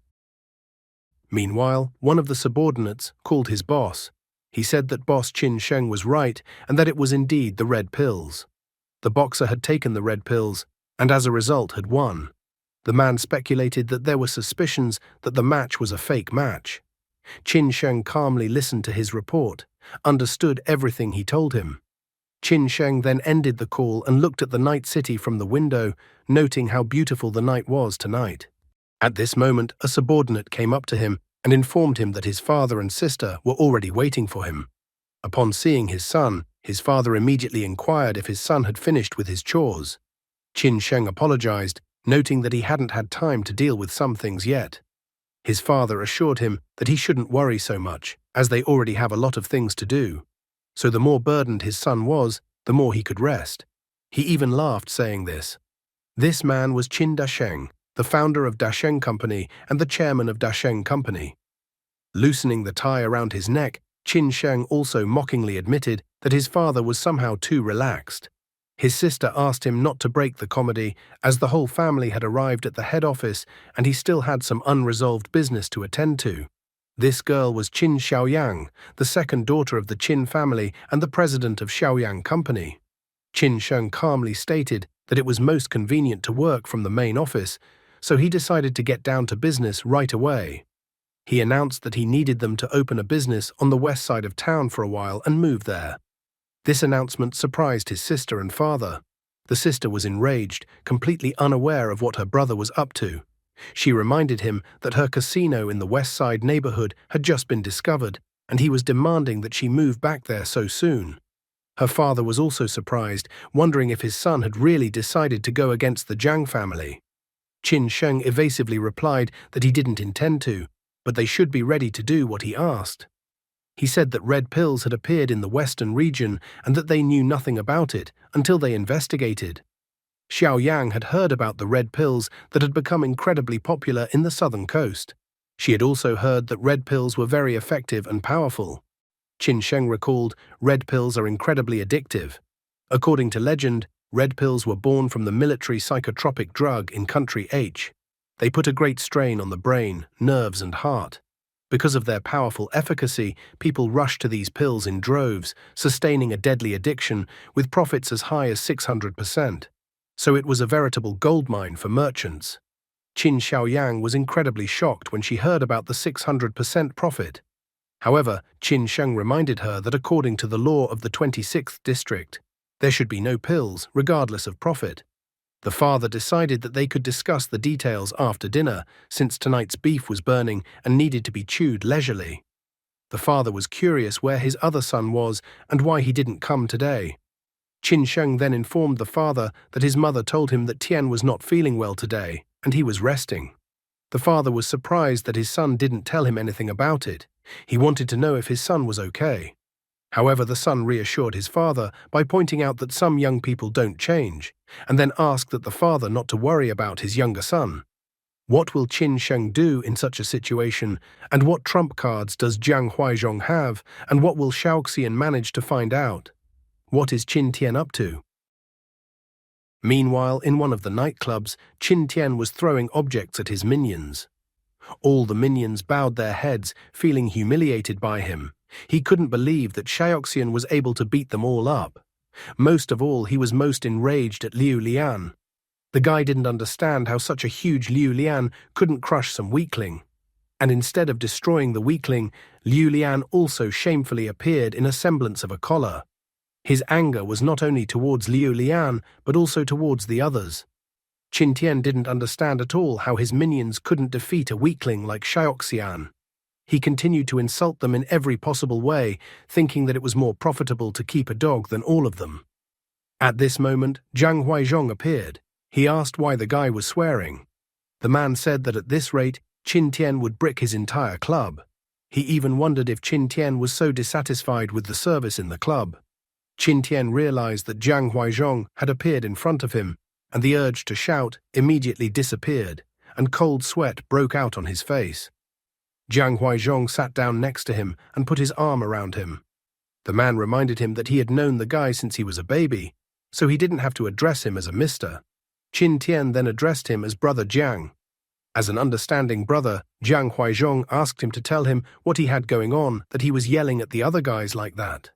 Meanwhile, one of the subordinates called his boss. He said that boss Qin Sheng was right and that it was indeed the red pills. The boxer had taken the red pills and as a result had won. The man speculated that there were suspicions that the match was a fake match. Qin Sheng calmly listened to his report, understood everything he told him. Qin Sheng then ended the call and looked at the night city from the window, noting how beautiful the night was tonight. At this moment, a subordinate came up to him and informed him that his father and sister were already waiting for him. Upon seeing his son, his father immediately inquired if his son had finished with his chores. Qin Sheng apologized, noting that he hadn't had time to deal with some things yet. His father assured him that he shouldn't worry so much, as they already have a lot of things to do. So the more burdened his son was, the more he could rest. He even laughed saying this. This man was Qin Dasheng, the founder of Dasheng Company and the chairman of Dasheng Company. Loosening the tie around his neck, Qin Sheng also mockingly admitted that his father was somehow too relaxed. His sister asked him not to break the comedy, as the whole family had arrived at the head office and he still had some unresolved business to attend to. This girl was Qin Xiaoyang, the second daughter of the Qin family and the president of Xiaoyang Company. Qin Sheng calmly stated that it was most convenient to work from the main office, so he decided to get down to business right away. He announced that he needed them to open a business on the west side of town for a while and move there. This announcement surprised his sister and father. The sister was enraged, completely unaware of what her brother was up to. She reminded him that her casino in the west side neighborhood had just been discovered, and he was demanding that she move back there so soon. Her father was also surprised, wondering if his son had really decided to go against the Zhang family. Qin Sheng evasively replied that he didn't intend to, but they should be ready to do what he asked. He said that red pills had appeared in the western region and that they knew nothing about it until they investigated. Xiaoyang had heard about the red pills that had become incredibly popular in the southern coast. She had also heard that red pills were very effective and powerful. Qin Sheng recalled, red pills are incredibly addictive. According to legend, red pills were born from the military psychotropic drug in Country H. They put a great strain on the brain, nerves and heart. Because of their powerful efficacy, people rushed to these pills in droves, sustaining a deadly addiction with profits as high as 600%. So it was a veritable goldmine for merchants. Qin Xiaoyang was incredibly shocked when she heard about the 600% profit. However, Qin Sheng reminded her that according to the law of the 26th district, there should be no pills, regardless of profit. The father decided that they could discuss the details after dinner, since tonight's beef was burning and needed to be chewed leisurely. The father was curious where his other son was and why he didn't come today. Qin Sheng then informed the father that his mother told him that Tian was not feeling well today, and he was resting. The father was surprised that his son didn't tell him anything about it. He wanted to know if his son was okay. However, the son reassured his father by pointing out that some young people don't change, and then asked that the father not to worry about his younger son. What will Qin Sheng do in such a situation, and what trump cards does Jiang Huaizhong have, and what will Xiaoxian manage to find out? What is Qin Tian up to? Meanwhile, in one of the nightclubs, Qin Tian was throwing objects at his minions. All the minions bowed their heads, feeling humiliated by him. He couldn't believe that Xiaoxian was able to beat them all up. Most of all, he was most enraged at Liu Lian. The guy didn't understand how such a huge Liu Lian couldn't crush some weakling. And instead of destroying the weakling, Liu Lian also shamefully appeared in a semblance of a collar. His anger was not only towards Liu Lian, but also towards the others. Qin Tian didn't understand at all how his minions couldn't defeat a weakling like Xiaoxian. He continued to insult them in every possible way, thinking that it was more profitable to keep a dog than all of them. At this moment, Jiang Huaizhong appeared. He asked why the guy was swearing. The man said that at this rate, Qin Tian would brick his entire club. He even wondered if Qin Tian was so dissatisfied with the service in the club. Qin Tian realized that Jiang Huaizhong had appeared in front of him, and the urge to shout immediately disappeared, and cold sweat broke out on his face. Jiang Huaizhong sat down next to him and put his arm around him. The man reminded him that he had known the guy since he was a baby, so he didn't have to address him as a mister. Qin Tian then addressed him as Brother Jiang. As an understanding brother, Jiang Huaizhong asked him to tell him what he had going on, that he was yelling at the other guys like that.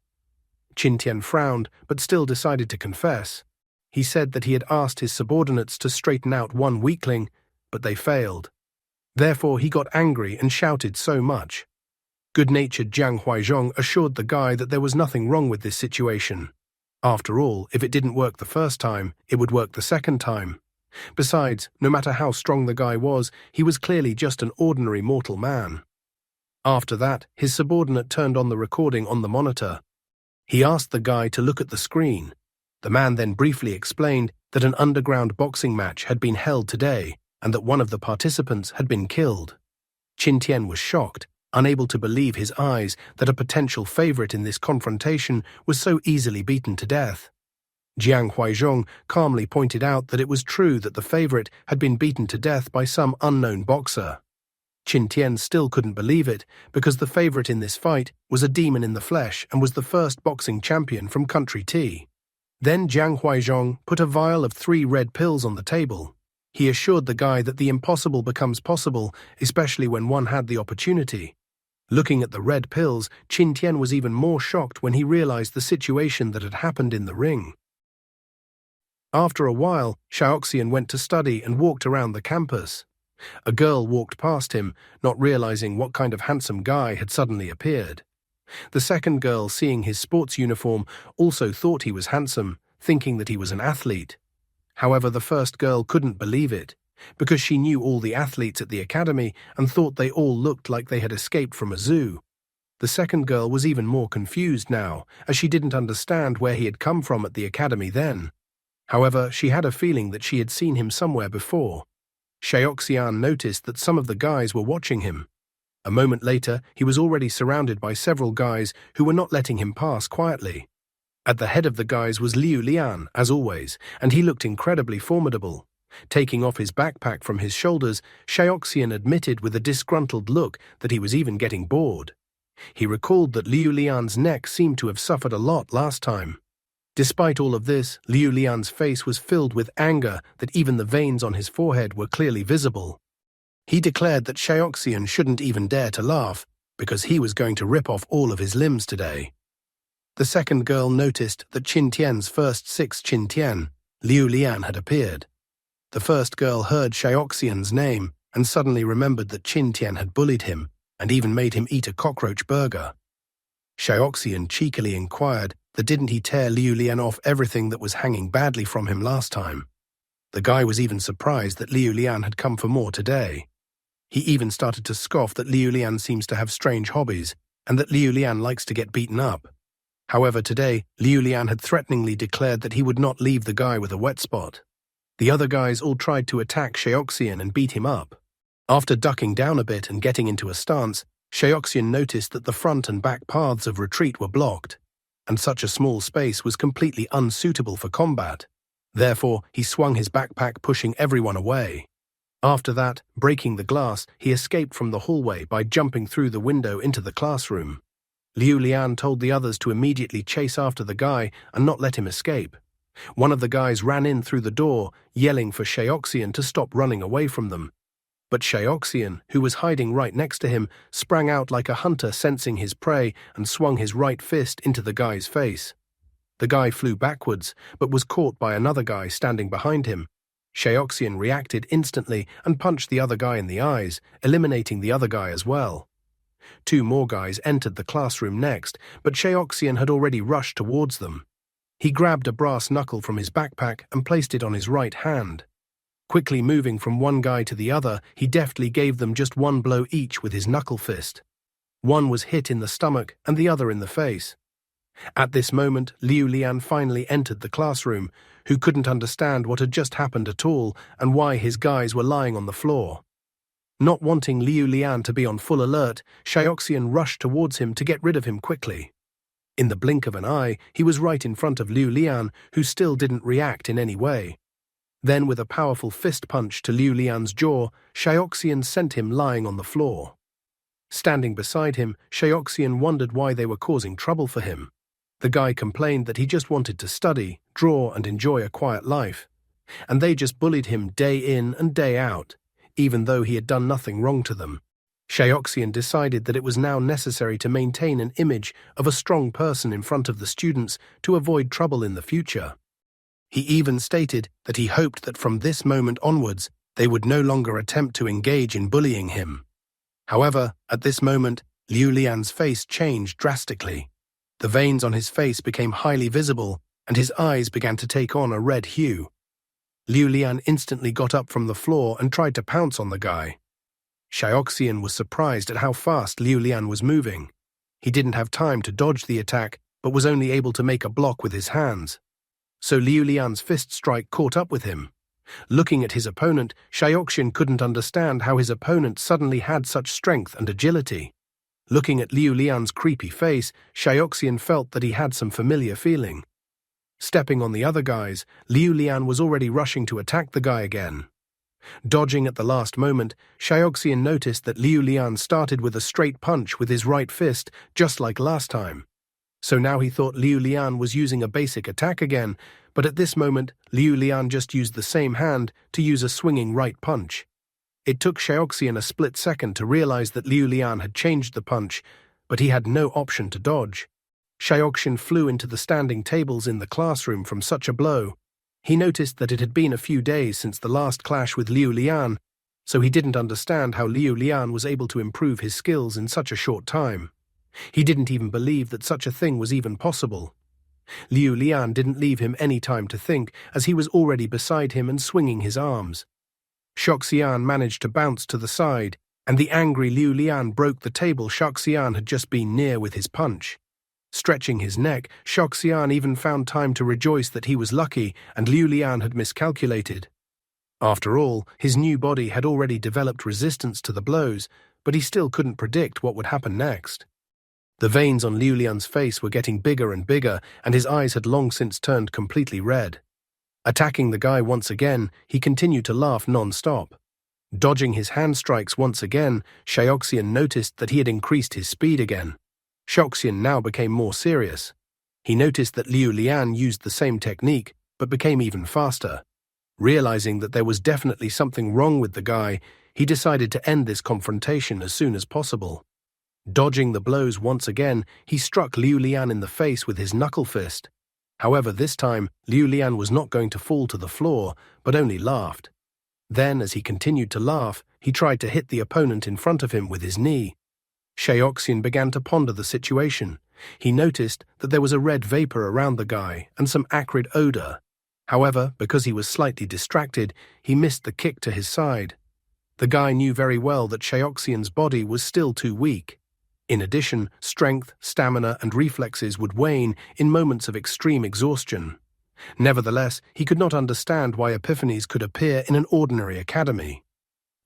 Qin Tian frowned, but still decided to confess. He said that he had asked his subordinates to straighten out one weakling, but they failed. Therefore, he got angry and shouted so much. Good-natured Jiang Huaizhong assured the guy that there was nothing wrong with this situation. After all, if it didn't work the first time, it would work the second time. Besides, no matter how strong the guy was, he was clearly just an ordinary mortal man. After that, his subordinate turned on the recording on the monitor. He asked the guy to look at the screen. The man then briefly explained that an underground boxing match had been held today and that one of the participants had been killed. Qin Tian was shocked, unable to believe his eyes that a potential favorite in this confrontation was so easily beaten to death. Jiang Huaizhong calmly pointed out that it was true that the favorite had been beaten to death by some unknown boxer. Qin Tian still couldn't believe it, because the favorite in this fight was a demon in the flesh and was the first boxing champion from Country T. Then Jiang Huaizhong put a vial of 3 red pills on the table. He assured the guy that the impossible becomes possible, especially when one had the opportunity. Looking at the red pills, Qin Tian was even more shocked when he realized the situation that had happened in the ring. After a while, Xiaoxian went to study and walked around the campus. A girl walked past him, not realizing what kind of handsome guy had suddenly appeared. The second girl, seeing his sports uniform, also thought he was handsome, thinking that he was an athlete. However, the first girl couldn't believe it, because she knew all the athletes at the academy and thought they all looked like they had escaped from a zoo. The second girl was even more confused now, as she didn't understand where he had come from at the academy then. However, she had a feeling that she had seen him somewhere before. Xiaoxian noticed that some of the guys were watching him. A moment later, he was already surrounded by several guys who were not letting him pass quietly. At the head of the guys was Liu Lian, as always, and he looked incredibly formidable. Taking off his backpack from his shoulders, Xiaoxian admitted with a disgruntled look that he was even getting bored. He recalled that Liu Lian's neck seemed to have suffered a lot last time. Despite all of this, Liu Lian's face was filled with anger that even the veins on his forehead were clearly visible. He declared that Xiaoxian shouldn't even dare to laugh, because he was going to rip off all of his limbs today. The second girl noticed that Qin Tian's first 6 Qin Tian, Liu Lian, had appeared. The first girl heard Xiaoxian's name and suddenly remembered that Qin Tian had bullied him and even made him eat a cockroach burger. Xiaoxian cheekily inquired that didn't he tear Liu Lian off everything that was hanging badly from him last time. The guy was even surprised that Liu Lian had come for more today. He even started to scoff that Liu Lian seems to have strange hobbies and that Liu Lian likes to get beaten up. However, today, Liu Lian had threateningly declared that he would not leave the guy with a wet spot. The other guys all tried to attack Xiaoxian and beat him up. After ducking down a bit and getting into a stance, Xiaoxian noticed that the front and back paths of retreat were blocked, and such a small space was completely unsuitable for combat. Therefore, he swung his backpack, pushing everyone away. After that, breaking the glass, he escaped from the hallway by jumping through the window into the classroom. Liu Lian told the others to immediately chase after the guy and not let him escape. One of the guys ran in through the door, yelling for Shaoxian to stop running away from them. But Shaoxian, who was hiding right next to him, sprang out like a hunter sensing his prey and swung his right fist into the guy's face. The guy flew backwards, but was caught by another guy standing behind him. Shaoxian reacted instantly and punched the other guy in the eyes, eliminating the other guy as well. Two more guys entered the classroom next, but Shaoxian had already rushed towards them. He grabbed a brass knuckle from his backpack and placed it on his right hand. Quickly moving from one guy to the other, he deftly gave them just one blow each with his knuckle fist. One was hit in the stomach and the other in the face. At this moment, Liu Lian finally entered the classroom, who couldn't understand what had just happened at all and why his guys were lying on the floor. Not wanting Liu Lian to be on full alert, Shaoxian rushed towards him to get rid of him quickly. In the blink of an eye, he was right in front of Liu Lian, who still didn't react in any way. Then, with a powerful fist punch to Liu Lian's jaw, Shaoxian sent him lying on the floor. Standing beside him, Shaoxian wondered why they were causing trouble for him. The guy complained that he just wanted to study, draw, and enjoy a quiet life. And they just bullied him day in and day out, even though he had done nothing wrong to them. Shaoxian decided that it was now necessary to maintain an image of a strong person in front of the students to avoid trouble in the future. He even stated that he hoped that from this moment onwards, they would no longer attempt to engage in bullying him. However, at this moment, Liu Lian's face changed drastically. The veins on his face became highly visible, and his eyes began to take on a red hue. Liu Lian instantly got up from the floor and tried to pounce on the guy. Shaoxian was surprised at how fast Liu Lian was moving. He didn't have time to dodge the attack, but was only able to make a block with his hands. So Liu Lian's fist strike caught up with him. Looking at his opponent, Shaoxian couldn't understand how his opponent suddenly had such strength and agility. Looking at Liu Lian's creepy face, Shaoxian felt that he had some familiar feeling. Stepping on the other guys, Liu Lian was already rushing to attack the guy again. Dodging at the last moment, Shaoxian noticed that Liu Lian started with a straight punch with his right fist, just like last time. So now he thought Liu Lian was using a basic attack again, but at this moment, Liu Lian just used the same hand to use a swinging right punch. It took Shaoxian a split second to realize that Liu Lian had changed the punch, but he had no option to dodge. Shaoxian flew into the standing tables in the classroom from such a blow. He noticed that it had been a few days since the last clash with Liu Lian, so he didn't understand how Liu Lian was able to improve his skills in such a short time. He didn't even believe that such a thing was even possible. Liu Lian didn't leave him any time to think, as he was already beside him and swinging his arms. Shaoxian managed to bounce to the side, and the angry Liu Lian broke the table Shaoxian had just been near with his punch. Stretching his neck, Shaoxian even found time to rejoice that he was lucky and Liu Lian had miscalculated. After all, his new body had already developed resistance to the blows, but he still couldn't predict what would happen next. The veins on Liu Lian's face were getting bigger and bigger, and his eyes had long since turned completely red. Attacking the guy once again, he continued to laugh non-stop. Dodging his hand strikes once again, Shaoxian noticed that he had increased his speed again. Shaoxian now became more serious. He noticed that Liu Lian used the same technique, but became even faster. Realizing that there was definitely something wrong with the guy, he decided to end this confrontation as soon as possible. Dodging the blows once again, he struck Liu Lian in the face with his knuckle fist. However, this time, Liu Lian was not going to fall to the floor, but only laughed. Then, as he continued to laugh, he tried to hit the opponent in front of him with his knee. Shaoxian began to ponder the situation. He noticed that there was a red vapor around the guy and some acrid odor. However, because he was slightly distracted, he missed the kick to his side. The guy knew very well that Shaoxian's body was still too weak. In addition, strength, stamina, and reflexes would wane in moments of extreme exhaustion. Nevertheless, he could not understand why epiphanies could appear in an ordinary academy.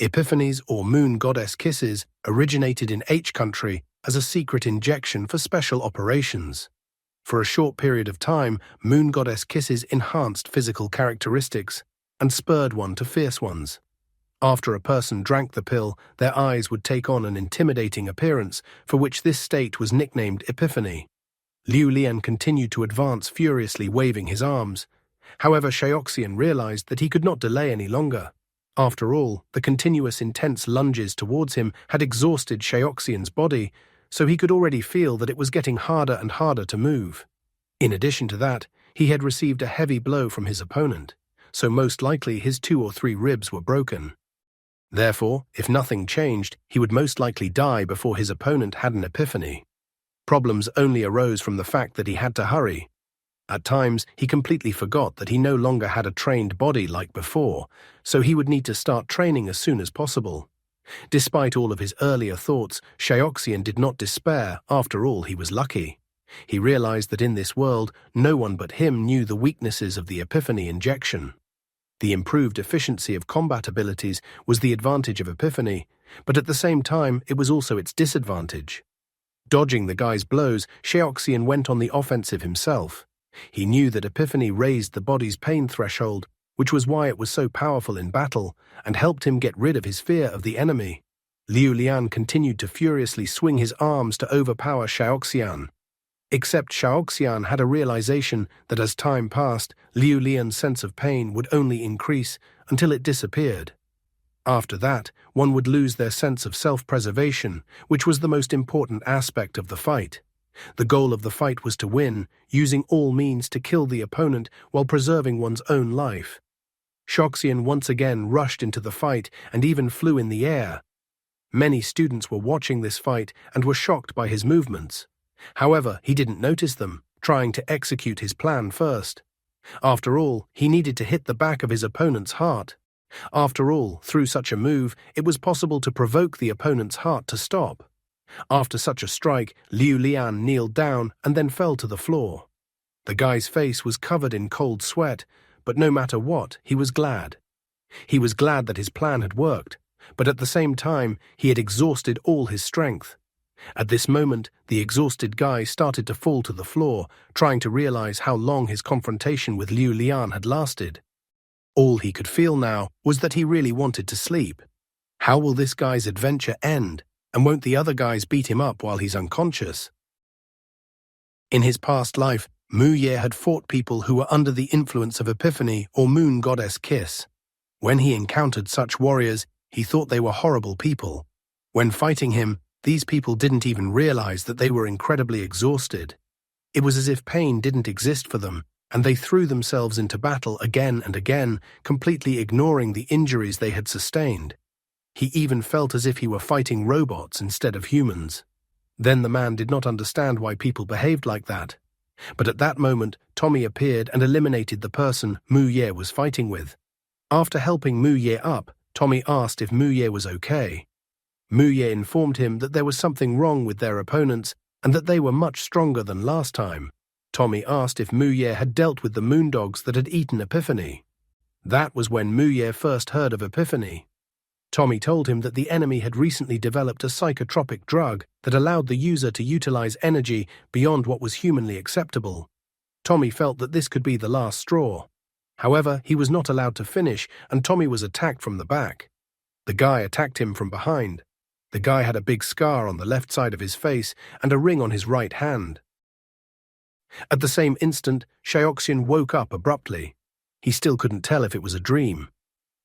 Epiphanies, or moon goddess kisses, originated in H country as a secret injection for special operations. For a short period of time, moon goddess kisses enhanced physical characteristics and spurred one to fierce ones. After a person drank the pill, their eyes would take on an intimidating appearance, for which this state was nicknamed epiphany. Liu Lian continued to advance furiously, waving his arms. However, Shaoxian realized that he could not delay any longer. After all, the continuous intense lunges towards him had exhausted Shaoxian's body, so he could already feel that it was getting harder and harder to move. In addition to that, he had received a heavy blow from his opponent, so most likely his 2 or 3 ribs were broken. Therefore, if nothing changed, he would most likely die before his opponent had an epiphany. Problems only arose from the fact that he had to hurry. At times, he completely forgot that he no longer had a trained body like before, so he would need to start training as soon as possible. Despite all of his earlier thoughts, Shaoxian did not despair. After all, he was lucky. He realized that in this world, no one but him knew the weaknesses of the Epiphany injection. The improved efficiency of combat abilities was the advantage of Epiphany, but at the same time, it was also its disadvantage. Dodging the guy's blows, Shaoxian went on the offensive himself. He knew that Epiphany raised the body's pain threshold, which was why it was so powerful in battle, and helped him get rid of his fear of the enemy. Liu Lian continued to furiously swing his arms to overpower Shaoxian. Except Shaoxian had a realization that as time passed, Liu Lian's sense of pain would only increase until it disappeared. After that, one would lose their sense of self-preservation, which was the most important aspect of the fight. The goal of the fight was to win, using all means to kill the opponent while preserving one's own life. Shaoxian once again rushed into the fight and even flew in the air. Many students were watching this fight and were shocked by his movements. However, he didn't notice them, trying to execute his plan first. After all, he needed to hit the back of his opponent's heart. After all, through such a move, it was possible to provoke the opponent's heart to stop. After such a strike, Liu Lian kneeled down and then fell to the floor. The guy's face was covered in cold sweat, but no matter what, he was glad. He was glad that his plan had worked, but at the same time, he had exhausted all his strength. At this moment, the exhausted guy started to fall to the floor, trying to realize how long his confrontation with Liu Lian had lasted. All he could feel now was that he really wanted to sleep. How will this guy's adventure end, and won't the other guys beat him up while he's unconscious? In his past life, Mu Ye had fought people who were under the influence of Epiphany or Moon Goddess Kiss. When he encountered such warriors, he thought they were horrible people. When fighting him, these people didn't even realize that they were incredibly exhausted. It was as if pain didn't exist for them, and they threw themselves into battle again and again, completely ignoring the injuries they had sustained. He even felt as if he were fighting robots instead of humans. Then the man did not understand why people behaved like that. But at that moment, Tommy appeared and eliminated the person Mu Ye was fighting with. After helping Mu Ye up, Tommy asked if Mu Ye was okay. Mu Ye informed him that there was something wrong with their opponents and that they were much stronger than last time. Tommy asked if Mu Ye had dealt with the moondogs that had eaten Epiphany. That was when Mu Ye first heard of Epiphany. Tommy told him that the enemy had recently developed a psychotropic drug that allowed the user to utilize energy beyond what was humanly acceptable. Tommy felt that this could be the last straw. However, he was not allowed to finish, and Tommy was attacked from the back. The guy attacked him from behind. The guy had a big scar on the left side of his face and a ring on his right hand. At the same instant, Shaoxian woke up abruptly. He still couldn't tell if it was a dream.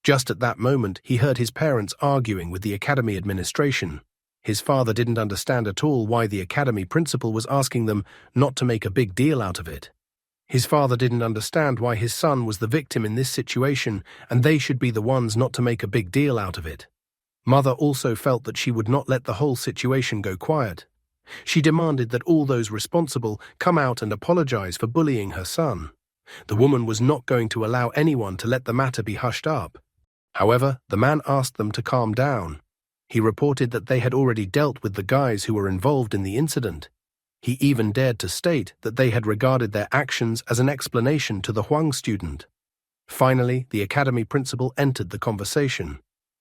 Just at that moment, he heard his parents arguing with the academy administration. His father didn't understand at all why the academy principal was asking them not to make a big deal out of it. His father didn't understand why his son was the victim in this situation, and they should be the ones not to make a big deal out of it. Mother also felt that she would not let the whole situation go quiet. She demanded that all those responsible come out and apologize for bullying her son. The woman was not going to allow anyone to let the matter be hushed up. However, the man asked them to calm down. He reported that they had already dealt with the guys who were involved in the incident. He even dared to state that they had regarded their actions as an explanation to the Huang student. Finally, the academy principal entered the conversation.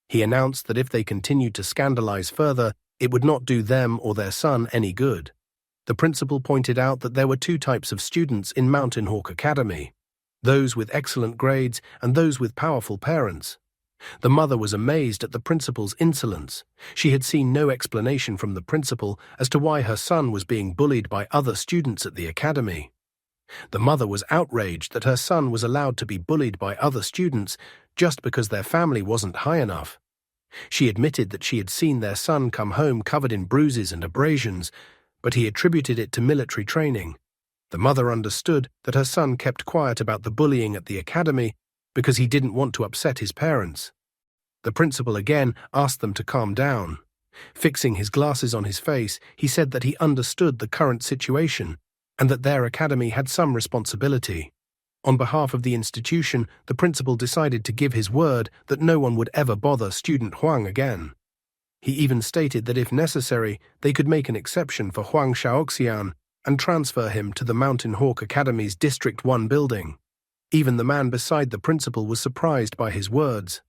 He announced that if they continued to scandalize further, it would not do them or their son any good. The principal pointed out that there were 2 types of students in Mountain Hawk Academy, those with excellent grades and those with powerful parents. The mother was amazed at the principal's insolence. She had seen no explanation from the principal as to why her son was being bullied by other students at the academy. The mother was outraged that her son was allowed to be bullied by other students just because their family wasn't high enough. She admitted that she had seen their son come home covered in bruises and abrasions, but he attributed it to military training. The mother understood that her son kept quiet about the bullying at the academy because he didn't want to upset his parents. The principal again asked them to calm down. Fixing his glasses on his face, he said that he understood the current situation and that their academy had some responsibility. On behalf of the institution, the principal decided to give his word that no one would ever bother student Huang again. He even stated that if necessary, they could make an exception for Huang Xiaoxian and transfer him to the Mountain Hawk Academy's District 1 building. Even the man beside the principal was surprised by his words.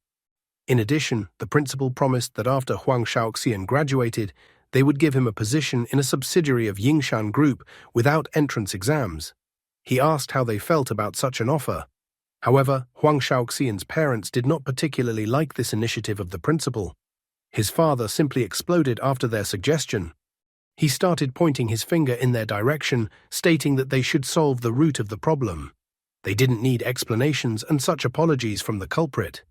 In addition, the principal promised that after Huang Xiaoxian graduated, they would give him a position in a subsidiary of Yingshan Group without entrance exams. He asked how they felt about such an offer. However, Huang Xiaoxian's parents did not particularly like this initiative of the principal. His father simply exploded after their suggestion. He started pointing his finger in their direction, stating that they should solve the root of the problem. They didn't need explanations and such apologies from the culprit.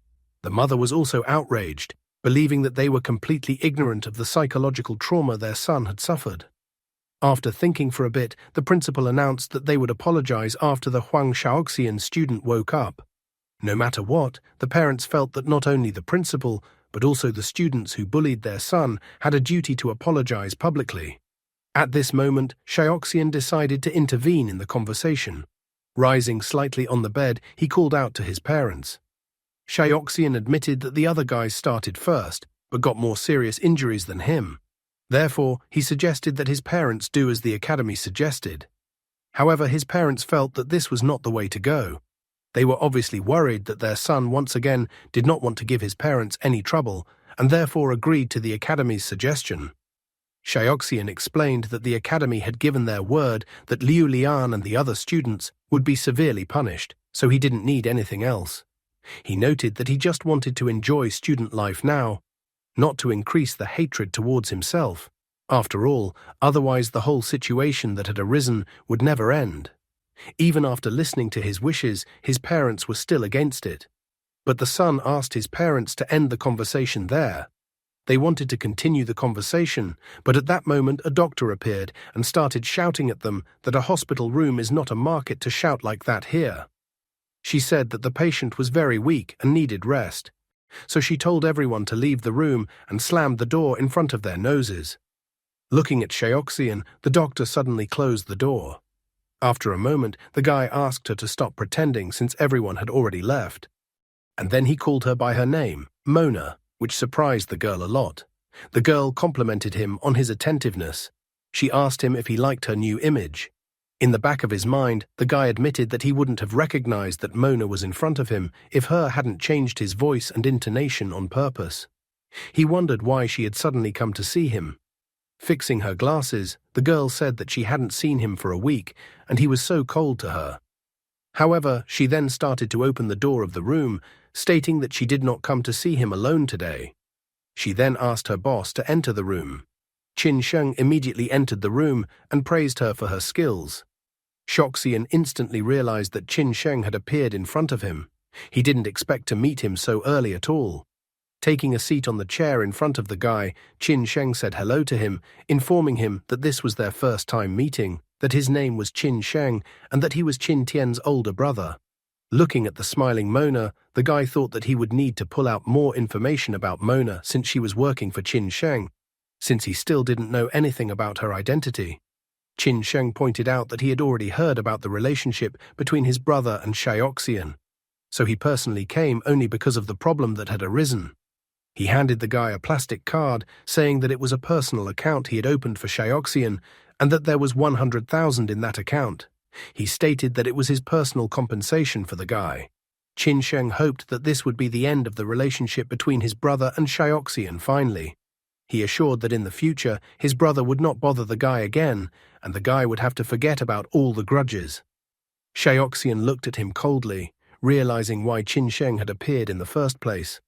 The mother was also outraged, believing that they were completely ignorant of the psychological trauma their son had suffered. After thinking for a bit, the principal announced that they would apologize after the Huang Xiaoxian student woke up. No matter what, the parents felt that not only the principal, but also the students who bullied their son had a duty to apologize publicly. At this moment, Xiaoxian decided to intervene in the conversation. Rising slightly on the bed, he called out to his parents. Xiaoxian admitted that the other guys started first, but got more serious injuries than him. Therefore, he suggested that his parents do as the academy suggested. However, his parents felt that this was not the way to go. They were obviously worried that their son once again did not want to give his parents any trouble, and therefore agreed to the academy's suggestion. Xiaoxian explained that the academy had given their word that Liu Lian and the other students would be severely punished, so he didn't need anything else. He noted that he just wanted to enjoy student life now, not to increase the hatred towards himself. After all, otherwise the whole situation that had arisen would never end. Even after listening to his wishes, his parents were still against it. But the son asked his parents to end the conversation there. They wanted to continue the conversation, but at that moment a doctor appeared and started shouting at them that a hospital room is not a market to shout like that here. She said that the patient was very weak and needed rest, so she told everyone to leave the room and slammed the door in front of their noses. Looking at Xiaoxian, the doctor suddenly closed the door. After a moment, the guy asked her to stop pretending since everyone had already left. And then he called her by her name, Mona, which surprised the girl a lot. The girl complimented him on his attentiveness. She asked him if he liked her new image. In the back of his mind, the guy admitted that he wouldn't have recognized that Mona was in front of him if her hadn't changed his voice and intonation on purpose. He wondered why she had suddenly come to see him. Fixing her glasses, the girl said that she hadn't seen him for a week, and he was so cold to her. However, she then started to open the door of the room, stating that she did not come to see him alone today. She then asked her boss to enter the room. Qin Sheng immediately entered the room and praised her for her skills. Xiaoxian instantly realized that Qin Sheng had appeared in front of him. He didn't expect to meet him so early at all. Taking a seat on the chair in front of the guy, Qin Sheng said hello to him, informing him that this was their first time meeting, that his name was Qin Sheng, and that he was Qin Tian's older brother. Looking at the smiling Mona, the guy thought that he would need to pull out more information about Mona since she was working for Qin Sheng, since he still didn't know anything about her identity. Qin Sheng pointed out that he had already heard about the relationship between his brother and Xiaoxian, so he personally came only because of the problem that had arisen. He handed the guy a plastic card, saying that it was a personal account he had opened for Xiaoxian, and that there was 100,000 in that account. He stated that it was his personal compensation for the guy. Qin Sheng hoped that this would be the end of the relationship between his brother and Xiaoxian finally. He assured that in the future, his brother would not bother the guy again, and the guy would have to forget about all the grudges. Xiaoxian looked at him coldly, realizing why Qin Sheng had appeared in the first place.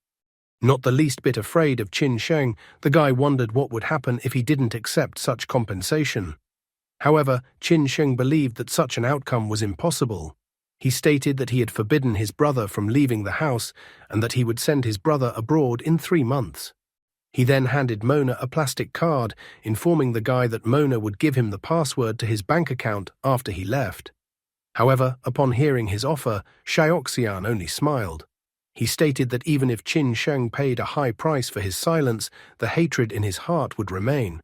Not the least bit afraid of Qin Sheng, the guy wondered what would happen if he didn't accept such compensation. However, Qin Sheng believed that such an outcome was impossible. He stated that he had forbidden his brother from leaving the house and that he would send his brother abroad in 3 months. He then handed Mona a plastic card, informing the guy that Mona would give him the password to his bank account after he left. However, upon hearing his offer, Xiaoxian only smiled. He stated that even if Qin Sheng paid a high price for his silence, the hatred in his heart would remain.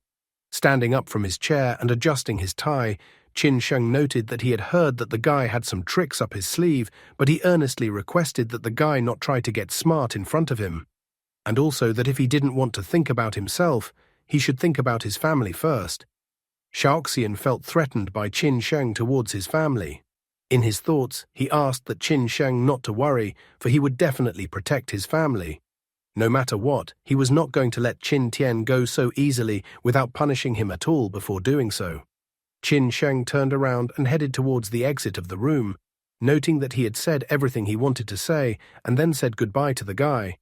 Standing up from his chair and adjusting his tie, Qin Sheng noted that he had heard that the guy had some tricks up his sleeve, but he earnestly requested that the guy not try to get smart in front of him, and also that if he didn't want to think about himself, he should think about his family first. Xiaoxian felt threatened by Qin Sheng towards his family. In his thoughts, he asked that Qin Sheng not to worry, for he would definitely protect his family. No matter what, he was not going to let Qin Tian go so easily without punishing him at all before doing so. Qin Sheng turned around and headed towards the exit of the room, noting that he had said everything he wanted to say and then said goodbye to the guy.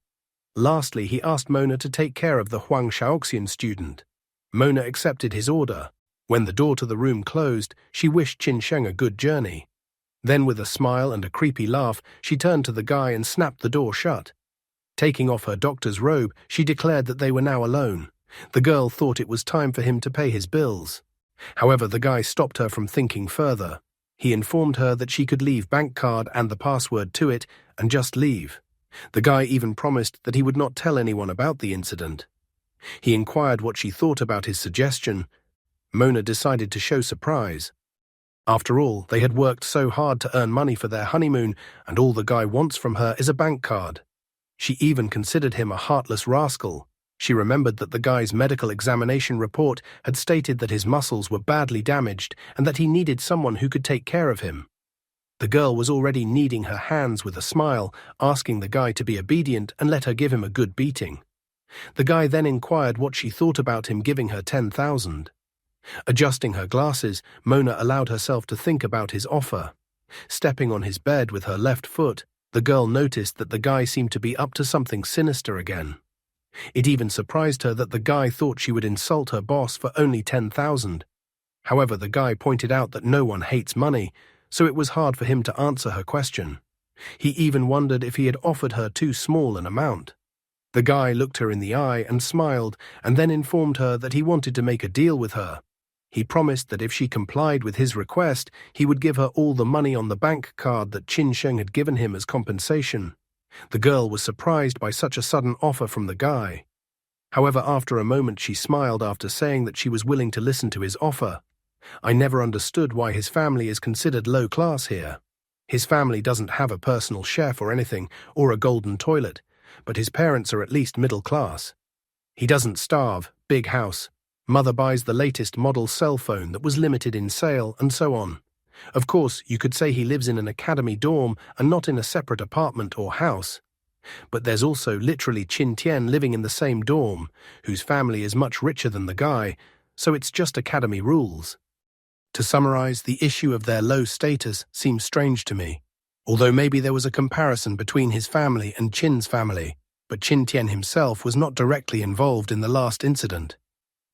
Lastly, he asked Mona to take care of the Huang Xiaoxian student. Mona accepted his order. When the door to the room closed, she wished Qin Sheng a good journey. Then, with a smile and a creepy laugh, she turned to the guy and snapped the door shut. Taking off her doctor's robe, she declared that they were now alone. The girl thought it was time for him to pay his bills. However, the guy stopped her from thinking further. He informed her that she could leave bank card and the password to it and just leave. The guy even promised that he would not tell anyone about the incident. He inquired what she thought about his suggestion. Mona decided to show surprise. After all, they had worked so hard to earn money for their honeymoon, and all the guy wants from her is a bank card. She even considered him a heartless rascal. She remembered that the guy's medical examination report had stated that his muscles were badly damaged and that he needed someone who could take care of him. The girl was already kneading her hands with a smile, asking the guy to be obedient and let her give him a good beating. The guy then inquired what she thought about him giving her 10,000. Adjusting her glasses, Mona allowed herself to think about his offer. Stepping on his bed with her left foot, the girl noticed that the guy seemed to be up to something sinister again. It even surprised her that the guy thought she would insult her boss for only 10,000. However, the guy pointed out that no one hates money, so it was hard for him to answer her question. He even wondered if he had offered her too small an amount. The guy looked her in the eye and smiled, and then informed her that he wanted to make a deal with her. He promised that if she complied with his request, he would give her all the money on the bank card that Qin Sheng had given him as compensation. The girl was surprised by such a sudden offer from the guy. However, after a moment she smiled after saying that she was willing to listen to his offer. I never understood why his family is considered low class here. His family doesn't have a personal chef or anything, or a golden toilet, but his parents are at least middle class. He doesn't starve, big house. Mother buys the latest model cell phone that was limited in sale, and so on. Of course, you could say he lives in an academy dorm and not in a separate apartment or house. But there's also literally Qin Tian living in the same dorm, whose family is much richer than the guy, so it's just academy rules. To summarize, the issue of their low status seems strange to me. Although maybe there was a comparison between his family and Qin's family, but Qin Tian himself was not directly involved in the last incident.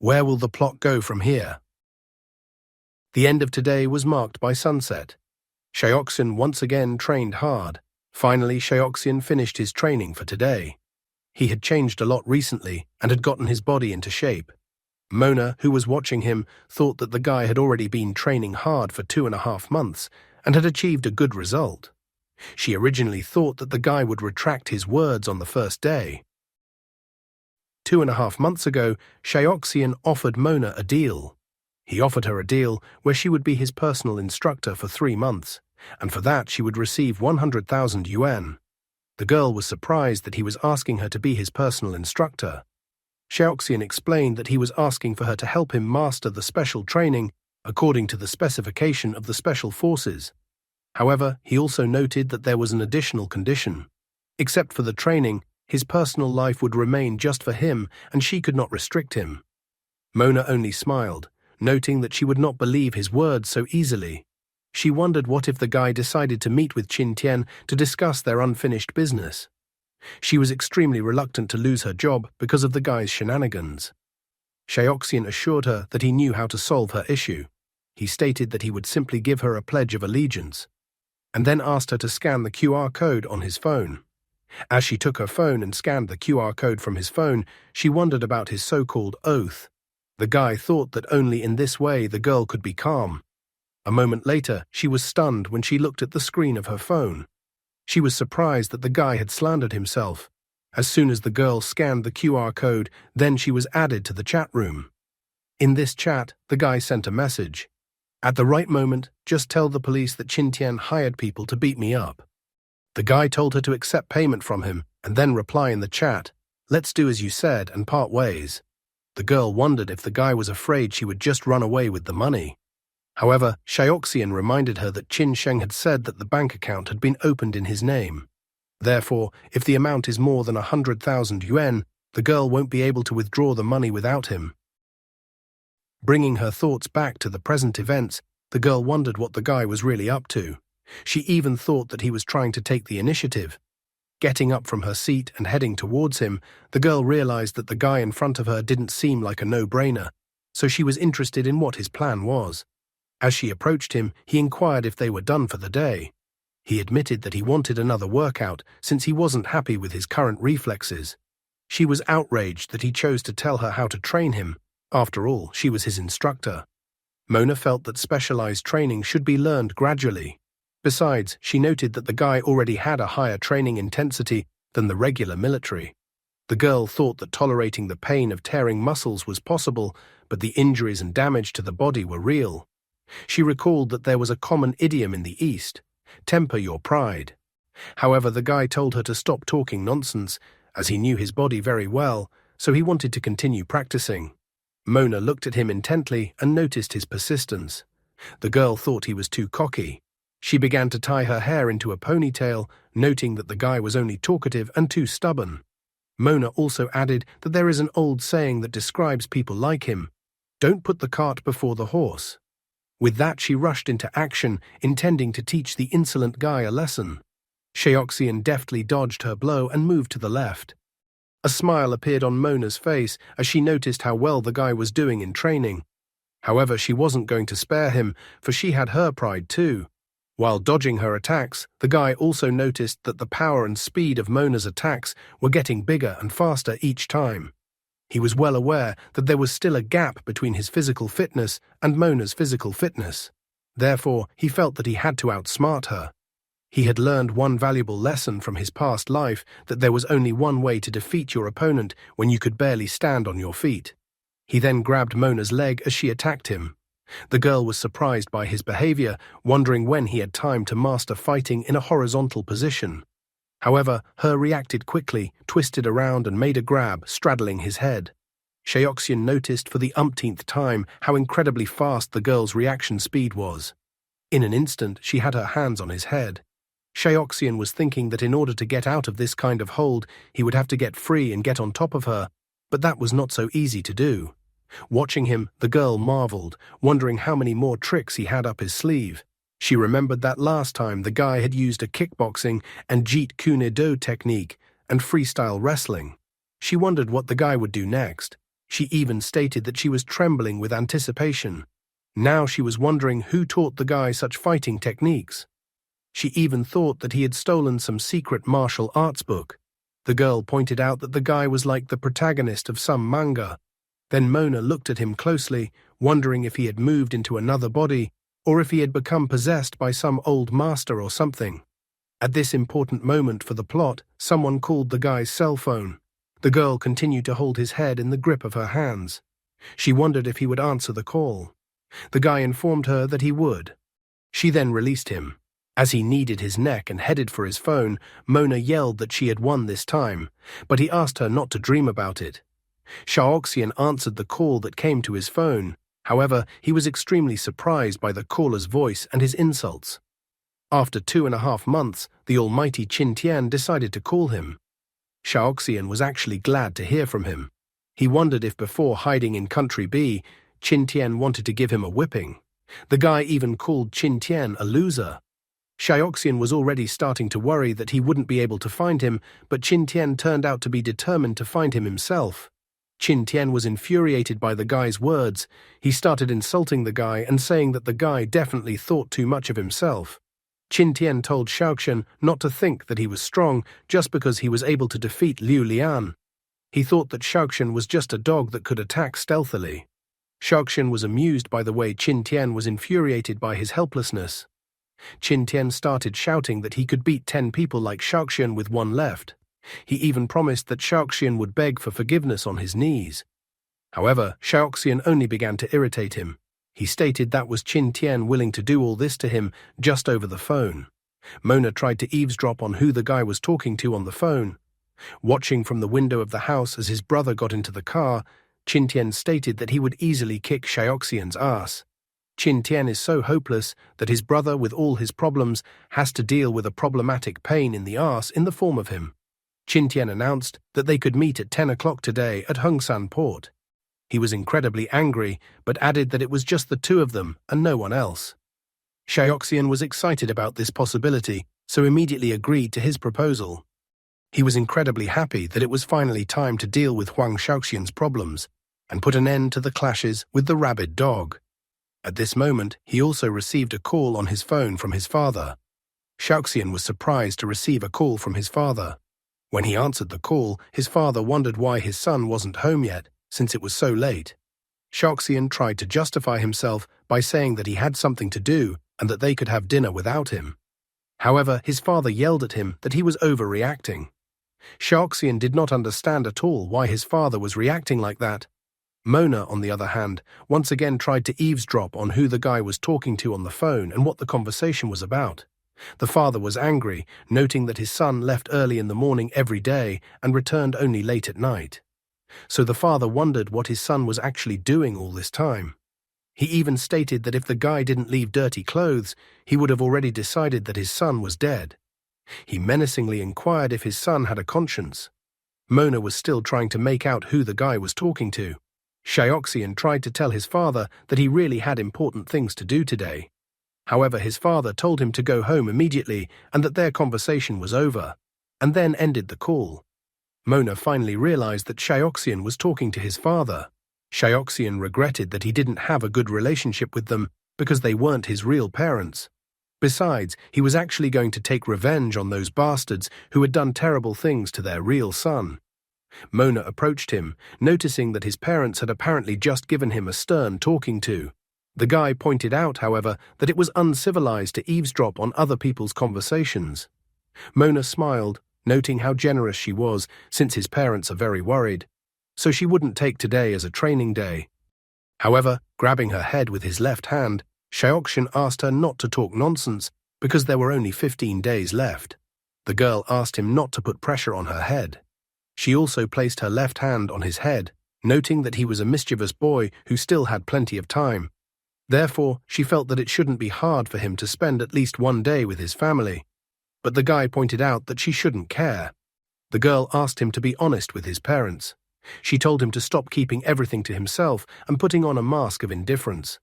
Where will the plot go from here? The end of today was marked by sunset. Xiaoxian once again trained hard. Finally, Xiaoxian finished his training for today. He had changed a lot recently and had gotten his body into shape. Mona, who was watching him, thought that the guy had already been training hard for 2.5 months and had achieved a good result. She originally thought that the guy would retract his words on the first day. 2.5 months ago, Xiaoxian offered Mona a deal. He offered her a deal where she would be his personal instructor for 3 months, and for that she would receive 100,000 yuan. The girl was surprised that he was asking her to be his personal instructor. Xiaoxian explained that he was asking for her to help him master the special training according to the specification of the special forces. However, he also noted that there was an additional condition. Except for the training, his personal life would remain just for him and she could not restrict him. Mona only smiled, noting that she would not believe his words so easily. She wondered what if the guy decided to meet with Qin Tian to discuss their unfinished business. She was extremely reluctant to lose her job because of the guy's shenanigans. Shaoxian assured her that he knew how to solve her issue. He stated that he would simply give her a pledge of allegiance, and then asked her to scan the QR code on his phone. As she took her phone and scanned the QR code from his phone, she wondered about his so-called oath. The guy thought that only in this way the girl could be calm. A moment later, she was stunned when she looked at the screen of her phone. She was surprised that the guy had slandered himself. As soon as the girl scanned the QR code, then she was added to the chat room. In this chat, the guy sent a message. At the right moment, just tell the police that Qin Tian hired people to beat me up. The guy told her to accept payment from him and then reply in the chat, "Let's do as you said and part ways." The girl wondered if the guy was afraid she would just run away with the money. However, Shaoxian reminded her that Qin Sheng had said that the bank account had been opened in his name. Therefore, if the amount is more than 100,000 yuan, the girl won't be able to withdraw the money without him. Bringing her thoughts back to the present events, the girl wondered what the guy was really up to. She even thought that he was trying to take the initiative. Getting up from her seat and heading towards him, the girl realized that the guy in front of her didn't seem like a no-brainer, so she was interested in what his plan was. As she approached him, he inquired if they were done for the day. He admitted that he wanted another workout since he wasn't happy with his current reflexes. She was outraged that he chose to tell her how to train him. After all, she was his instructor. Mona felt that specialized training should be learned gradually. Besides, she noted that the guy already had a higher training intensity than the regular military. The girl thought that tolerating the pain of tearing muscles was possible, but the injuries and damage to the body were real. She recalled that there was a common idiom in the East, "Temper your pride." However, the guy told her to stop talking nonsense, as he knew his body very well, so he wanted to continue practicing. Mona looked at him intently and noticed his persistence. The girl thought he was too cocky. She began to tie her hair into a ponytail, noting that the guy was only talkative and too stubborn. Mona also added that there is an old saying that describes people like him: "Don't put the cart before the horse." With that, she rushed into action, intending to teach the insolent guy a lesson. Shaoxian deftly dodged her blow and moved to the left. A smile appeared on Mona's face as she noticed how well the guy was doing in training. However, she wasn't going to spare him, for she had her pride too. While dodging her attacks, the guy also noticed that the power and speed of Mona's attacks were getting bigger and faster each time. He was well aware that there was still a gap between his physical fitness and Mona's physical fitness. Therefore, he felt that he had to outsmart her. He had learned one valuable lesson from his past life, that there was only one way to defeat your opponent when you could barely stand on your feet. He then grabbed Mona's leg as she attacked him. The girl was surprised by his behavior, wondering when he had time to master fighting in a horizontal position. However, her reacted quickly, twisted around and made a grab, straddling his head. Shaoxian noticed for the umpteenth time how incredibly fast the girl's reaction speed was. In an instant, she had her hands on his head. Shaoxian was thinking that in order to get out of this kind of hold, he would have to get free and get on top of her, but that was not so easy to do. Watching him, the girl marveled, wondering how many more tricks he had up his sleeve. She remembered that last time the guy had used a kickboxing and Jeet Kune Do technique and freestyle wrestling. She wondered what the guy would do next. She even stated that she was trembling with anticipation. Now she was wondering who taught the guy such fighting techniques. She even thought that he had stolen some secret martial arts book. The girl pointed out that the guy was like the protagonist of some manga. Then Mona looked at him closely, wondering if he had moved into another body or if he had become possessed by some old master or something. At this important moment for the plot, someone called the guy's cell phone. The girl continued to hold his head in the grip of her hands. She wondered if he would answer the call. The guy informed her that he would. She then released him. As he kneaded his neck and headed for his phone, Mona yelled that she had won this time, but he asked her not to dream about it. Shaoxian answered the call that came to his phone. However, he was extremely surprised by the caller's voice and his insults. After 2.5 months, the almighty Qin Tian decided to call him. Shaoxian was actually glad to hear from him. He wondered if before hiding in Country B, Qin Tian wanted to give him a whipping. The guy even called Qin Tian a loser. Xiaoxian was already starting to worry that he wouldn't be able to find him, but Qin Tian turned out to be determined to find him himself. Qin Tian was infuriated by the guy's words. He started insulting the guy and saying that the guy definitely thought too much of himself. Qin Tian told Xiaoxian not to think that he was strong just because he was able to defeat Liu Lian. He thought that Xiaoxian was just a dog that could attack stealthily. Xiaoxian was amused by the way Qin Tian was infuriated by his helplessness. Qin Tian started shouting that he could beat 10 people like Xiaoxian with one left. He even promised that Xiaoxian would beg for forgiveness on his knees. However, Xiaoxian only began to irritate him. He stated that was Qin Tian willing to do all this to him just over the phone. Mona tried to eavesdrop on who the guy was talking to on the phone. Watching from the window of the house as his brother got into the car, Qin Tian stated that he would easily kick Xiaoxian's ass. Qin Tian is so hopeless that his brother, with all his problems, has to deal with a problematic pain in the ass in the form of him. Qin Tian announced that they could meet at 10 o'clock today at Hongsan Port. He was incredibly angry, but added that it was just the two of them and no one else. Xiaoxian was excited about this possibility, so immediately agreed to his proposal. He was incredibly happy that it was finally time to deal with Huang Xiaoxian's problems and put an end to the clashes with the rabid dog. At this moment, he also received a call on his phone from his father. Xiaoxian was surprised to receive a call from his father. When he answered the call, his father wondered why his son wasn't home yet, since it was so late. Xiaoxian tried to justify himself by saying that he had something to do and that they could have dinner without him. However, his father yelled at him that he was overreacting. Xiaoxian did not understand at all why his father was reacting like that. Mona, on the other hand, once again tried to eavesdrop on who the guy was talking to on the phone and what the conversation was about. The father was angry, noting that his son left early in the morning every day and returned only late at night. So the father wondered what his son was actually doing all this time. He even stated that if the guy didn't leave dirty clothes, he would have already decided that his son was dead. He menacingly inquired if his son had a conscience. Mona was still trying to make out who the guy was talking to. Xiaoxian tried to tell his father that he really had important things to do today. However, his father told him to go home immediately and that their conversation was over, and then ended the call. Mona finally realized that Xiaoxian was talking to his father. Xiaoxian regretted that he didn't have a good relationship with them because they weren't his real parents. Besides, he was actually going to take revenge on those bastards who had done terrible things to their real son. Mona approached him, noticing that his parents had apparently just given him a stern talking to. The guy pointed out, however, that it was uncivilized to eavesdrop on other people's conversations. Mona smiled, noting how generous she was, since his parents are very worried, so she wouldn't take today as a training day. However, grabbing her head with his left hand, Xiaoxian asked her not to talk nonsense because there were only 15 days left. The girl asked him not to put pressure on her head. She also placed her left hand on his head, noting that he was a mischievous boy who still had plenty of time. Therefore, she felt that it shouldn't be hard for him to spend at least one day with his family. But the guy pointed out that she shouldn't care. The girl asked him to be honest with his parents. She told him to stop keeping everything to himself and putting on a mask of indifference.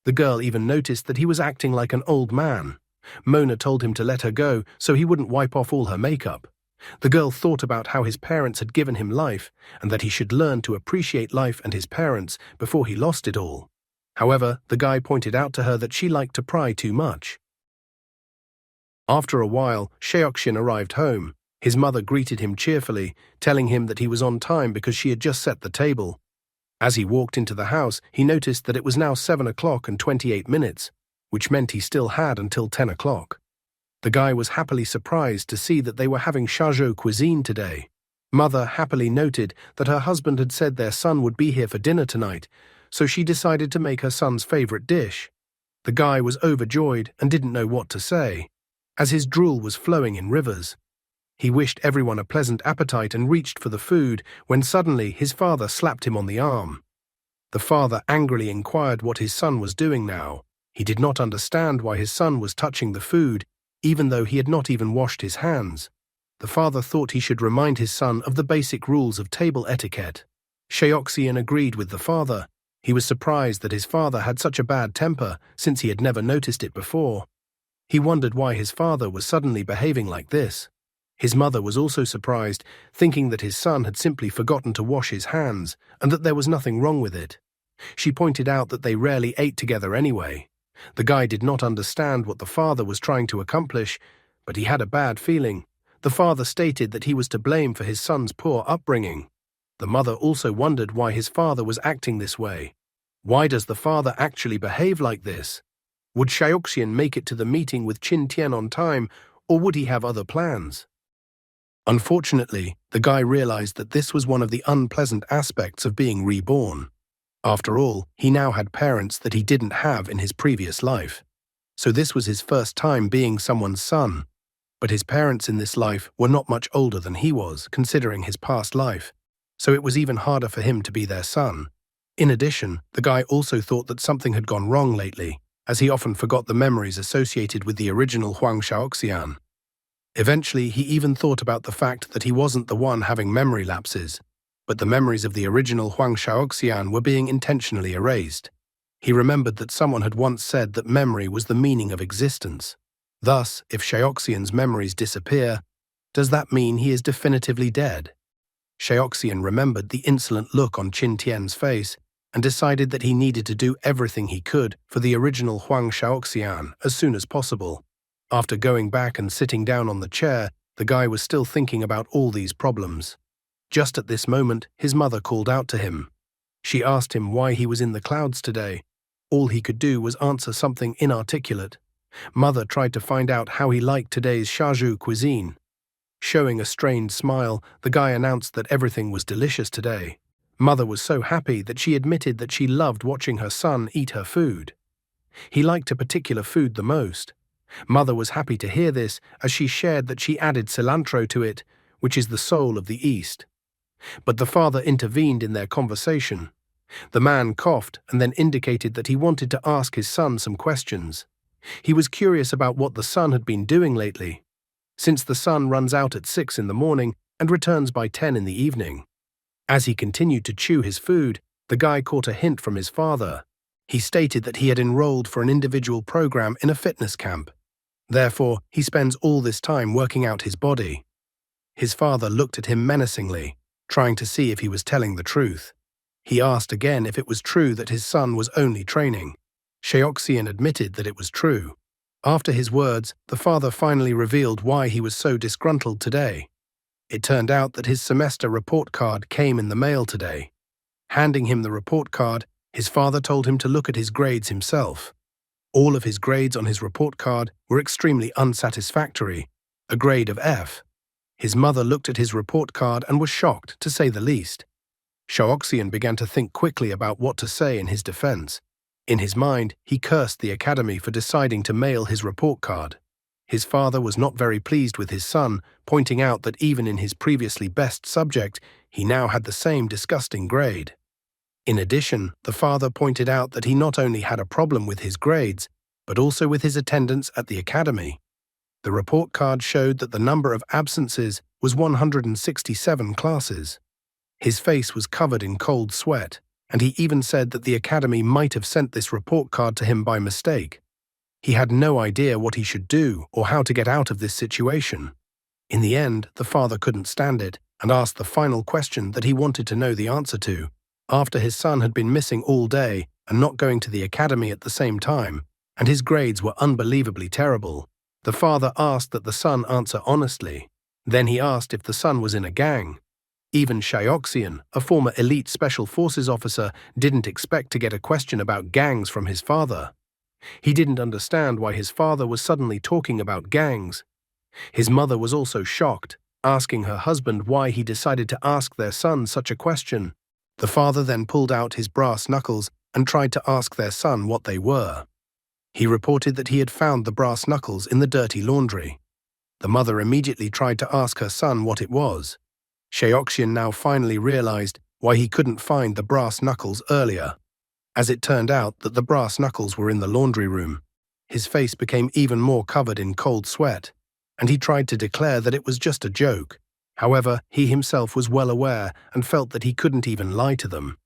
The girl even noticed that he was acting like an old man. Mona told him to let her go so he wouldn't wipe off all her makeup. The girl thought about how his parents had given him life and that he should learn to appreciate life and his parents before he lost it all. However, the guy pointed out to her that she liked to pry too much. After a while, Xiaoxian arrived home. His mother greeted him cheerfully, telling him that he was on time because she had just set the table. As he walked into the house, he noticed that it was now 7 o'clock and 28 minutes, which meant he still had until 10 o'clock. The guy was happily surprised to see that they were having Shazhou cuisine today. Mother happily noted that her husband had said their son would be here for dinner tonight, so she decided to make her son's favorite dish. The guy was overjoyed and didn't know what to say, as his drool was flowing in rivers. He wished everyone a pleasant appetite and reached for the food when suddenly his father slapped him on the arm. The father angrily inquired what his son was doing now. He did not understand why his son was touching the food, even though he had not even washed his hands. The father thought he should remind his son of the basic rules of table etiquette. Xiaoxian agreed with the father. He was surprised that his father had such a bad temper, since he had never noticed it before. He wondered why his father was suddenly behaving like this. His mother was also surprised, thinking that his son had simply forgotten to wash his hands and that there was nothing wrong with it. She pointed out that they rarely ate together anyway. The guy did not understand what the father was trying to accomplish, but he had a bad feeling. The father stated that he was to blame for his son's poor upbringing. The mother also wondered why his father was acting this way. Why does the father actually behave like this? Would Xiaoxian make it to the meeting with Qin Tian on time, or would he have other plans? Unfortunately, the guy realized that this was one of the unpleasant aspects of being reborn. After all, he now had parents that he didn't have in his previous life. So this was his first time being someone's son. But his parents in this life were not much older than he was, considering his past life. So it was even harder for him to be their son. In addition, the guy also thought that something had gone wrong lately, as he often forgot the memories associated with the original Huang Xiaoxian. Eventually, he even thought about the fact that he wasn't the one having memory lapses, but the memories of the original Huang Xiaoxian were being intentionally erased. He remembered that someone had once said that memory was the meaning of existence. Thus, if Xiaoxian's memories disappear, does that mean he is definitively dead? Xiaoxian remembered the insolent look on Qin Tian's face and decided that he needed to do everything he could for the original Huang Xiaoxian as soon as possible. After going back and sitting down on the chair, the guy was still thinking about all these problems. Just at this moment, his mother called out to him. She asked him why he was in the clouds today. All he could do was answer something inarticulate. Mother tried to find out how he liked today's Shaju cuisine. Showing a strained smile, the guy announced that everything was delicious today. Mother was so happy that she admitted that she loved watching her son eat her food. He liked a particular food the most. Mother was happy to hear this, as she shared that she added cilantro to it, which is the soul of the East. But the father intervened in their conversation. The man coughed and then indicated that he wanted to ask his son some questions. He was curious about what the son had been doing lately, since the sun runs out at 6 in the morning and returns by 10 in the evening. As he continued to chew his food, the guy caught a hint from his father. He stated that he had enrolled for an individual program in a fitness camp. Therefore, he spends all this time working out his body. His father looked at him menacingly, trying to see if he was telling the truth. He asked again if it was true that his son was only training. Xiaoxian admitted that it was true. After his words, the father finally revealed why he was so disgruntled today. It turned out that his semester report card came in the mail today. Handing him the report card, his father told him to look at his grades himself. All of his grades on his report card were extremely unsatisfactory, a grade of F. His mother looked at his report card and was shocked, to say the least. Xiaoxian began to think quickly about what to say in his defense. In his mind, he cursed the academy for deciding to mail his report card. His father was not very pleased with his son, pointing out that even in his previously best subject, he now had the same disgusting grade. In addition, the father pointed out that he not only had a problem with his grades, but also with his attendance at the academy. The report card showed that the number of absences was 167 classes. His face was covered in cold sweat, and he even said that the academy might have sent this report card to him by mistake. He had no idea what he should do or how to get out of this situation. In the end, the father couldn't stand it and asked the final question that he wanted to know the answer to. After his son had been missing all day and not going to the academy at the same time, and his grades were unbelievably terrible, the father asked that the son answer honestly. Then he asked if the son was in a gang. Even Xiaoxian, a former elite special forces officer, didn't expect to get a question about gangs from his father. He didn't understand why his father was suddenly talking about gangs. His mother was also shocked, asking her husband why he decided to ask their son such a question. The father then pulled out his brass knuckles and tried to ask their son what they were. He reported that he had found the brass knuckles in the dirty laundry. The mother immediately tried to ask her son what it was. Xiaoxian now finally realized why he couldn't find the brass knuckles earlier. As it turned out that the brass knuckles were in the laundry room, his face became even more covered in cold sweat, and he tried to declare that it was just a joke. However, he himself was well aware and felt that he couldn't even lie to them.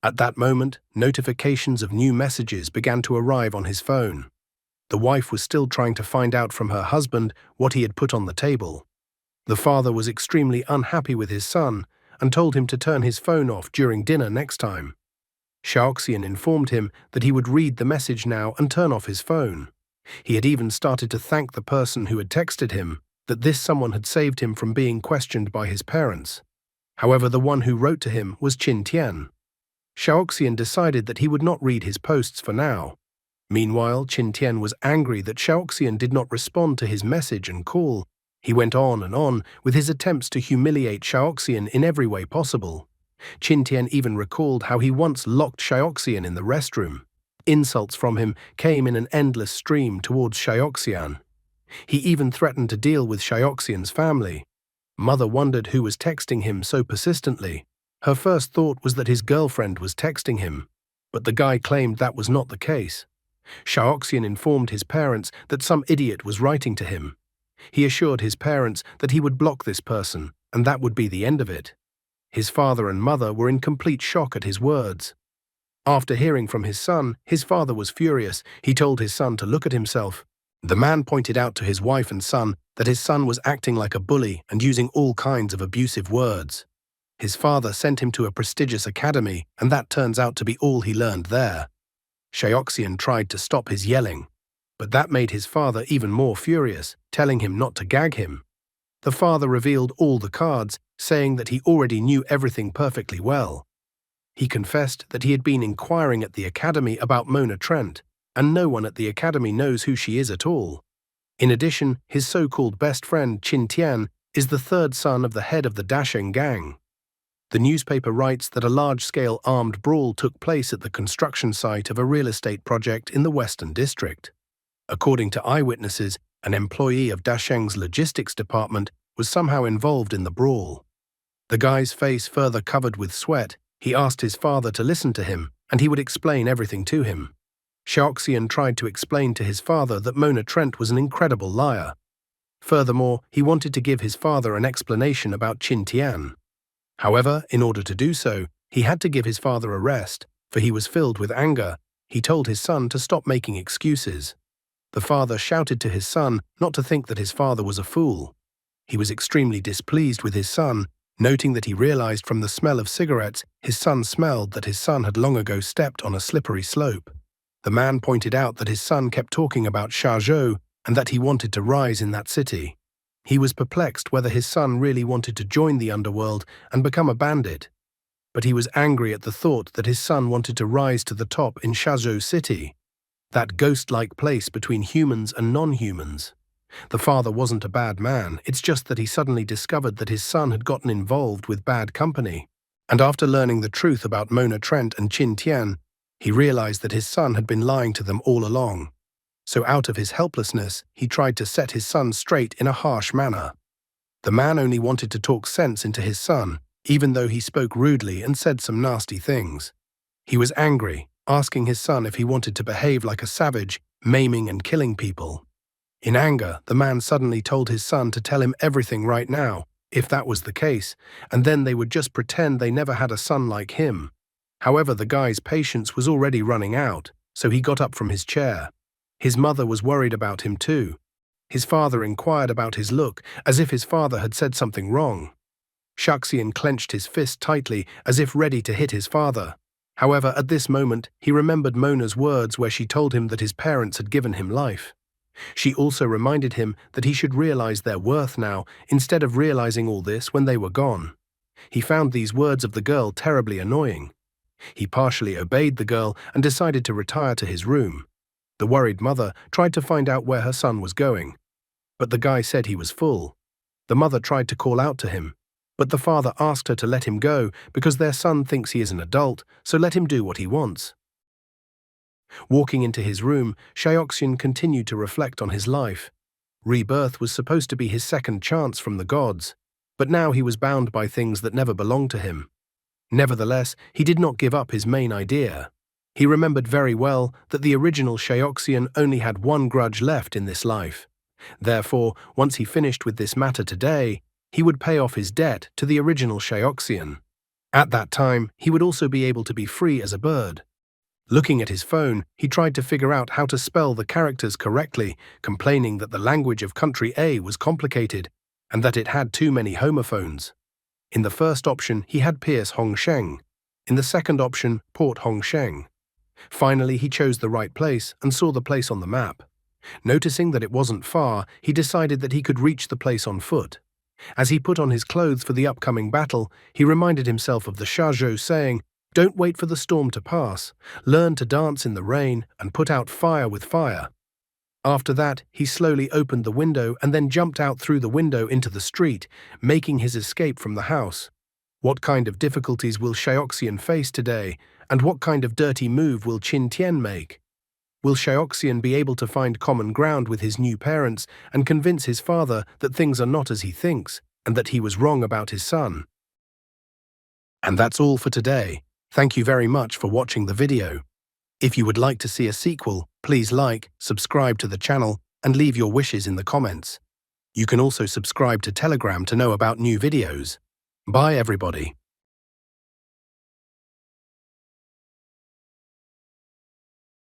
At that moment, notifications of new messages began to arrive on his phone. The wife was still trying to find out from her husband what he had put on the table. The father was extremely unhappy with his son and told him to turn his phone off during dinner next time. Xiaoxian informed him that he would read the message now and turn off his phone. He had even started to thank the person who had texted him, that this someone had saved him from being questioned by his parents. However, the one who wrote to him was Qin Tian. Xiaoxian decided that he would not read his posts for now. Meanwhile, Qin Tian was angry that Xiaoxian did not respond to his message and call. He went on and on with his attempts to humiliate Xiaoxian in every way possible. Qin Tian even recalled how he once locked Xiaoxian in the restroom. Insults from him came in an endless stream towards Xiaoxian. He even threatened to deal with Xiaoxian's family. Mother wondered who was texting him so persistently. Her first thought was that his girlfriend was texting him, but the guy claimed that was not the case. Xiaoxian informed his parents that some idiot was writing to him. He assured his parents that he would block this person, and that would be the end of it. His father and mother were in complete shock at his words. After hearing from his son, his father was furious. He told his son to look at himself. The man pointed out to his wife and son that his son was acting like a bully and using all kinds of abusive words. His father sent him to a prestigious academy, and that turns out to be all he learned there. Xiaoxian tried to stop his yelling, but that made his father even more furious, telling him not to gag him. The father revealed all the cards, saying that he already knew everything perfectly well. He confessed that he had been inquiring at the academy about Mona Trent, and no one at the academy knows who she is at all. In addition, his so-called best friend Qin Tian is the third son of the head of the Dasheng gang. The newspaper writes that a large-scale armed brawl took place at the construction site of a real estate project in the Western District. According to eyewitnesses, an employee of Dasheng's logistics department was somehow involved in the brawl. The guy's face further covered with sweat, he asked his father to listen to him, and he would explain everything to him. Xiaoxian tried to explain to his father that Mona Trent was an incredible liar. Furthermore, he wanted to give his father an explanation about Qin Tian. However, in order to do so, he had to give his father a rest, for he was filled with anger. He told his son to stop making excuses. The father shouted to his son not to think that his father was a fool. He was extremely displeased with his son, noting that he realized from the smell of cigarettes his son smelled that his son had long ago stepped on a slippery slope. The man pointed out that his son kept talking about Shazhou and that he wanted to rise in that city. He was perplexed whether his son really wanted to join the underworld and become a bandit. But he was angry at the thought that his son wanted to rise to the top in Shazhou City, that ghost-like place between humans and non-humans. The father wasn't a bad man, it's just that he suddenly discovered that his son had gotten involved with bad company. And after learning the truth about Mona Trent and Qin Tian, he realized that his son had been lying to them all along. So out of his helplessness, he tried to set his son straight in a harsh manner. The man only wanted to talk sense into his son, even though he spoke rudely and said some nasty things. He was angry, asking his son if he wanted to behave like a savage, maiming and killing people. In anger, the man suddenly told his son to tell him everything right now, if that was the case, and then they would just pretend they never had a son like him. However, the guy's patience was already running out, so he got up from his chair. His mother was worried about him too. His father inquired about his look, as if his father had said something wrong. Xiaoxian clenched his fist tightly, as if ready to hit his father. However, at this moment, he remembered Mona's words where she told him that his parents had given him life. She also reminded him that he should realize their worth now, instead of realizing all this when they were gone. He found these words of the girl terribly annoying. He partially obeyed the girl and decided to retire to his room. The worried mother tried to find out where her son was going, but the guy said he was full. The mother tried to call out to him, but the father asked her to let him go because their son thinks he is an adult, so let him do what he wants. Walking into his room, Xiaoxian continued to reflect on his life. Rebirth was supposed to be his second chance from the gods, but now he was bound by things that never belonged to him. Nevertheless, he did not give up his main idea. He remembered very well that the original Xiaoxian only had one grudge left in this life. Therefore, once he finished with this matter today, he would pay off his debt to the original Xiaoxian. At that time, he would also be able to be free as a bird. Looking at his phone, he tried to figure out how to spell the characters correctly, complaining that the language of country A was complicated and that it had too many homophones. In the first option, he had Pierce Hongsheng. In the second option, Port Hongsheng. Finally, he chose the right place and saw the place on the map. Noticing that it wasn't far, he decided that he could reach the place on foot. As he put on his clothes for the upcoming battle, he reminded himself of the Shazhou saying, "Don't wait for the storm to pass. Learn to dance in the rain and put out fire with fire." After that, he slowly opened the window and then jumped out through the window into the street, making his escape from the house. What kind of difficulties will Xiaoxian face today, and what kind of dirty move will Qin Tian make? Will Xiaoxian be able to find common ground with his new parents and convince his father that things are not as he thinks and that he was wrong about his son? And that's all for today. Thank you very much for watching the video. If you would like to see a sequel, please like, subscribe to the channel, and leave your wishes in the comments. You can also subscribe to Telegram to know about new videos. Bye everybody.